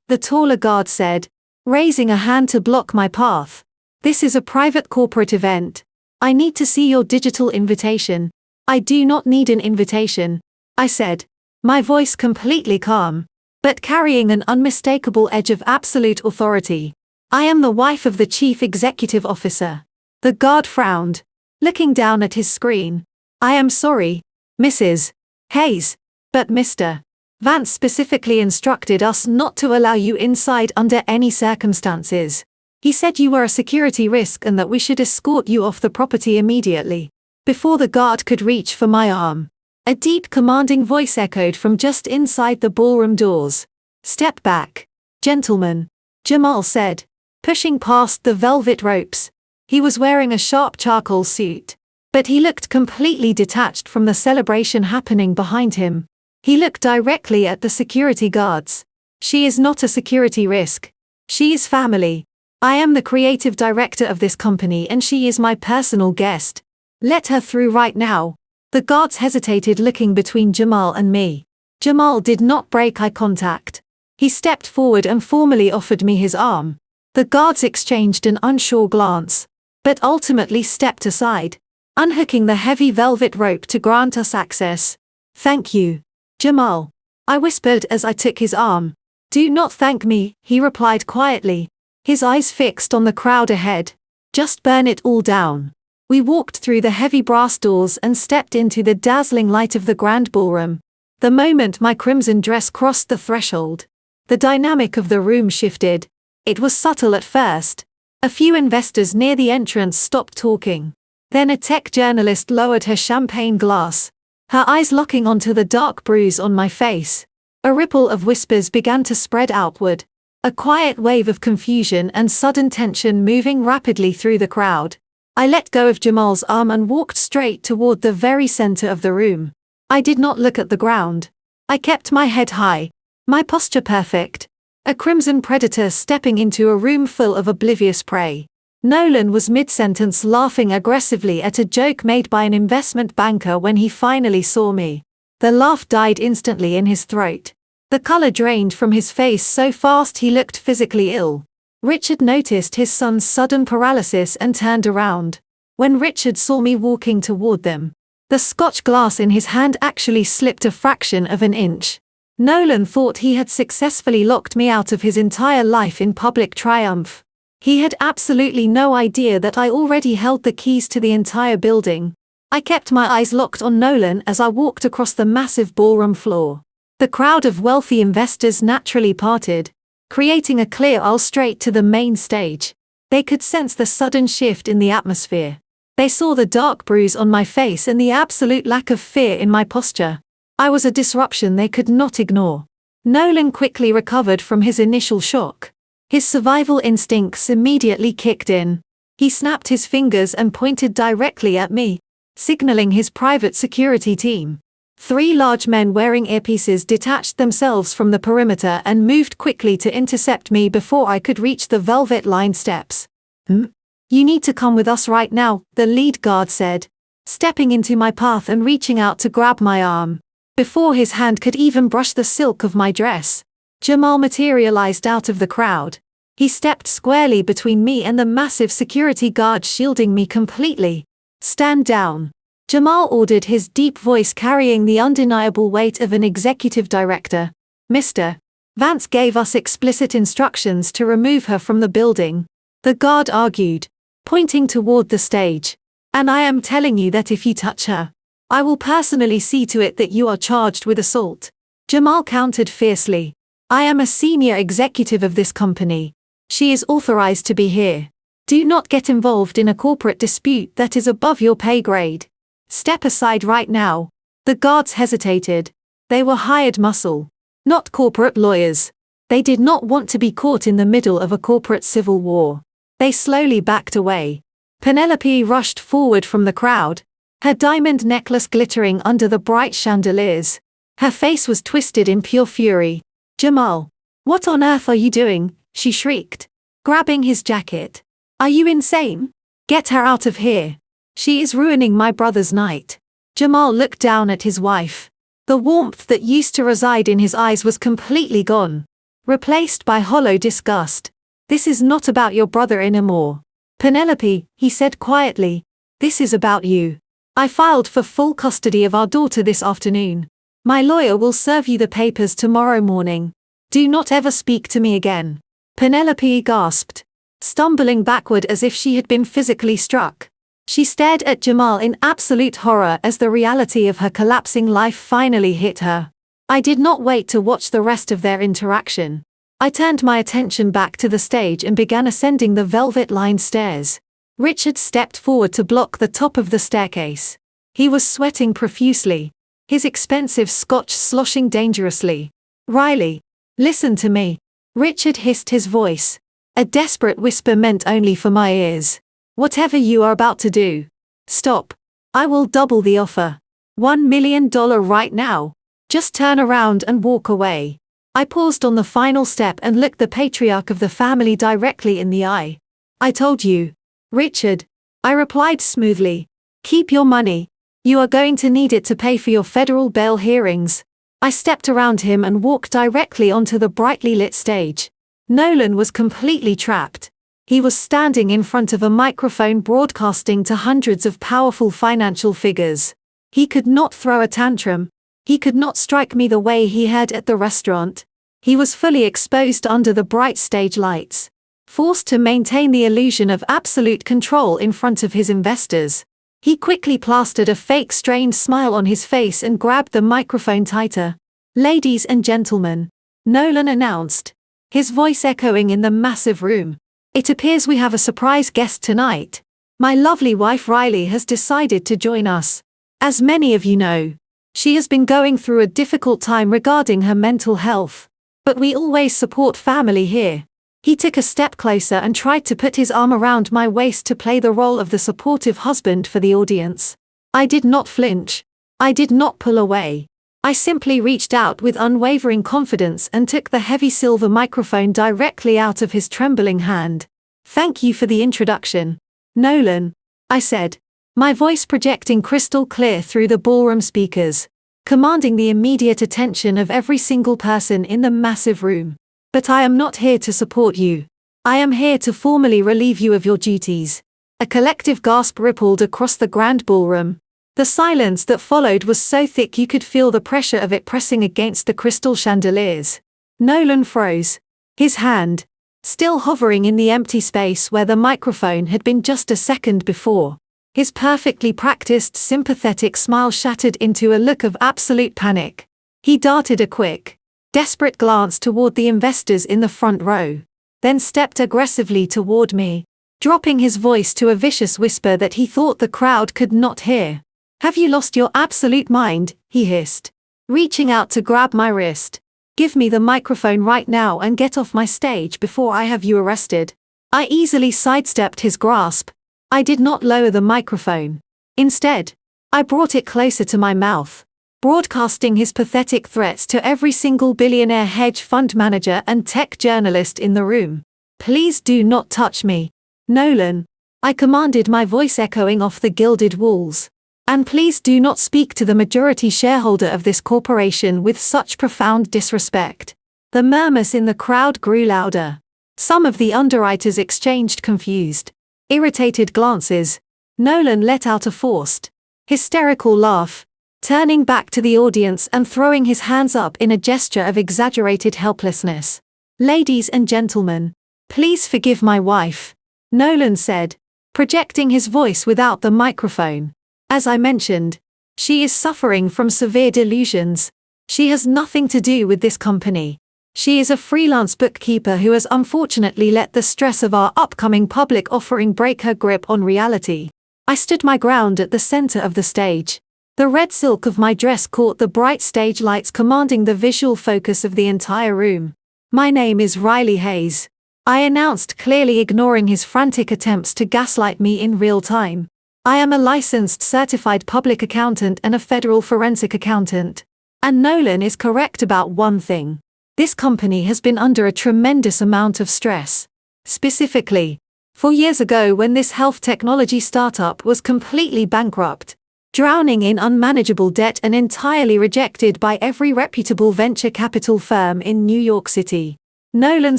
A: the taller guard said, raising a hand to block my path. "This is a private corporate event. I need to see your digital invitation." "I do not need an invitation," I said, my voice completely calm, but carrying an unmistakable edge of absolute authority. "I am the wife of the chief executive officer." The guard frowned, looking down at his screen. "I am sorry, Mrs. Hayes, but Mr. Vance specifically instructed us not to allow you inside under any circumstances. He said you were a security risk and that we should escort you off the property immediately. Before the guard could reach for my arm, a deep commanding voice echoed from just inside the ballroom doors. "Step back, gentlemen," Jamal said, pushing past the velvet ropes. He was wearing a sharp charcoal suit, but he looked completely detached from the celebration happening behind him. He looked directly at the security guards. "She is not a security risk. She is family. I am the creative director of this company and she is my personal guest. Let her through right now." The guards hesitated, looking between Jamal and me. Jamal did not break eye contact. He stepped forward and formally offered me his arm. The guards exchanged an unsure glance, but ultimately stepped aside, unhooking the heavy velvet rope to grant us access. "Thank you, Jamal," I whispered as I took his arm. "Do not thank me," he replied quietly, his eyes fixed on the crowd ahead. "Just burn it all down." We walked through the heavy brass doors and stepped into the dazzling light of the grand ballroom. The moment my crimson dress crossed the threshold, the dynamic of the room shifted. It was subtle at first. A few investors near the entrance stopped talking. Then a tech journalist lowered her champagne glass, her eyes locking onto the dark bruise on my face. A ripple of whispers began to spread outward, a quiet wave of confusion and sudden tension moving rapidly through the crowd. I let go of Jamal's arm and walked straight toward the very center of the room. I did not look at the ground. I kept my head high, my posture perfect. A crimson predator stepping into a room full of oblivious prey. Nolan was mid-sentence, laughing aggressively at a joke made by an investment banker when he finally saw me. The laugh died instantly in his throat. The color drained from his face so fast he looked physically ill. Richard noticed his son's sudden paralysis and turned around. When Richard saw me walking toward them, the scotch glass in his hand actually slipped a fraction of an inch. Nolan thought he had successfully locked me out of his entire life in public triumph. He had absolutely no idea that I already held the keys to the entire building. I kept my eyes locked on Nolan as I walked across the massive ballroom floor. The crowd of wealthy investors naturally parted, creating a clear aisle straight to the main stage. They could sense the sudden shift in the atmosphere. They saw the dark bruise on my face and the absolute lack of fear in my posture. I was a disruption they could not ignore. Nolan quickly recovered from his initial shock. His survival instincts immediately kicked in. He snapped his fingers and pointed directly at me, signaling his private security team. 3 large men wearing earpieces detached themselves from the perimeter and moved quickly to intercept me before I could reach the velvet-lined steps. "You need to come with us right now," the lead guard said, stepping into my path and reaching out to grab my arm. Before his hand could even brush the silk of my dress, Jamal materialized out of the crowd. He stepped squarely between me and the massive security guard, shielding me completely. "Stand down," Jamal ordered, his deep voice carrying the undeniable weight of an executive director. "Mr. Vance gave us explicit instructions to remove her from the building," the guard argued, pointing toward the stage. "And I am telling you that if you touch her, I will personally see to it that you are charged with assault." Jamal countered fiercely. "I am a senior executive of this company. She is authorized to be here. Do not get involved in a corporate dispute that is above your pay grade. Step aside right now." The guards hesitated. They were hired muscle, not corporate lawyers. They did not want to be caught in the middle of a corporate civil war. They slowly backed away. Penelope rushed forward from the crowd, her diamond necklace glittering under the bright chandeliers. Her face was twisted in pure fury. "Jamal, what on earth are you doing?" she shrieked, grabbing his jacket. "Are you insane? Get her out of here. She is ruining my brother's night." Jamal looked down at his wife. The warmth that used to reside in his eyes was completely gone, replaced by hollow disgust. "This is not about your brother anymore, Penelope," he said quietly. "This is about you. I filed for full custody of our daughter this afternoon. My lawyer will serve you the papers tomorrow morning. Do not ever speak to me again." Penelope gasped, stumbling backward as if she had been physically struck. She stared at Jamal in absolute horror as the reality of her collapsing life finally hit her. I did not wait to watch the rest of their interaction. I turned my attention back to the stage and began ascending the velvet-lined stairs. Richard stepped forward to block the top of the staircase. He was sweating profusely, his expensive scotch sloshing dangerously. "Riley, listen to me." Richard hissed his voice, a desperate whisper meant only for my ears. "Whatever you are about to do, stop. I will double the offer. $1 million right now. Just turn around and walk away." I paused on the final step and looked the patriarch of the family directly in the eye. "I told you, Richard," I replied smoothly. "Keep your money. You are going to need it to pay for your federal bail hearings." I stepped around him and walked directly onto the brightly lit stage. Nolan was completely trapped. He was standing in front of a microphone broadcasting to hundreds of powerful financial figures. He could not throw a tantrum. He could not strike me the way he had at the restaurant. He was fully exposed under the bright stage lights, forced to maintain the illusion of absolute control in front of his investors. He quickly plastered a fake strained smile on his face and grabbed the microphone tighter. "Ladies and gentlemen," Nolan announced, his voice echoing in the massive room. "It appears we have a surprise guest tonight. My lovely wife Riley has decided to join us. As many of you know, she has been going through a difficult time regarding her mental health. But we always support family here." He took a step closer and tried to put his arm around my waist to play the role of the supportive husband for the audience. I did not flinch. I did not pull away. I simply reached out with unwavering confidence and took the heavy silver microphone directly out of his trembling hand. "Thank you for the introduction, Nolan," I said, my voice projecting crystal clear through the ballroom speakers, commanding the immediate attention of every single person in the massive room. "But I am not here to support you. I am here to formally relieve you of your duties." A collective gasp rippled across the grand ballroom. The silence that followed was so thick you could feel the pressure of it pressing against the crystal chandeliers. Nolan froze, his hand still hovering in the empty space where the microphone had been just a second before. His perfectly practiced sympathetic smile shattered into a look of absolute panic. He darted a quick, desperate glance toward the investors in the front row, then stepped aggressively toward me, dropping his voice to a vicious whisper that he thought the crowd could not hear. "Have you lost your absolute mind?" he hissed, reaching out to grab my wrist. "Give me the microphone right now and get off my stage before I have you arrested." I easily sidestepped his grasp. I did not lower the microphone. Instead, I brought it closer to my mouth, broadcasting his pathetic threats to every single billionaire hedge fund manager and tech journalist in the room. "Please do not touch me, Nolan," I commanded, my voice echoing off the gilded walls. "And please do not speak to the majority shareholder of this corporation with such profound disrespect." The murmurs in the crowd grew louder. Some of the underwriters exchanged confused, irritated glances. Nolan let out a forced, hysterical laugh, turning back to the audience and throwing his hands up in a gesture of exaggerated helplessness. "Ladies and gentlemen, please forgive my wife," Nolan said, projecting his voice without the microphone. "As I mentioned, she is suffering from severe delusions. She has nothing to do with this company. She is a freelance bookkeeper who has unfortunately let the stress of our upcoming public offering break her grip on reality." I stood my ground at the center of the stage. The red silk of my dress caught the bright stage lights, commanding the visual focus of the entire room. "My name is Riley Hayes," I announced, clearly ignoring his frantic attempts to gaslight me in real time. "I am a licensed certified public accountant and a federal forensic accountant. And Nolan is correct about one thing. This company has been under a tremendous amount of stress. Specifically, 4 years ago when this health technology startup was completely bankrupt, drowning in unmanageable debt and entirely rejected by every reputable venture capital firm in New York City." Nolan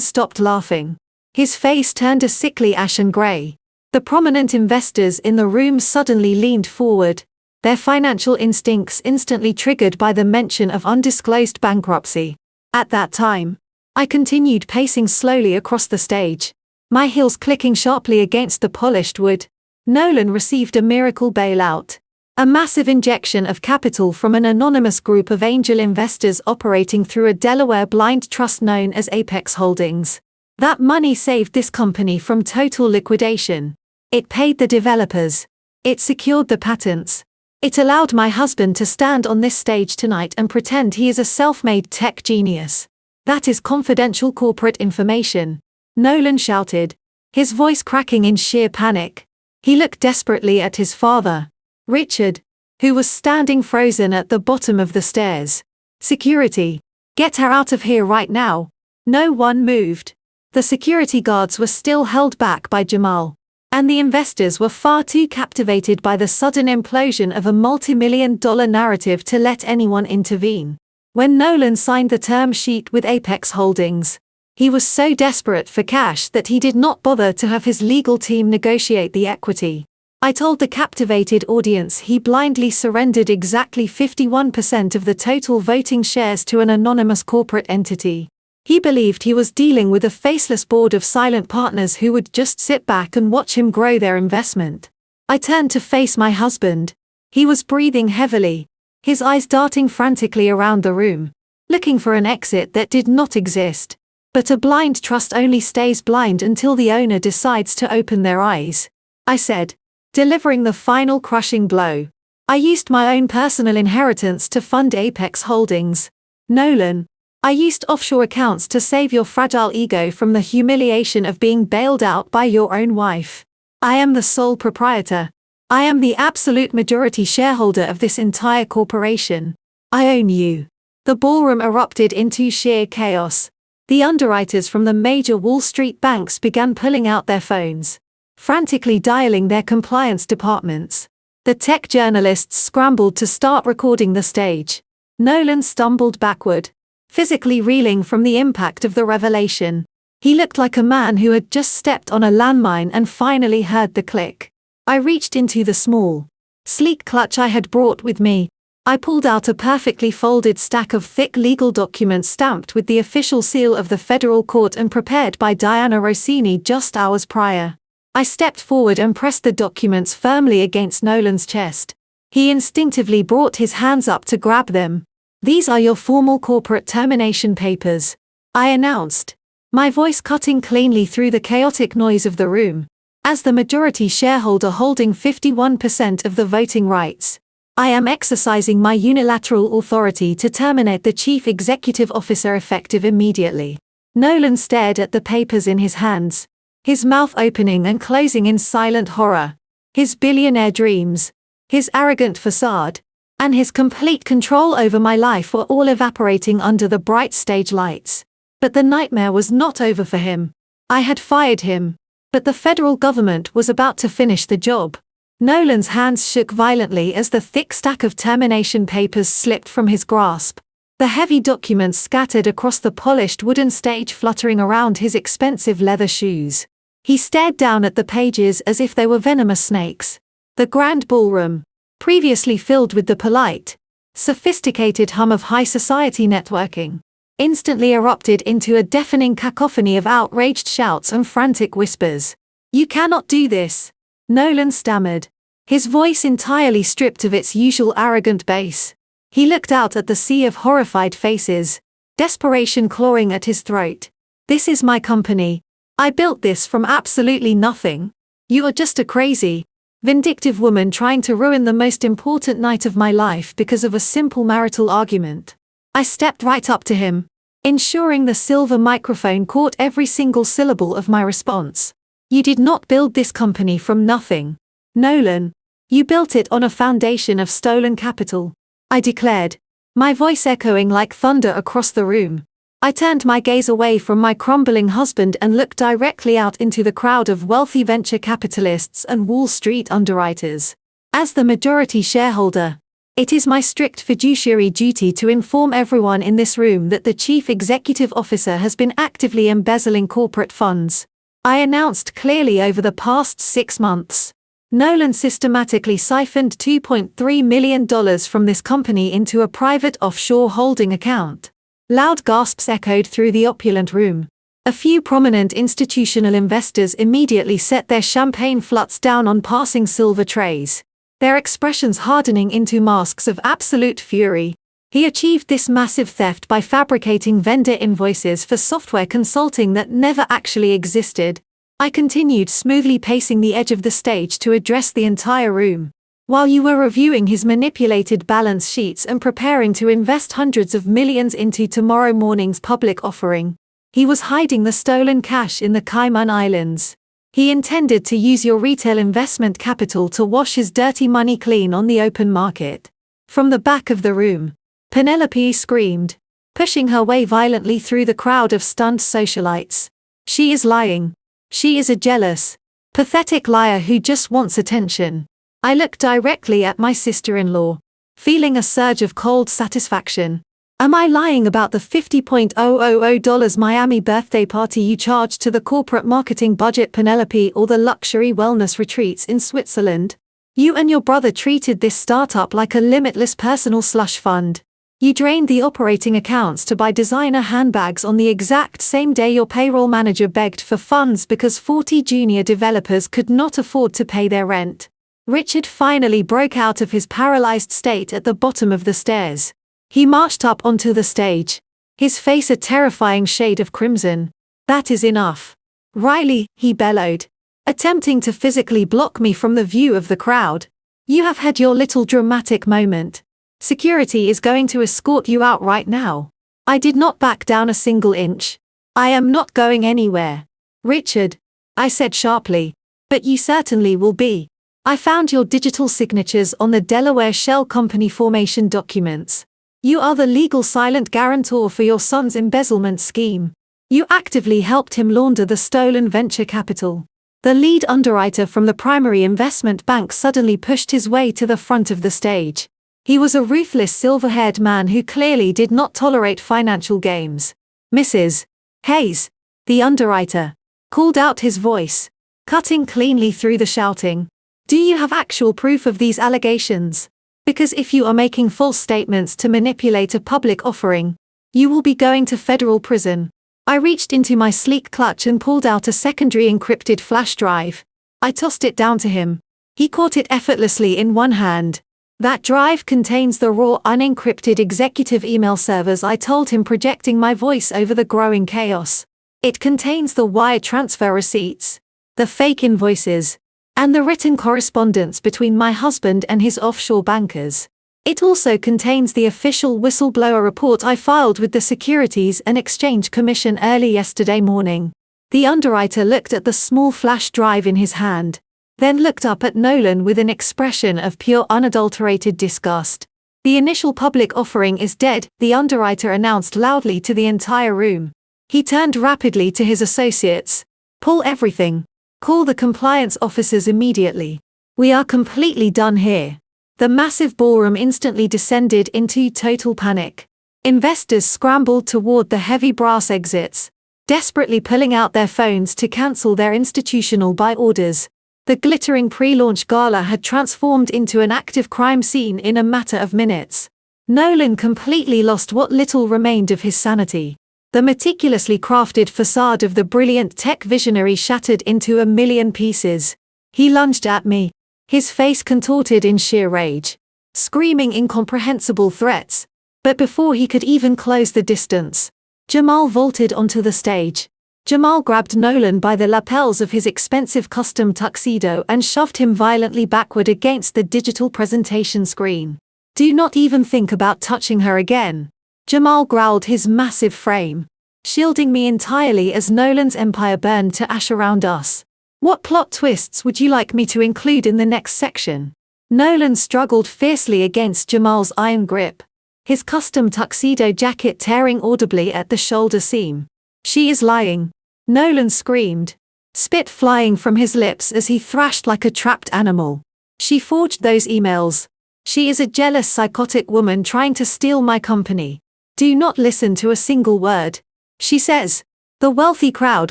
A: stopped laughing. His face turned a sickly ashen gray. The prominent investors in the room suddenly leaned forward, their financial instincts instantly triggered by the mention of undisclosed bankruptcy. At that time, I continued pacing slowly across the stage, my heels clicking sharply against the polished wood. Nolan received a miracle bailout. A massive injection of capital from an anonymous group of angel investors operating through a Delaware blind trust known as Apex Holdings. That money saved this company from total liquidation. It paid the developers. It secured the patents. It allowed my husband to stand on this stage tonight and pretend he is a self-made tech genius. That is confidential corporate information. Nolan shouted, his voice cracking in sheer panic. He looked desperately at his father, Richard, who was standing frozen at the bottom of the stairs. Security. Get her out of here right now. No one moved. The security guards were still held back by Jamal, and the investors were far too captivated by the sudden implosion of a multi-million-dollar narrative to let anyone intervene. When Nolan signed the term sheet with Apex Holdings, he was so desperate for cash that he did not bother to have his legal team negotiate the equity. I told the captivated audience he blindly surrendered exactly 51% of the total voting shares to an anonymous corporate entity. He believed he was dealing with a faceless board of silent partners who would just sit back and watch him grow their investment. I turned to face my husband. He was breathing heavily, his eyes darting frantically around the room, looking for an exit that did not exist. But a blind trust only stays blind until the owner decides to open their eyes. I said, delivering the final crushing blow. I used my own personal inheritance to fund Apex Holdings. Nolan, I used offshore accounts to save your fragile ego from the humiliation of being bailed out by your own wife. I am the sole proprietor. I am the absolute majority shareholder of this entire corporation. I own you. The ballroom erupted into sheer chaos. The underwriters from the major Wall Street banks began pulling out their phones, frantically dialing their compliance departments. The tech journalists scrambled to start recording the stage. Nolan stumbled backward, physically reeling from the impact of the revelation. He looked like a man who had just stepped on a landmine and finally heard the click. I reached into the small, sleek clutch I had brought with me. I pulled out a perfectly folded stack of thick legal documents stamped with the official seal of the federal court and prepared by Diana Rossini just hours prior. I stepped forward and pressed the documents firmly against Nolan's chest. He instinctively brought his hands up to grab them. These are your formal corporate termination papers, I announced, my voice cutting cleanly through the chaotic noise of the room. As the majority shareholder holding 51% of the voting rights, I am exercising my unilateral authority to terminate the chief executive officer effective immediately. Nolan stared at the papers in his hands, his mouth opening and closing in silent horror. His billionaire dreams, his arrogant facade, and his complete control over my life were all evaporating under the bright stage lights. But the nightmare was not over for him. I had fired him, but the federal government was about to finish the job. Nolan's hands shook violently as the thick stack of termination papers slipped from his grasp. The heavy documents scattered across the polished wooden stage fluttering around his expensive leather shoes. He stared down at the pages as if they were venomous snakes. The grand ballroom, previously filled with the polite, sophisticated hum of high society networking, instantly erupted into a deafening cacophony of outraged shouts and frantic whispers. "You cannot do this," Nolan stammered, his voice entirely stripped of its usual arrogant bass. He looked out at the sea of horrified faces, desperation clawing at his throat. "This is my company. I built this from absolutely nothing. You are just a crazy, vindictive woman trying to ruin the most important night of my life because of a simple marital argument." I stepped right up to him, ensuring the silver microphone caught every single syllable of my response. "You did not build this company from nothing, Nolan. You built it on a foundation of stolen capital," I declared, my voice echoing like thunder across the room. I turned my gaze away from my crumbling husband and looked directly out into the crowd of wealthy venture capitalists and Wall Street underwriters. As the majority shareholder, it is my strict fiduciary duty to inform everyone in this room that the chief executive officer has been actively embezzling corporate funds, I announced clearly. Over the past 6 months, Nolan systematically siphoned $2.3 million from this company into a private offshore holding account. Loud gasps echoed through the opulent room. A few prominent institutional investors immediately set their champagne flutes down on passing silver trays. their expressions hardening into masks of absolute fury. He achieved this massive theft by fabricating vendor invoices for software consulting that never actually existed. I continued smoothly pacing the edge of the stage to address the entire room. While you were reviewing his manipulated balance sheets and preparing to invest hundreds of millions into tomorrow morning's public offering, he was hiding the stolen cash in the Cayman Islands. He intended to use your retail investment capital to wash his dirty money clean on the open market. From the back of the room, Penelope screamed, pushing her way violently through the crowd of stunned socialites. She is lying. She is a jealous, pathetic liar who just wants attention. I looked directly at my sister-in-law, feeling a surge of cold satisfaction. Am I lying about the $50,000 Miami birthday party you charged to the corporate marketing budget, Penelope, or the luxury wellness retreats in Switzerland? You and your brother treated this startup like a limitless personal slush fund. You drained the operating accounts to buy designer handbags on the exact same day your payroll manager begged for funds because 40 junior developers could not afford to pay their rent. Richard finally broke out of his paralyzed state at the bottom of the stairs. He marched up onto the stage, his face a terrifying shade of crimson. That is enough. Riley, he bellowed, attempting to physically block me from the view of the crowd. You have had your little dramatic moment. Security is going to escort you out right now. I did not back down a single inch. I am not going anywhere. Richard, I said sharply, but you certainly will be. I found your digital signatures on the Delaware Shell Company formation documents. You are the legal silent guarantor for your son's embezzlement scheme. You actively helped him launder the stolen venture capital. The lead underwriter from the primary investment bank suddenly pushed his way to the front of the stage. He was a ruthless silver-haired man who clearly did not tolerate financial games. Mrs. Hayes, the underwriter, called out, his voice cutting cleanly through the shouting. Do you have actual proof of these allegations? Because if you are making false statements to manipulate a public offering, you will be going to federal prison. I reached into my sleek clutch and pulled out a secondary encrypted flash drive. I tossed it down to him. He caught it effortlessly in one hand. That drive contains the raw, unencrypted executive email servers I told him, projecting my voice over the growing chaos. It contains the wire transfer receipts, the fake invoices, and the written correspondence between my husband and his offshore bankers. It also contains the official whistleblower report I filed with the Securities and Exchange Commission early yesterday morning. The underwriter looked at the small flash drive in his hand, then looked up at Nolan with an expression of pure unadulterated disgust. The initial public offering is dead, the underwriter announced loudly to the entire room. He turned rapidly to his associates. Pull everything. Call the compliance officers immediately. We are completely done here. The massive ballroom instantly descended into total panic. Investors scrambled toward the heavy brass exits, desperately pulling out their phones to cancel their institutional buy orders. The glittering pre-launch gala had transformed into an active crime scene in a matter of minutes. Nolan completely lost what little remained of his sanity. The meticulously crafted facade of the brilliant tech visionary shattered into a million pieces. He lunged at me, his face contorted in sheer rage, screaming incomprehensible threats. But before he could even close the distance, Jamal vaulted onto the stage. Jamal grabbed Nolan by the lapels of his expensive custom tuxedo and shoved him violently backward against the digital presentation screen. Do not even think about touching her again. Jamal growled, his massive frame shielding me entirely as Nolan's empire burned to ash around us. What plot twists would you like me to include in the next section? Nolan struggled fiercely against Jamal's iron grip, his custom tuxedo jacket tearing audibly at the shoulder seam. She is lying, Nolan screamed, spit flying from his lips as he thrashed like a trapped animal. She forged those emails. She is a jealous, psychotic woman trying to steal my company. Do not listen to a single word she says. The wealthy crowd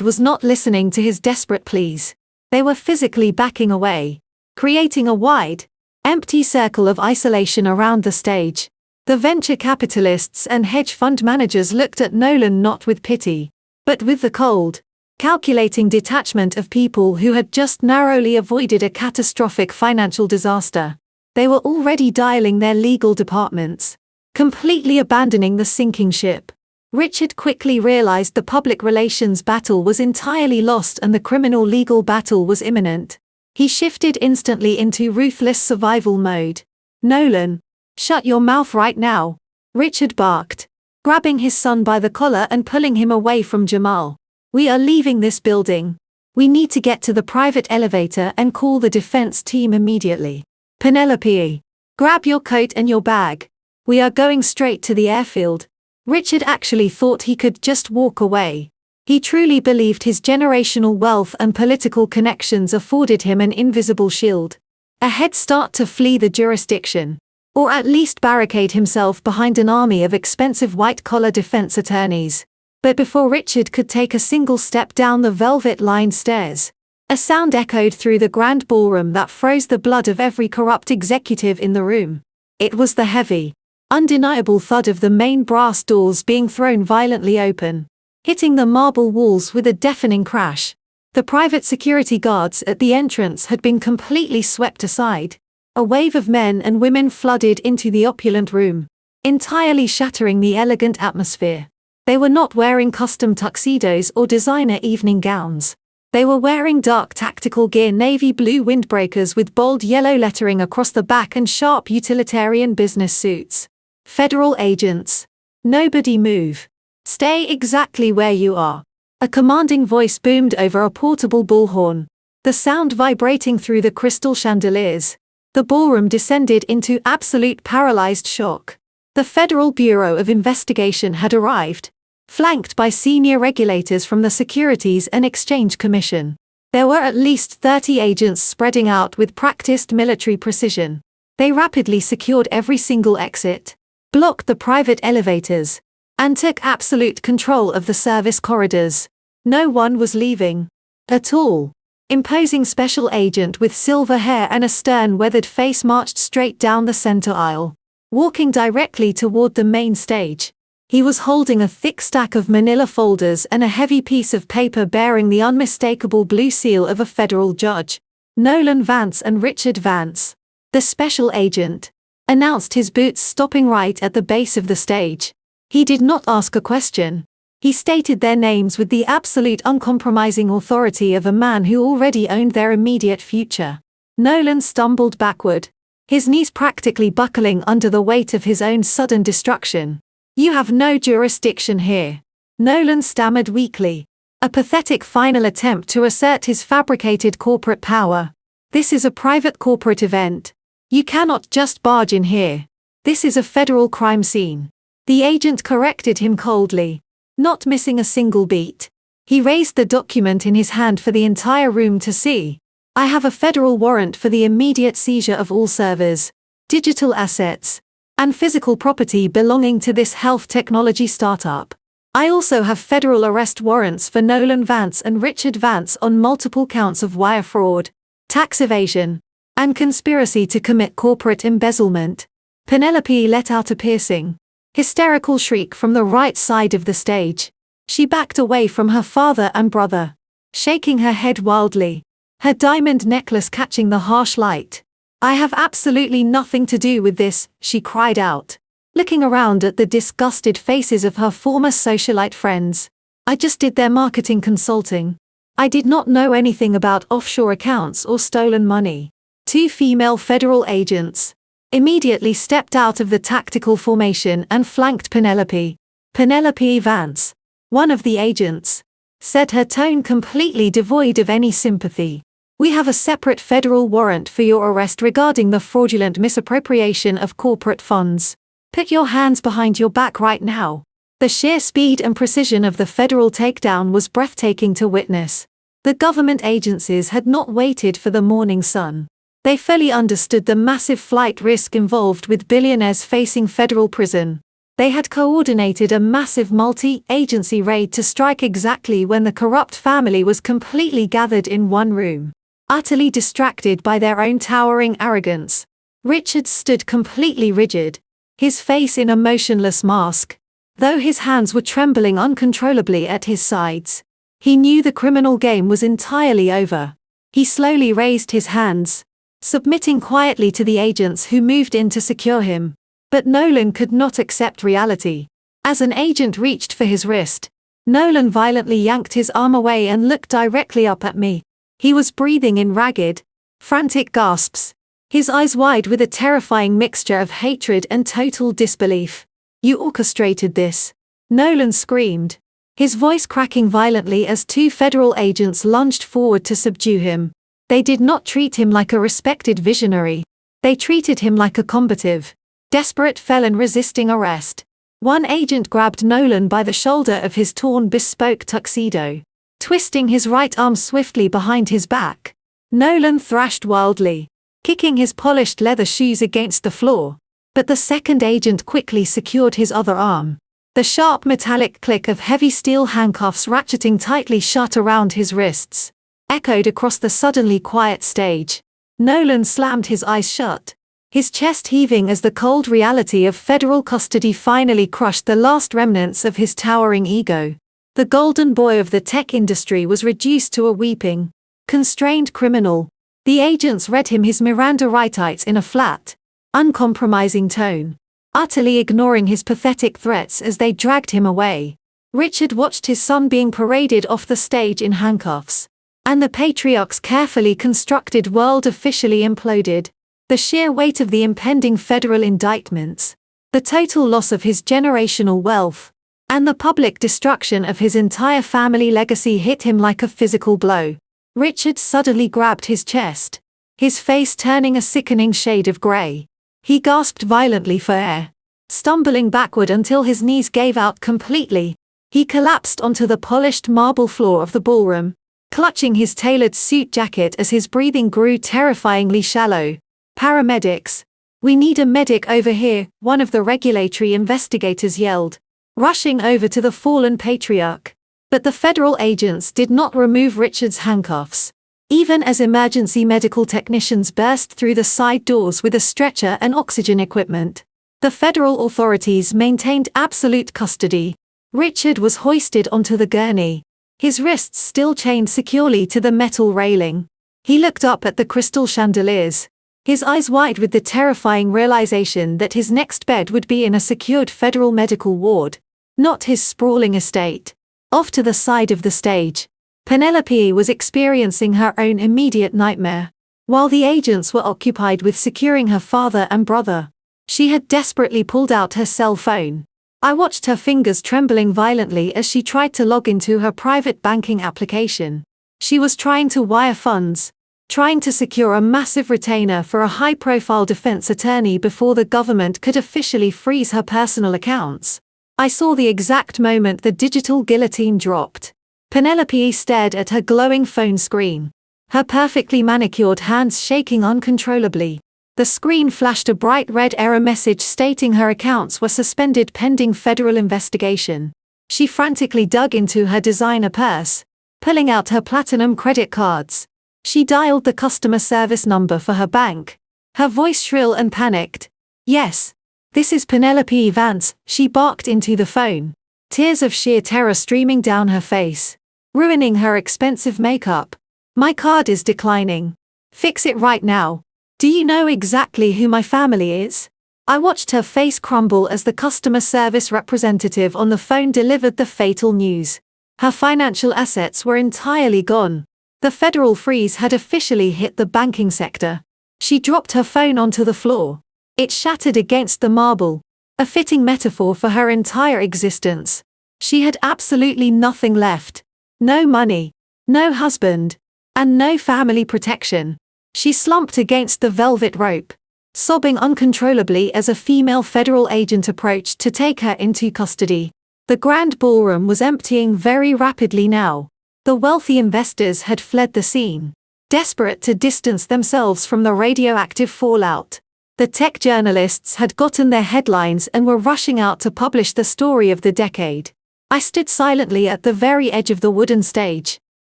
A: was not listening to his desperate pleas. They were physically backing away, creating a wide, empty circle of isolation around the stage. The venture capitalists and hedge fund managers looked at Nolan not with pity, but with the cold, calculating detachment of people who had just narrowly avoided a catastrophic financial disaster. They were already dialing their legal departments, completely abandoning the sinking ship. Richard quickly realized the public relations battle was entirely lost and the criminal legal battle was imminent. He shifted instantly into ruthless survival mode. "Nolan, shut your mouth right now," Richard barked, grabbing his son by the collar and pulling him away from Jamal. "We are leaving this building. We need to get to the private elevator and call the defense team immediately. Penelope, grab your coat and your bag. We are going straight to the airfield." Richard actually thought he could just walk away. He truly believed his generational wealth and political connections afforded him an invisible shield, a head start to flee the jurisdiction, or at least barricade himself behind an army of expensive white-collar defense attorneys. But before Richard could take a single step down the velvet-lined stairs, a sound echoed through the grand ballroom that froze the blood of every corrupt executive in the room. It was the heavy, undeniable thud of the main brass doors being thrown violently open, hitting the marble walls with a deafening crash. The private security guards at the entrance had been completely swept aside. A wave of men and women flooded into the opulent room, entirely shattering the elegant atmosphere. They were not wearing custom tuxedos or designer evening gowns. They were wearing dark tactical gear, navy blue windbreakers with bold yellow lettering across the back and sharp utilitarian business suits. "Federal agents. Nobody move. Stay exactly where you are." A commanding voice boomed over a portable bullhorn, the sound vibrating through the crystal chandeliers. The ballroom descended into absolute paralyzed shock. The Federal Bureau of Investigation had arrived, flanked by senior regulators from the Securities and Exchange Commission. There were at least 30 agents spreading out with practiced military precision. They rapidly secured every single exit, blocked the private elevators, and took absolute control of the service corridors. No one was leaving. A tall, imposing special agent with silver hair and a stern, weathered face marched straight down the center aisle, walking directly toward the main stage. He was holding a thick stack of manila folders and a heavy piece of paper bearing the unmistakable blue seal of a federal judge. "Nolan Vance and Richard Vance," the special agent announced, his boots stopping right at the base of the stage. He did not ask a question. He stated their names with the absolute uncompromising authority of a man who already owned their immediate future. Nolan stumbled backward, his knees practically buckling under the weight of his own sudden destruction. "You have no jurisdiction here," Nolan stammered weakly, a pathetic final attempt to assert his fabricated corporate power. "This is a private corporate event. You cannot just barge in here. This is a federal crime scene." The agent corrected him coldly, not missing a single beat. He raised the document in his hand for the entire room to see. "I have a federal warrant for the immediate seizure of all servers, digital assets, and physical property belonging to this health technology startup. I also have federal arrest warrants for Nolan Vance and Richard Vance on multiple counts of wire fraud, tax evasion, and conspiracy to commit corporate embezzlement." Penelope let out a piercing, hysterical shriek from the right side of the stage. She backed away from her father and brother, shaking her head wildly, her diamond necklace catching the harsh light. "I have absolutely nothing to do with this," she cried out, looking around at the disgusted faces of her former socialite friends. "I just did their marketing consulting. I did not know anything about offshore accounts or stolen money." Two female federal agents immediately stepped out of the tactical formation and flanked Penelope. "Penelope Vance," one of the agents said, her tone completely devoid of any sympathy. "We have a separate federal warrant for your arrest regarding the fraudulent misappropriation of corporate funds. Put your hands behind your back right now." The sheer speed and precision of the federal takedown was breathtaking to witness. The government agencies had not waited for the morning sun. They fully understood the massive flight risk involved with billionaires facing federal prison. They had coordinated a massive multi-agency raid to strike exactly when the corrupt family was completely gathered in one room, utterly distracted by their own towering arrogance. Richard stood completely rigid, his face in a motionless mask. Though his hands were trembling uncontrollably at his sides, he knew the criminal game was entirely over. He slowly raised his hands, submitting quietly to the agents who moved in to secure him. But Nolan could not accept reality. As an agent reached for his wrist, Nolan violently yanked his arm away and looked directly up at me. He was breathing in ragged, frantic gasps, his eyes wide with a terrifying mixture of hatred and total disbelief. "You orchestrated this," Nolan screamed, his voice cracking violently as two federal agents lunged forward to subdue him. They did not treat him like a respected visionary. They treated him like a combative, desperate felon resisting arrest. One agent grabbed Nolan by the shoulder of his torn bespoke tuxedo, twisting his right arm swiftly behind his back. Nolan thrashed wildly, kicking his polished leather shoes against the floor. But the second agent quickly secured his other arm. The sharp metallic click of heavy steel handcuffs ratcheting tightly shut around his wrists echoed across the suddenly quiet stage. Nolan slammed his eyes shut, his chest heaving as the cold reality of federal custody finally crushed the last remnants of his towering ego. The golden boy of the tech industry was reduced to a weeping, constrained criminal. The agents read him his Miranda rights in a flat, uncompromising tone, utterly ignoring his pathetic threats as they dragged him away. Richard watched his son being paraded off the stage in handcuffs, and the patriarch's carefully constructed world officially imploded. The sheer weight of the impending federal indictments, the total loss of his generational wealth, and the public destruction of his entire family legacy hit him like a physical blow. Richard suddenly grabbed his chest, his face turning a sickening shade of gray. He gasped violently for air, stumbling backward until his knees gave out completely. He collapsed onto the polished marble floor of the ballroom, clutching his tailored suit jacket as his breathing grew terrifyingly shallow. "Paramedics! We need a medic over here," one of the regulatory investigators yelled, rushing over to the fallen patriarch. But the federal agents did not remove Richard's handcuffs, even as emergency medical technicians burst through the side doors with a stretcher and oxygen equipment. The federal authorities maintained absolute custody. Richard was hoisted onto the gurney, his wrists still chained securely to the metal railing. He looked up at the crystal chandeliers, his eyes wide with the terrifying realization that his next bed would be in a secured federal medical ward, not his sprawling estate. Off to the side of the stage, Penelope was experiencing her own immediate nightmare. While the agents were occupied with securing her father and brother, she had desperately pulled out her cell phone. I watched her fingers trembling violently as she tried to log into her private banking application. She was trying to wire funds, trying to secure a massive retainer for a high-profile defense attorney before the government could officially freeze her personal accounts. I saw the exact moment the digital guillotine dropped. Penelope stared at her glowing phone screen, her perfectly manicured hands shaking uncontrollably. The screen flashed a bright red error message stating her accounts were suspended pending federal investigation. She frantically dug into her designer purse, pulling out her platinum credit cards. She dialed the customer service number for her bank, her voice shrill and panicked. "Yes, this is Penelope Vance," she barked into the phone, tears of sheer terror streaming down her face, ruining her expensive makeup. "My card is declining. Fix it right now. Do you know exactly who my family is?" I watched her face crumble as the customer service representative on the phone delivered the fatal news. Her financial assets were entirely gone. The federal freeze had officially hit the banking sector. She dropped her phone onto the floor. It shattered against the marble, a fitting metaphor for her entire existence. She had absolutely nothing left. No money, no husband, and no family protection. She slumped against the velvet rope, sobbing uncontrollably as a female federal agent approached to take her into custody. The grand ballroom was emptying very rapidly now. The wealthy investors had fled the scene, desperate to distance themselves from the radioactive fallout. The tech journalists had gotten their headlines and were rushing out to publish the story of the decade. I stood silently at the very edge of the wooden stage,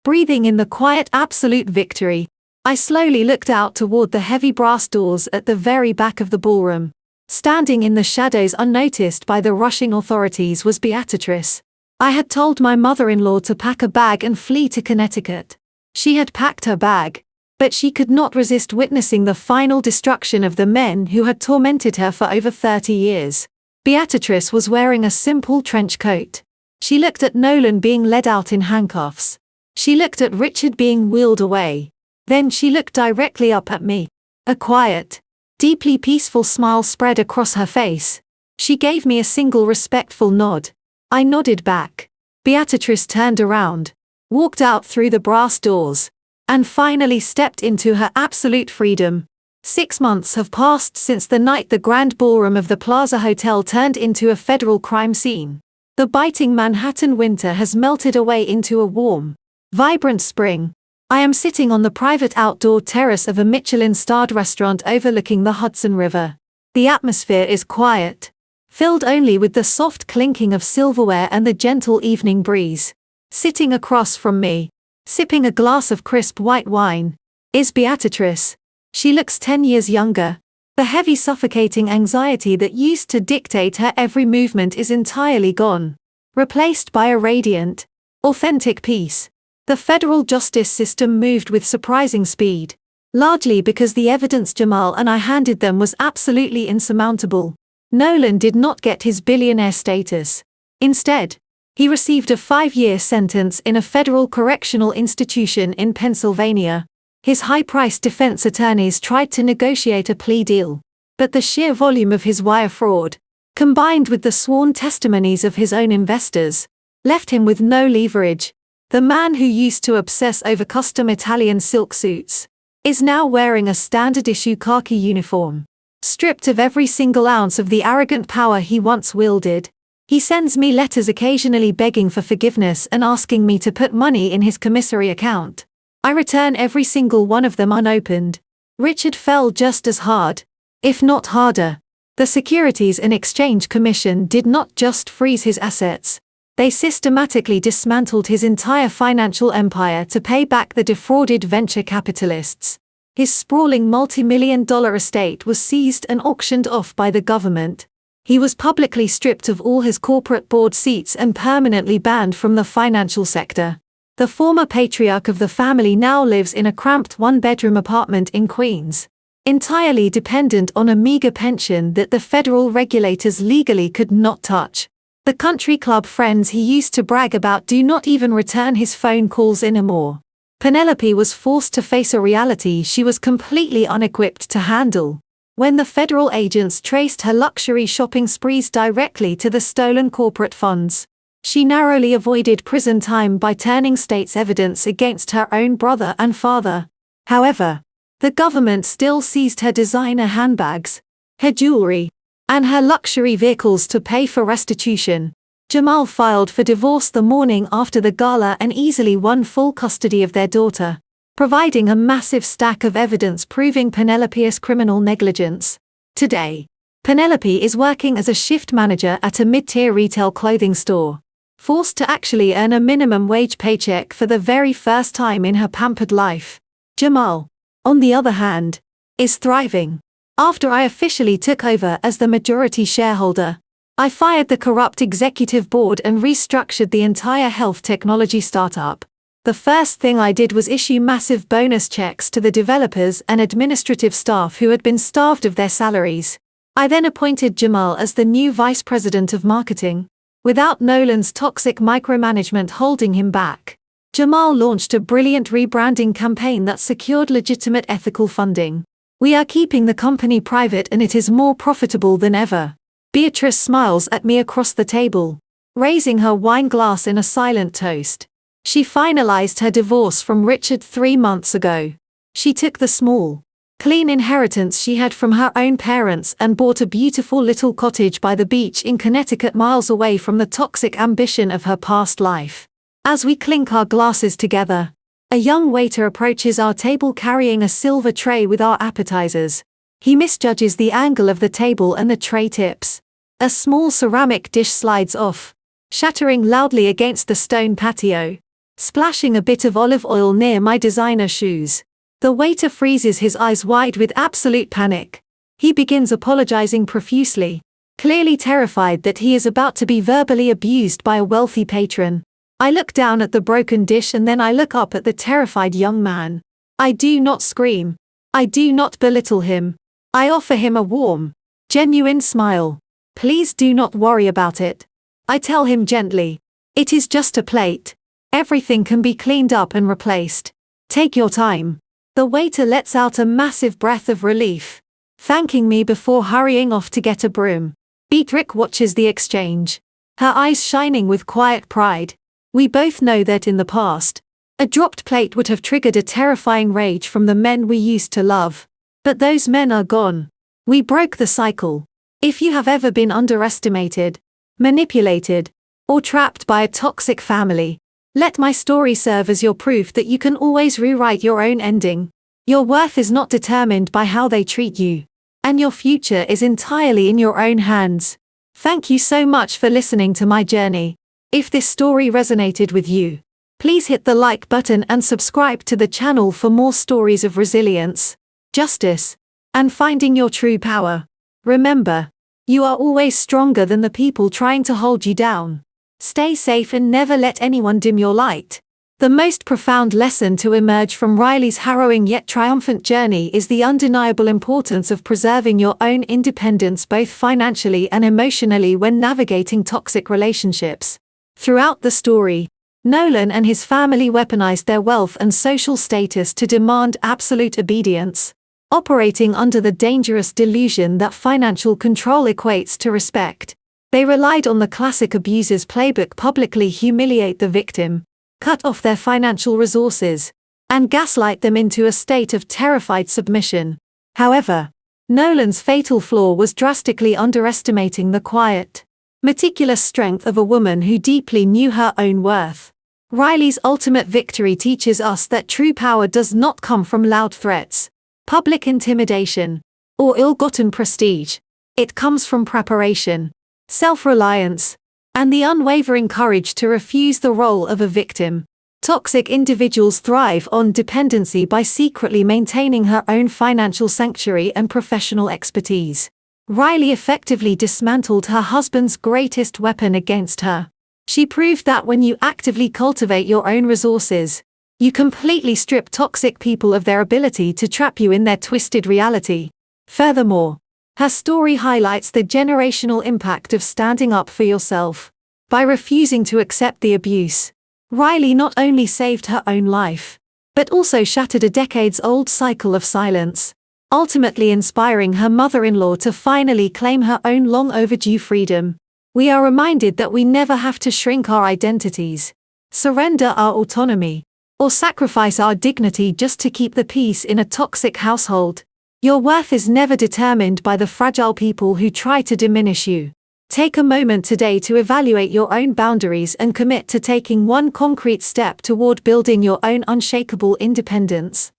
A: breathing in the quiet absolute victory. I slowly looked out toward the heavy brass doors at the very back of the ballroom. Standing in the shadows unnoticed by the rushing authorities was Beatrice. I had told my mother-in-law to pack a bag and flee to Connecticut. She had packed her bag, But she could not resist witnessing the final destruction of the men who had tormented her for over 30 years. Beatrice was wearing a simple trench coat. She looked at Nolan being led out in handcuffs. She looked at Richard being wheeled away. Then she looked directly up at me. A quiet, deeply peaceful smile spread across her face. She gave me a single respectful nod. I nodded back. Beatrice turned around, walked out through the brass doors, and finally stepped into her absolute freedom. 6 months have passed since the night the grand ballroom of the Plaza Hotel turned into a federal crime scene. The biting Manhattan winter has melted away into a warm, vibrant spring. I am sitting on the private outdoor terrace of a Michelin-starred restaurant overlooking the Hudson River. The atmosphere is quiet, filled only with the soft clinking of silverware and the gentle evening breeze. Sitting across from me, sipping a glass of crisp white wine, is Beatrice. She looks 10 years younger. The heavy suffocating anxiety that used to dictate her every movement is entirely gone, replaced by a radiant, authentic peace. The federal justice system moved with surprising speed, largely because the evidence Jamal and I handed them was absolutely insurmountable. Nolan did not get his billionaire status. Instead, he received a 5-year sentence in a federal correctional institution in Pennsylvania. His high-priced defense attorneys tried to negotiate a plea deal, but the sheer volume of his wire fraud, combined with the sworn testimonies of his own investors, left him with no leverage. The man who used to obsess over custom Italian silk suits is now wearing a standard-issue khaki uniform. Stripped of every single ounce of the arrogant power he once wielded, he sends me letters occasionally begging for forgiveness and asking me to put money in his commissary account. I return every single one of them unopened. Richard fell just as hard, if not harder. The Securities and Exchange Commission did not just freeze his assets. They systematically dismantled his entire financial empire to pay back the defrauded venture capitalists. His sprawling multi-million-dollar estate was seized and auctioned off by the government. He was publicly stripped of all his corporate board seats and permanently banned from the financial sector. The former patriarch of the family now lives in a cramped one-bedroom apartment in Queens, entirely dependent on a meager pension that the federal regulators legally could not touch. The country club friends he used to brag about do not even return his phone calls anymore. Penelope was forced to face a reality she was completely unequipped to handle. When the federal agents traced her luxury shopping sprees directly to the stolen corporate funds, she narrowly avoided prison time by turning state's evidence against her own brother and father. However, the government still seized her designer handbags, her jewelry, and her luxury vehicles to pay for restitution. Jamal filed for divorce the morning after the gala and easily won full custody of their daughter, providing a massive stack of evidence proving Penelope's criminal negligence. Today, Penelope is working as a shift manager at a mid-tier retail clothing store, forced to actually earn a minimum wage paycheck for the very first time in her pampered life. Jamal, on the other hand, is thriving. After I officially took over as the majority shareholder, I fired the corrupt executive board and restructured the entire health technology startup. The first thing I did was issue massive bonus checks to the developers and administrative staff who had been starved of their salaries. I then appointed Jamal as the new vice president of marketing. Without Nolan's toxic micromanagement holding him back, Jamal launched a brilliant rebranding campaign that secured legitimate ethical funding. We are keeping the company private and it is more profitable than ever. Beatrice smiles at me across the table, raising her wine glass in a silent toast. She finalized her divorce from Richard 3 months ago. She took the small, clean inheritance she had from her own parents and bought a beautiful little cottage by the beach in Connecticut, miles away from the toxic ambition of her past life. As we clink our glasses together, a young waiter approaches our table carrying a silver tray with our appetizers. He misjudges the angle of the table and the tray tips. A small ceramic dish slides off, shattering loudly against the stone patio, splashing a bit of olive oil near my designer shoes. The waiter freezes his eyes wide with absolute panic. He begins apologizing profusely, clearly terrified that he is about to be verbally abused by a wealthy patron. I look down at the broken dish and then I look up at the terrified young man. I do not scream. I do not belittle him. I offer him a warm, genuine smile. Please do not worry about it. I tell him gently. It is just a plate. Everything can be cleaned up and replaced. Take your time. The waiter lets out a massive breath of relief, thanking me before hurrying off to get a broom. Beatrick watches the exchange, her eyes shining with quiet pride. We both know that in the past, a dropped plate would have triggered a terrifying rage from the men we used to love. But those men are gone. We broke the cycle. If you have ever been underestimated, manipulated, or trapped by a toxic family, let my story serve as your proof that you can always rewrite your own ending. Your worth is not determined by how they treat you, and your future is entirely in your own hands. Thank you so much for listening to my journey. If this story resonated with you, please hit the like button and subscribe to the channel for more stories of resilience, justice, and finding your true power. Remember, you are always stronger than the people trying to hold you down. Stay safe and never let anyone dim your light. The most profound lesson to emerge from Riley's harrowing yet triumphant journey is the undeniable importance of preserving your own independence both financially and emotionally when navigating toxic relationships. Throughout the story, Nolan and his family weaponized their wealth and social status to demand absolute obedience, operating under the dangerous delusion that financial control equates to respect. They relied on the classic abuser's playbook: publicly humiliate the victim, cut off their financial resources, and gaslight them into a state of terrified submission. However, Nolan's fatal flaw was drastically underestimating the quiet, meticulous strength of a woman who deeply knew her own worth. Riley's ultimate victory teaches us that true power does not come from loud threats, public intimidation, or ill-gotten prestige. It comes from preparation, self-reliance, and the unwavering courage to refuse the role of a victim. Toxic individuals thrive on dependency by secretly maintaining her own financial sanctuary and professional expertise. Riley effectively dismantled her husband's greatest weapon against her. She proved that when you actively cultivate your own resources, you completely strip toxic people of their ability to trap you in their twisted reality. Furthermore, her story highlights the generational impact of standing up for yourself. By refusing to accept the abuse, Riley not only saved her own life, but also shattered a decades-old cycle of silence, ultimately inspiring her mother-in-law to finally claim her own long-overdue freedom. We are reminded that we never have to shrink our identities, surrender our autonomy, or sacrifice our dignity just to keep the peace in a toxic household. Your worth is never determined by the fragile people who try to diminish you. Take a moment today to evaluate your own boundaries and commit to taking one concrete step toward building your own unshakable independence.